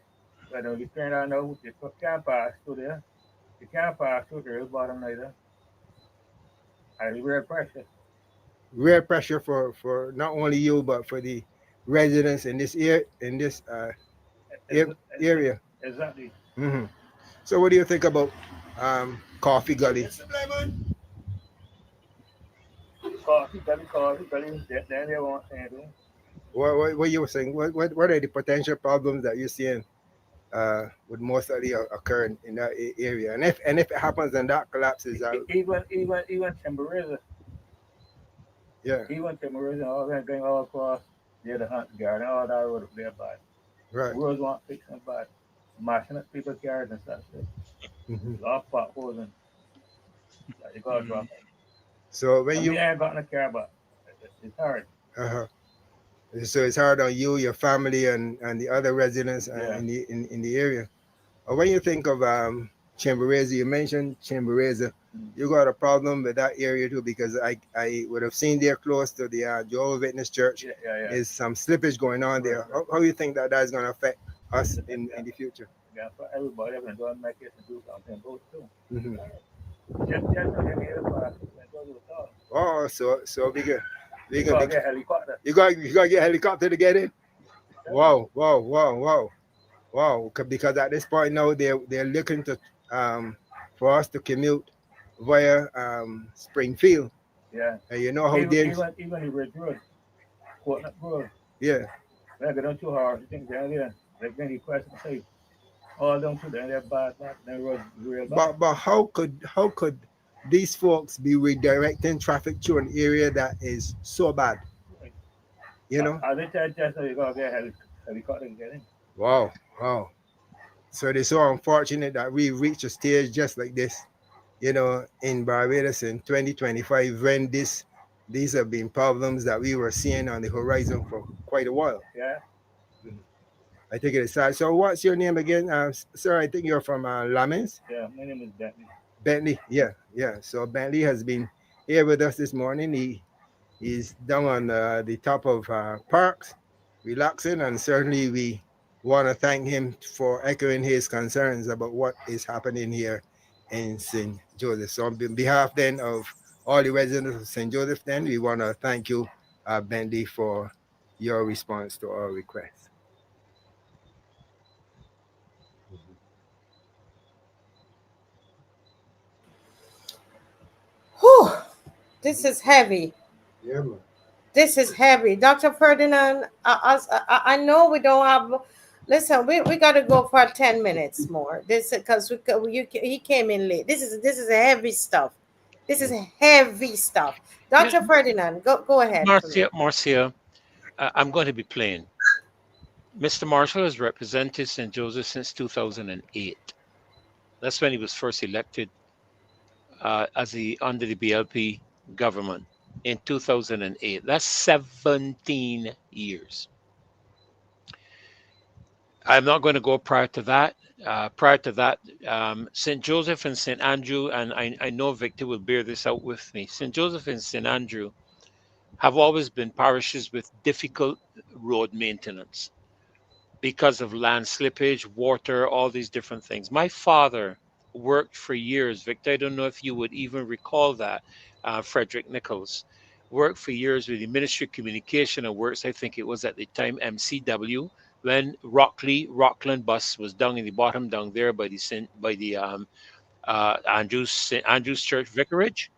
K: But you turn out now, you can't pass through there. You can't pass through the bottom neither. And real pressure.
J: Real pressure for not only you but for the residents in this area.
K: Exactly.
J: Mm-hmm. So what do you think about Coffee Gully?
K: Coffee Gully, then they want to.
J: What you were saying? What are the potential problems that you're seeing would most likely occur in that area? And if it happens and that collapses out,
K: even Timberriza.
J: Yeah.
K: Even Timberriza, all that going all across near the Hunt Garden, all that road up there bad.
J: Right.
K: Roads want fixing bad. Mashing up people's cars and stuff.
J: Mm-hmm.
K: A lot of potholes and you gotta drop it.
J: So when you
K: ain't got in a car, but it's hard.
J: So it's hard on you, your family, and the other residents in the area. Or when you think of Chimborazo, you mentioned Chimborazo. you got a problem with that area too, because I would have seen there close to the Jehovah's Witness Church. There's some slippage going on there. How do you think that is going to affect us in the future?
K: Yeah, for everybody, everyone don't make it to do something about too.
J: Oh, so we get
K: helicopter.
J: You got to get a helicopter to get in. Wow. Because at this point now they're looking to for us to commute via Springfield.
K: Yeah.
J: And you know how
K: even the Ridge Road, Coconut Road.
J: Yeah.
K: When I get down too hard, you think down there, like many questions say, all down to there, bad, that road real bad.
J: But how could these folks be redirecting traffic through an area that is so bad? You know?
K: I think that just you gotta get helicopter and get in.
J: Wow. So it's so unfortunate that we reached a stage just like this, you know, in Barbados in 2025, when these have been problems that we were seeing on the horizon for quite a while.
K: Yeah.
J: I think it is sad. So what's your name again? Sir, I think you're from Lamens?
K: Yeah, my name is Bentley.
J: Bentley, yeah. So Bentley has been here with us this morning. He's down on the top of Parks, relaxing, and certainly we want to thank him for echoing his concerns about what is happening here in St. Joseph. So on behalf then of all the residents of St. Joseph, then we want to thank you, Bentley, for your response to our request.
B: Whew, this is heavy.
J: Yeah, man.
B: This is heavy. Dr. Ferdinand, I know we don't have, listen, we got to go for 10 minutes more. This because he came in late. This is a heavy stuff. This is heavy stuff. Dr. Ferdinand, go ahead.
C: Marcia, I'm going to be plain. Mr. Marshall has represented St. Joseph since 2008. That's when he was first elected under the BLP government in 2008. That's 17 years. I'm not going to go prior to that. St. Joseph and St. Andrew, and I know Victor will bear this out with me. St. Joseph and St. Andrew have always been parishes with difficult road maintenance because of land slippage, water, all these different things. My father worked for years, Victor, I don't know if you would even recall that, Frederick Nichols, worked for years with the Ministry of Communication and Works, I think it was at the time MCW, when Rockland bus was down in the bottom down there by the St. Andrew's Church Vicarage.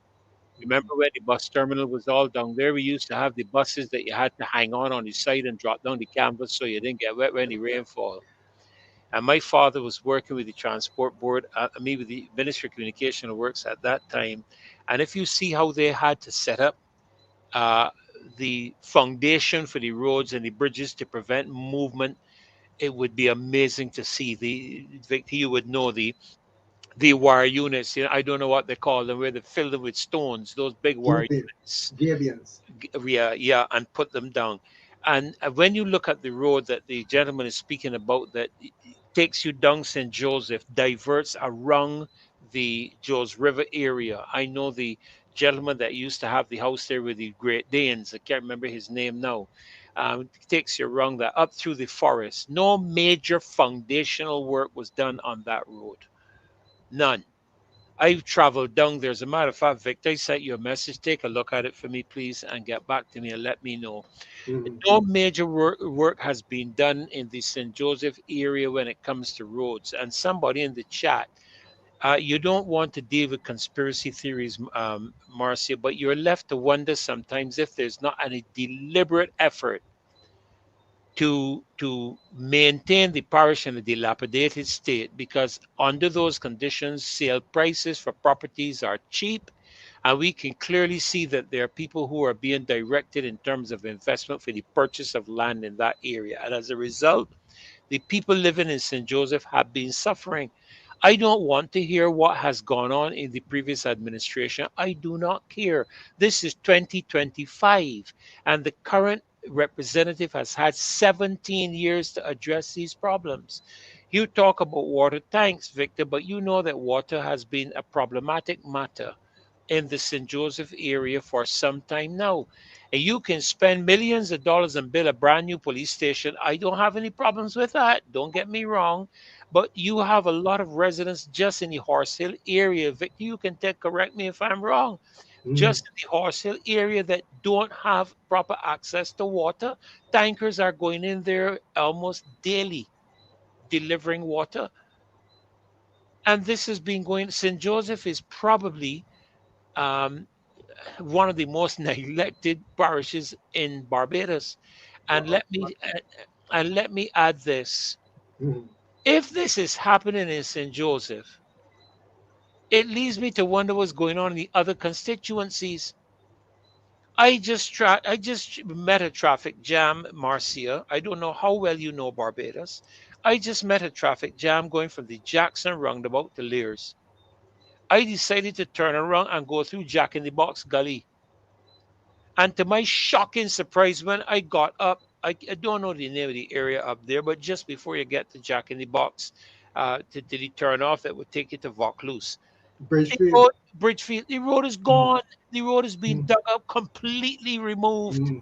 C: Remember when the bus terminal was all down there? We used to have the buses that you had to hang on the side and drop down the canvas so you didn't get wet when the rainfall. And my father was working with the transport board, with the Ministry of Communication and Works at that time. And if you see how they had to set up the foundation for the roads and the bridges to prevent movement, it would be amazing to see. You would know the wire units. You know, I don't know what they call them, where they fill them with stones. Those big wire units.
J: Gabions.
C: Yeah, and put them down. And when you look at the road that the gentleman is speaking about, that takes you down St. Joseph, diverts around the Jos River area. I know the gentleman that used to have the house there with the Great Danes. I can't remember his name now. Takes you around that, up through the forest. No major foundational work was done on that road. None. I've traveled down there. As a matter of fact, Victor, I sent you a message. Take a look at it for me, please, and get back to me and let me know. No major work has been done in the St. Joseph area when it comes to roads. And somebody in the chat, you don't want to deal with conspiracy theories, Marcia, but you're left to wonder sometimes if there's not any deliberate effort to maintain the parish in a dilapidated state, because under those conditions, sale prices for properties are cheap, and we can clearly see that there are people who are being directed in terms of investment for the purchase of land in that area. And as a result, the people living in St. Joseph have been suffering. I don't want to hear what has gone on in the previous administration. I do not care. This is 2025, and the current representative has had 17 years to address these problems. You talk about water. Thanks, Victor, but you know that water has been a problematic matter in the St. Joseph area for some time now. And you can spend millions of dollars and build a brand new police station. I don't have any problems with that. Don't get me wrong. But you have a lot of residents just in the Horse Hill area. Victor, you can correct me if I'm wrong. Just in the Horse Hill area that don't have proper access to water. Tankers are going in there almost daily delivering water. And this has been going, St. Joseph is probably um, one of the most neglected parishes in Barbados. And let me add this. If this is happening in St. Joseph, it leads me to wonder what's going on in the other constituencies. I just met a traffic jam, Marcia. I don't know how well you know Barbados. I just met a traffic jam going from the Jackson roundabout to Lears. I decided to turn around and go through Jack in the Box Gully. And to my shocking surprise, when I got up, I don't know the name of the area up there, but just before you get to Jack in the Box, to the turn off that would take you to Vaucluse.
F: Bridgefield.
C: Bridgefield, the road is gone. The road is being dug up, completely removed.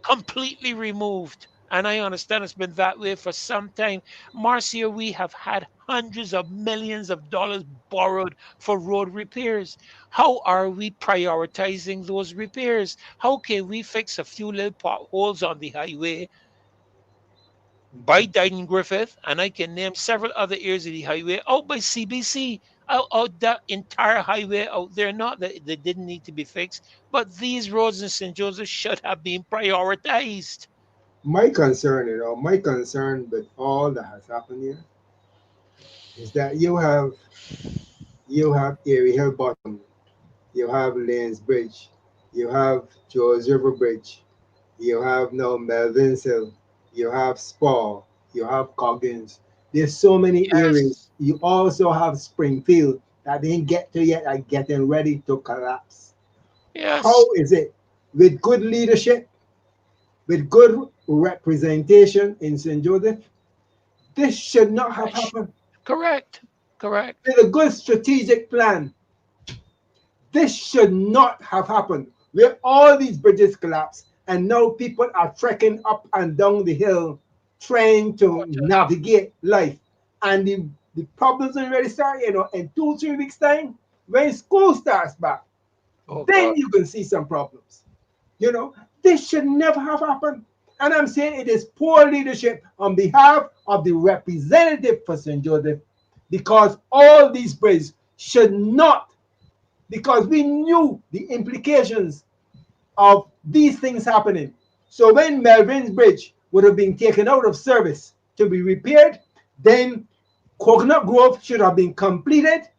C: Completely removed. And I understand it's been that way for some time. Marcia, we have had hundreds of millions of dollars borrowed for road repairs. How are we prioritizing those repairs? How can we fix a few little potholes on the highway by Dyden Griffith, and I can name several other areas of the highway out by CBC, out that entire highway out there? Not that they didn't need to be fixed, but these roads in St. Joseph should have been prioritized.
F: My concern with all that has happened here is that you have Erie Hill Bottom, you have Lanes Bridge, you have George River Bridge, you have now Melvin's Hill, you have Spa, you have Coggins. There's so many areas. You also have Springfield that didn't get to yet are getting ready to collapse.
C: Yes.
F: How is it with good leadership, with good representation in St. Joseph, this should not have happened.
C: Correct.
F: With a good strategic plan, this should not have happened. Where all these bridges collapse, and now people are trekking up and down the hill trying to navigate life. And the problems will really start, in 2-3 weeks' time, when school starts back. Then you can see some problems. This should never have happened. And I'm saying it is poor leadership on behalf of the representative for St. Joseph, because all these bridges should not, because we knew the implications of these things happening. So when Melvin's Bridge would have been taken out of service to be repaired, then Coconut Grove should have been completed,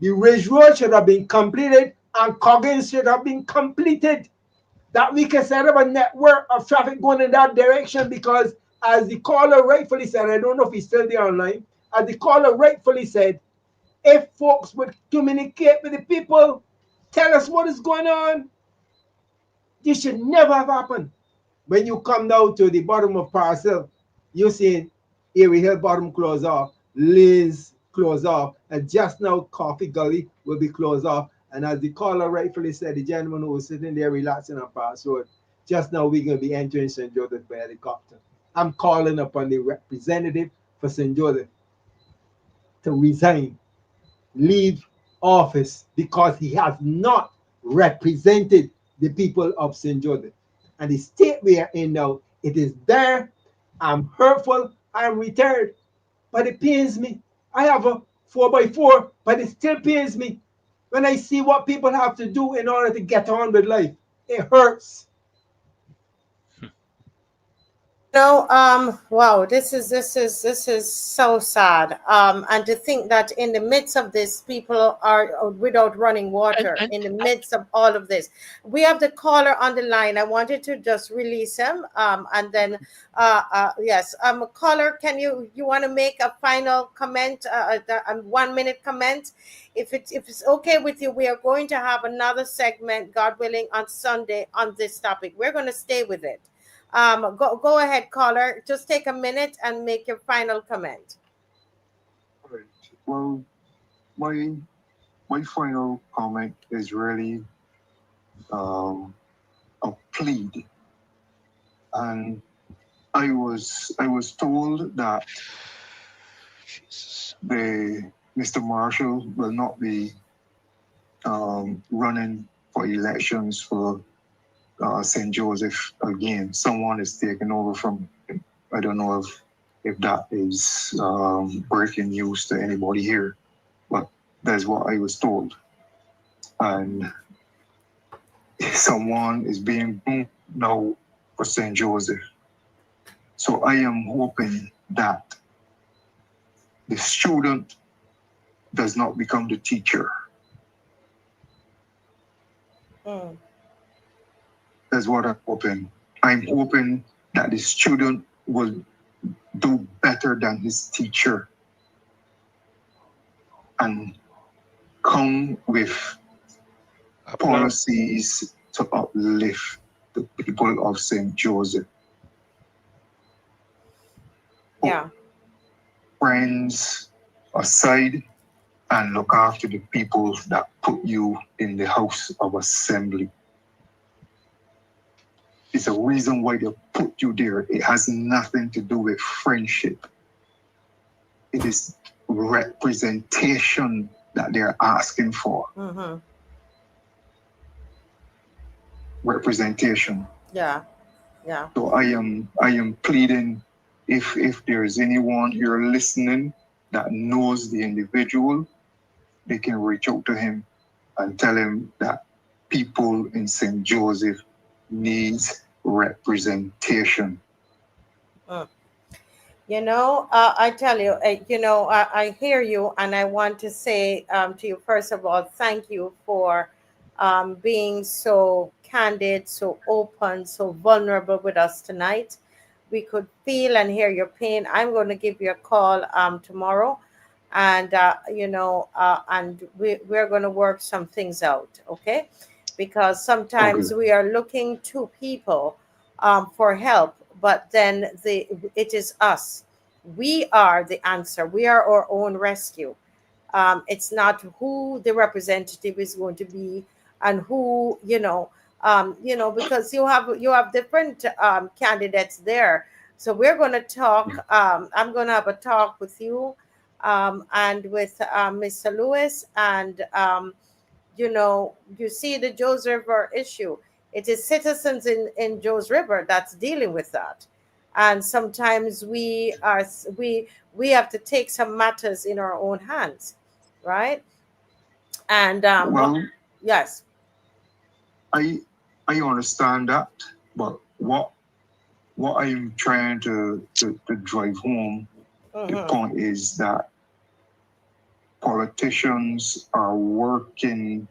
F: the Ridge Road should have been completed, and Coggins should have been completed. That we can set up a network of traffic going in that direction, because as the caller rightfully said, I don't know if he's still there online, as the caller rightfully said, if folks would communicate with the people, tell us what is going on, this should never have happened. When you come down to the bottom of Parcel, you see Erie Hill bottom close off, Liz close off, and just now Coffee Gully will be closed off. And as the caller rightfully said, the gentleman who was sitting there relaxing on Pass Road, just now we're going to be entering St. Joseph by helicopter. I'm calling upon the representative for St. Joseph to resign, leave office, because he has not represented the people of St. Joseph. And the state we are in now, it is there. I'm hurtful, I'm retired, but it pains me. I have a 4x4, but it still pains me when I see what people have to do in order to get on with life. It hurts.
B: Wow, this is so sad. And to think that in the midst of this, people are without running water. In the midst of all of this, we have the caller on the line. I wanted to just release him. And then, yes, caller, can you want to make a final comment, a 1 minute comment? If it's okay with you, we are going to have another segment, God willing, on Sunday on this topic. We're going to stay with it. Go ahead, caller. Just take a minute and make your final comment.
I: Well, my final comment is really a plead, and I was told that Mr. Marshall will not be running for elections for St. Joseph again. Someone is taking over from him. I don't know if that is breaking news to anybody here, but that's what I was told. And someone is being moved now for St. Joseph. So I am hoping that the student does not become the teacher. That's what I'm hoping. I'm hoping that the student will do better than his teacher and come with policies to uplift the people of St. Joseph.
B: Yeah.
I: Friends aside and look after the people that put you in the House of Assembly. It's a reason why they put you there. It has nothing to do with friendship. It is representation that they're asking for. Representation.
B: Yeah. Yeah.
I: So I am pleading, if there is anyone here listening that knows the individual, they can reach out to him and tell him that people in St. Joseph needs representation.
B: You know, I tell you, I hear you, and I want to say to you, first of all, thank you for being so candid, so open, so vulnerable with us tonight. We could feel and hear your pain. I'm going to give you a call tomorrow, and and we're going to work some things out, okay? Because sometimes we are looking to people for help, but then it is us. We are the answer. We are our own rescue. It's not who the representative is going to be, and who because you have different candidates there. So we're going to talk. I'm going to have a talk with you and with Mr. Lewis, and you see the Joes River issue. It is citizens in Joes River that's dealing with that. And sometimes we have to take some matters in our own hands, right? And yes,
I: I understand that, but what I'm trying to drive home the point is that politicians are working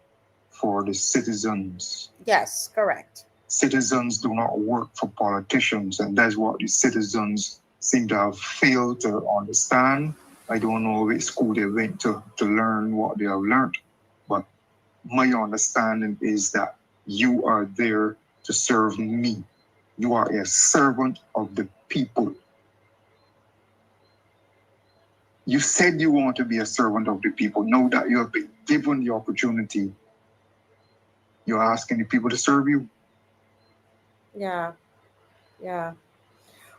I: for the citizens.
B: Yes, correct.
I: Citizens do not work for politicians, and that's what the citizens seem to have failed to understand. I don't know which school they went to learn what they have learned, but my understanding is that you are there to serve me. You are a servant of the people. You said you want to be a servant of the people. Now that you have been given the opportunity, you're asking the people to serve you.
B: Yeah.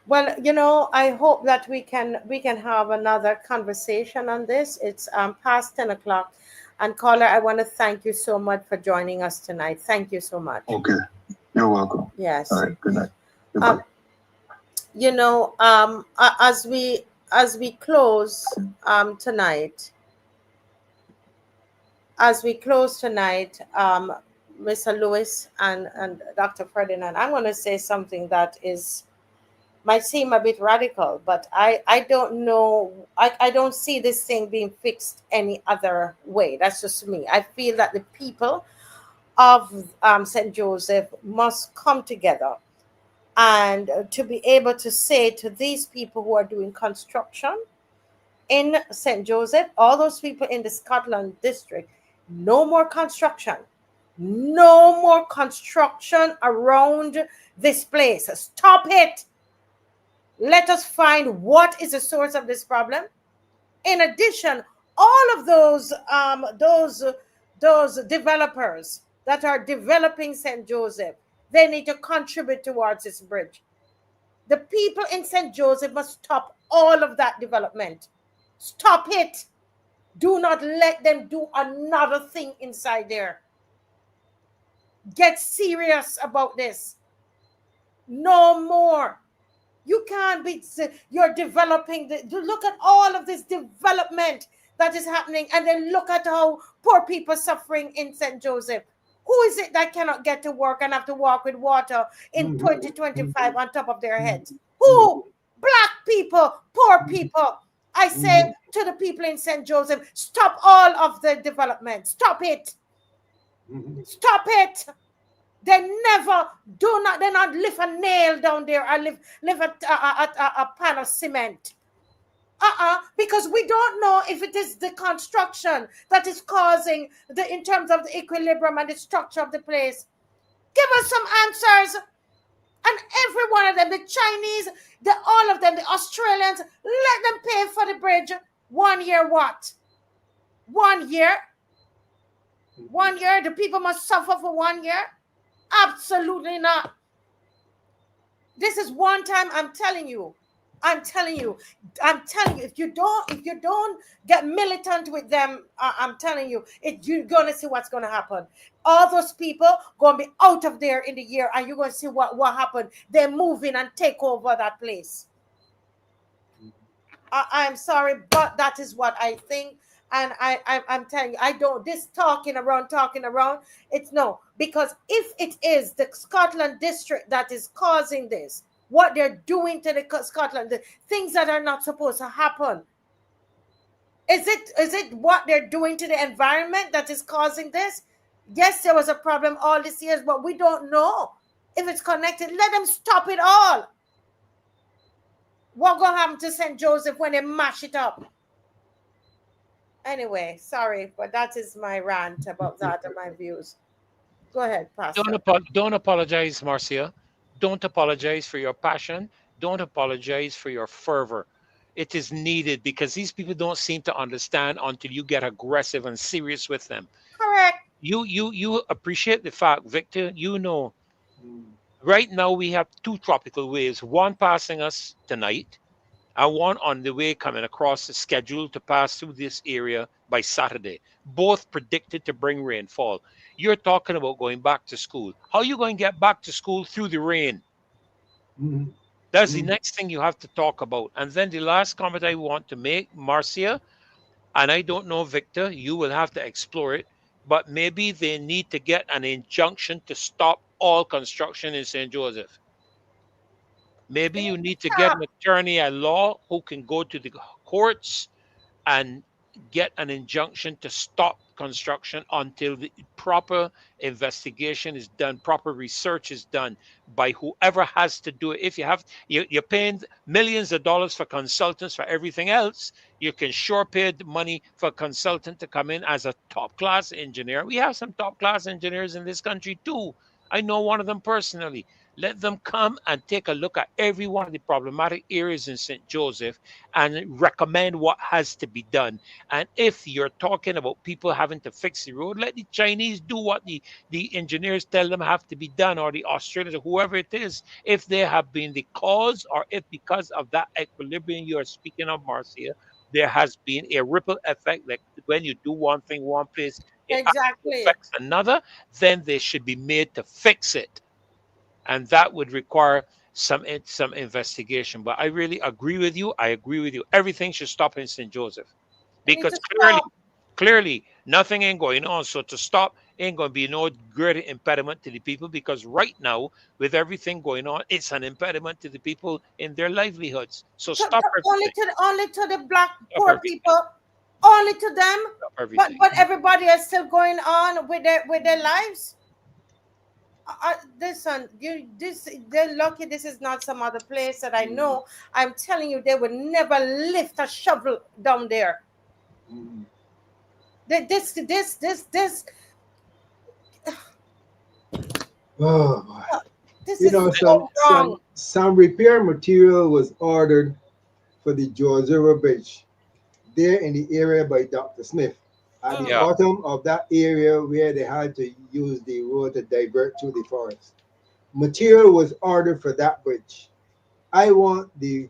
B: Well, I hope that we can have another conversation on this. It's past 10 o'clock. And caller, I want to thank you so much for joining us tonight. Thank you so much.
I: Okay. You're welcome.
B: Yes.
I: All right. Good night. Goodbye.
B: As we close tonight, Mr. Lewis and Dr. Ferdinand, I'm going to say something that might seem a bit radical, but I don't know. I don't see this thing being fixed any other way. That's just me. I feel that the people of St. Joseph must come together and to be able to say to these people who are doing construction in St. Joseph, all those people in the Scotland district, no more construction. No more construction around this place. Stop it. Let us find what is the source of this problem. In addition, all of those developers that are developing St. Joseph, they need to contribute towards this bridge. The people in St. Joseph must stop all of that development. Stop it. Do not let them do another thing inside there. Get serious about this. No more. You can't be, you're developing, look at all of this development that is happening, and then look at how poor people suffering in St. Joseph. Who is it that cannot get to work and have to walk with water in 2025 on top of their heads? Who? Black people, poor people. I say to the people in St. Joseph, stop all of the development. Stop it. Stop it. They never they not lift a nail down there or lift a pan of cement. Because we don't know if it is the construction that is causing in terms of the equilibrium and the structure of the place. Give us some answers. And every one of them, the Chinese, all of them, the Australians, let them pay for the bridge. 1 year what? 1 year? 1 year? The people must suffer for 1 year? Absolutely not. This is one time. I'm telling you, if you don't get militant with them, I'm telling you, you're gonna see what's gonna happen. All those people gonna be out of there in the year, and you're gonna see what happened. They move in and take over that place. I'm sorry, but that is what I think. And I'm telling you, this talking around, it's no, because if it is the Scotland district that is causing this, what they're doing to the Scotland, the things that are not supposed to happen, is it what they're doing to the environment that is causing this? Yes, there was a problem all these years, but we don't know if it's connected. Let them stop it all. What gonna happen to St. Joseph when they mash it up? Anyway, sorry, but that is my rant about that and my views. Go ahead, Pastor.
C: Don't apologize, Marcia. Don't apologize for your passion. Don't apologize for your fervor. It is needed because these people don't seem to understand until you get aggressive and serious with them.
B: Correct.
C: You appreciate the fact, Victor, right now we have 2 tropical waves, one passing us tonight, and one on the way coming across the schedule to pass through this area by Saturday. Both predicted to bring rainfall. You're talking about going back to school. How are you going to get back to school through the rain? That's the next thing you have to talk about. And then the last comment I want to make, Marcia, and I don't know, Victor, you will have to explore it, but maybe they need to get an injunction to stop all construction in St. Joseph. Maybe you need to get an attorney at law who can go to the courts and get an injunction to stop construction until the proper investigation is done, proper research is done by whoever has to do it. If you're paying millions of dollars for consultants for everything else, you can sure pay the money for a consultant to come in as a top-class engineer. We have some top-class engineers in this country too. I know one of them personally. Let them come and take a look at every one of the problematic areas in St. Joseph and recommend what has to be done. And if you're talking about people having to fix the road, let the Chinese do what the engineers tell them have to be done, or the Australians, or whoever it is, if they have been the cause, or if because of that equilibrium you are speaking of, Marcia, there has been a ripple effect that when you do one thing one place, it affects another, then they should be made to fix it. And that would require some investigation. But I really agree with you. I agree with you. Everything should stop in St. Joseph. Because clearly, nothing ain't going on. So to stop ain't going to be no great impediment to the people, because right now, with everything going on, it's an impediment to the people in their livelihoods. So stop everything.
B: Only to the black poor people, only to them. But everybody is still going on with their lives. They're lucky this is not some other place that I know. I'm telling you, they would never lift a shovel down there. This.
F: Oh boy. Some repair material was ordered for the George River Bridge, there in the area by Dr. Smith, at the
C: Yeah.
F: bottom of that area where they had to use the road to divert through the forest. Material was ordered for that bridge. I want the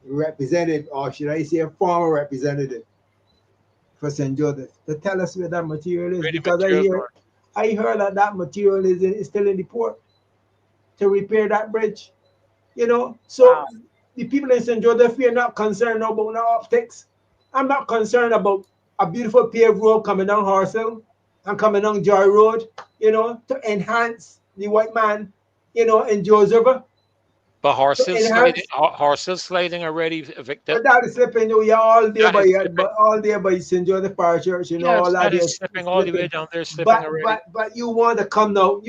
F: representative, or should I say a former representative for St. Joseph, to tell us where that material is,
C: Ready
F: because
C: material.
F: I heard that that material is still in the port to repair that bridge. You know, so
B: Wow.
F: the people in St. Joseph, we are not concerned about no optics. I'm not concerned about a beautiful paved road coming down Horsell and coming down Joy Road, you know, to enhance the white man, you know, in Joseph.
C: But
F: Enhance.
C: horse is sliding already, Victor.
F: But that is slipping, you know, all there
C: That
F: by
C: is slipping.
F: all there by St. Joseph Parish Church, you know,
C: Yes,
F: all that
C: that is
F: is
C: slipping all the way
F: slipping.
C: down there, slipping already.
F: But you want to come now,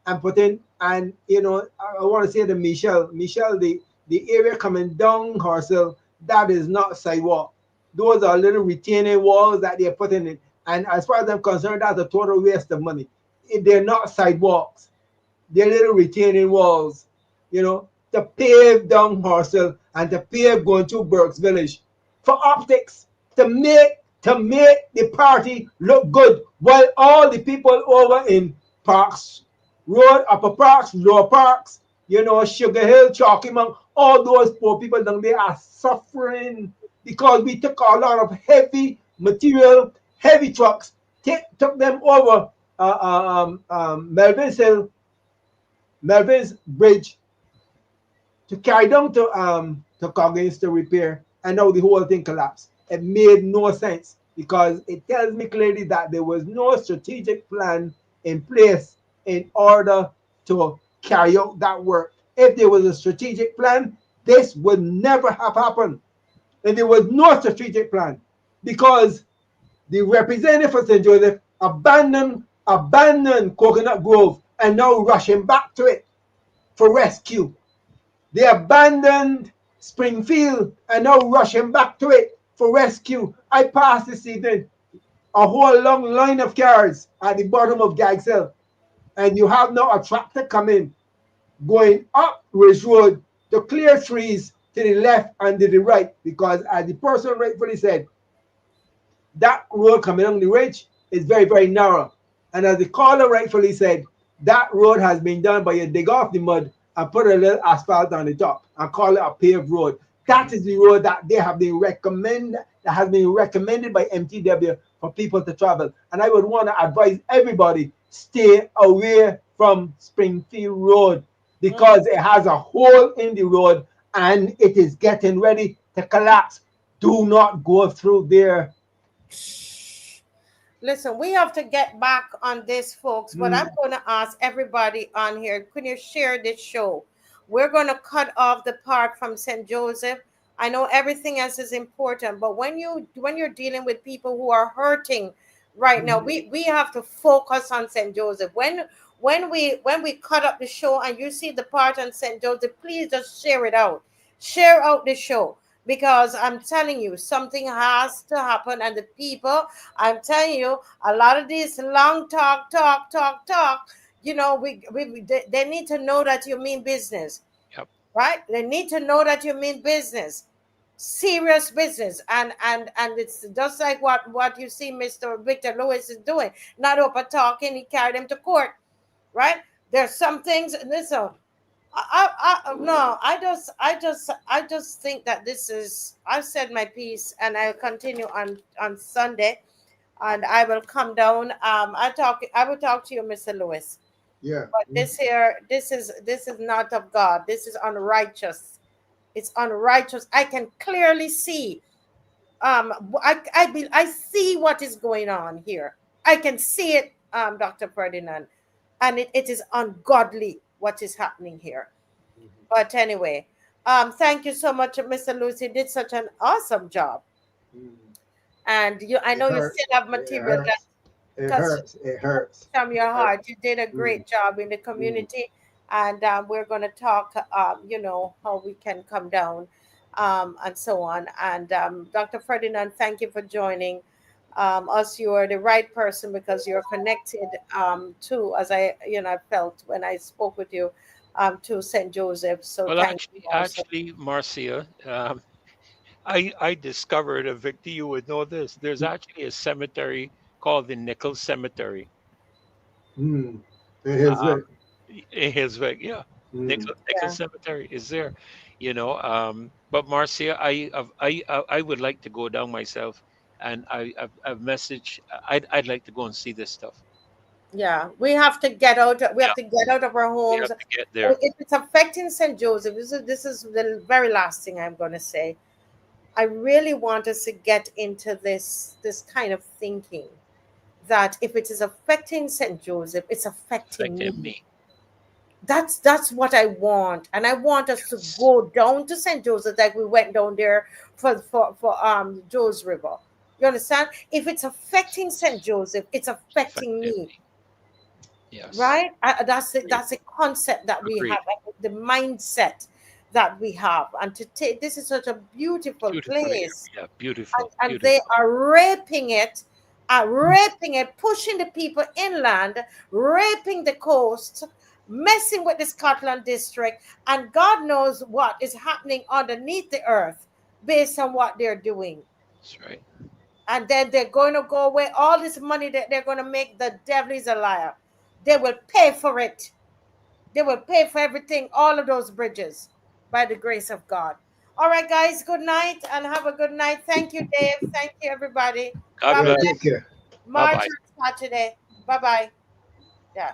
F: and put in, and you know, I want to say to Michelle, the area coming down Horsell, that is not sidewalk. Those are little retaining walls that they're putting in. And as far as I'm concerned, that's a total waste of money. They're not sidewalks. They're little retaining walls, you know, to pave down Horsell and to pave going to Burke's Village for optics, to make the party look good, while all the people over in Parks Road, Upper Parks, Lower Parks, you know, Sugar Hill, Chalky Mount, all those poor people down there are suffering because we took a lot of heavy material, heavy trucks, took them over Melvin's Bridge to carry down to Coggins to repair, and now the whole thing collapsed. It made no sense because it tells me clearly that there was no strategic plan in place in order to carry out that work. If there was a strategic plan, this would never have happened. And there was no strategic plan because the representative for St. Joseph abandoned Coconut Grove and now rushing back to it for rescue. They abandoned Springfield and now rushing back to it for rescue. I passed this evening a whole long line of cars at the bottom of Gagsell, and you have now a tractor coming, going up Ridge Road to clear trees to the left and to the right, because as the person rightfully said, that road coming along the ridge is very, very narrow. And as the caller rightfully said, that road has been done by you dig off the mud and put a little asphalt on the top and call it a paved road. That is the road that they have been that has been recommended by MTW for people to travel. And I would want to advise everybody, stay away from Springfield Road because it has a hole in the road and it is getting ready to collapse. Do not go through there.
B: Listen, we have to get back on this, folks, but I'm going to ask everybody on here, can you share this show? We're going to cut off the part from St. Joseph. I know everything else is important, but when you're dealing with people who are hurting right now, we have to focus on St. Joseph. When we cut up the show and you see the part on St. Joseph, please just share it out. Share out the show. Because I'm telling you, something has to happen. And the people, I'm telling you, a lot of these long talk, you know, they need to know that you mean business.
C: Yep.
B: Right? They need to know that you mean business. Serious business. And it's just like what you see Mr. Victor Lewis is doing. Not over talking, he carried him to court. Right? There's some things, listen. I just think that this is, I've said my piece and I'll continue on Sunday and I will come down. I will talk to you, Mr. Lewis.
F: Yeah.
B: But this is not of God. This is unrighteous. It's unrighteous. I can clearly see. I see what is going on here. I can see it, Dr. Ferdinand, and it is ungodly what is happening here. But anyway, thank you so much, Mr. Lucy. You did such an awesome job. And I know you still have material that
F: it hurts
B: from your heart. You did a great job in the community. And we're going to talk, you know, how we can come down and so on. And Dr. Ferdinand, thank you for joining us. You are the right person because you're connected to, as I felt when I spoke with you, to St. Joseph. So
C: Well,
B: thank you.
C: actually, Marcia, I discovered, Victor, you would know this. There's actually a cemetery called the Nichols Cemetery.
F: In his way.
C: In Hillsville, yeah. Nichols Cemetery is there, you know. But Marcia, I would like to go down myself, and I've messaged. I'd like to go and see this stuff.
B: Yeah, we have to get out. We have to get out of our
C: We
B: homes.
C: have to get there.
B: If it's affecting St. Joseph, this is the very last thing I'm going to say. I really want us to get into this kind of thinking that if it is affecting St. Joseph, it's affecting me. That's what I want, and I want us to go down to St. Joseph like we went down there for Joe's River. You understand? If it's affecting St. Joseph, it's affecting me.
C: Yes.
B: Right? That's the concept that we have, the mindset that we have, and to take this is such a beautiful place.
C: Yeah, beautiful.
B: And they are raping it, pushing the people inland, raping the coast, messing with the Scotland district, and God knows what is happening underneath the earth based on what they're doing.
C: That's right.
B: And then they're going to go away. All this money that they're going to make, the devil is a liar. They will pay for it. They will pay for everything, all of those bridges, by the grace of God. All right, guys, good night and have a good night. Thank you, Dave. Thank you, everybody.
C: God bless.
F: Take care.
B: Marcia Saturday. Bye-bye. Yeah.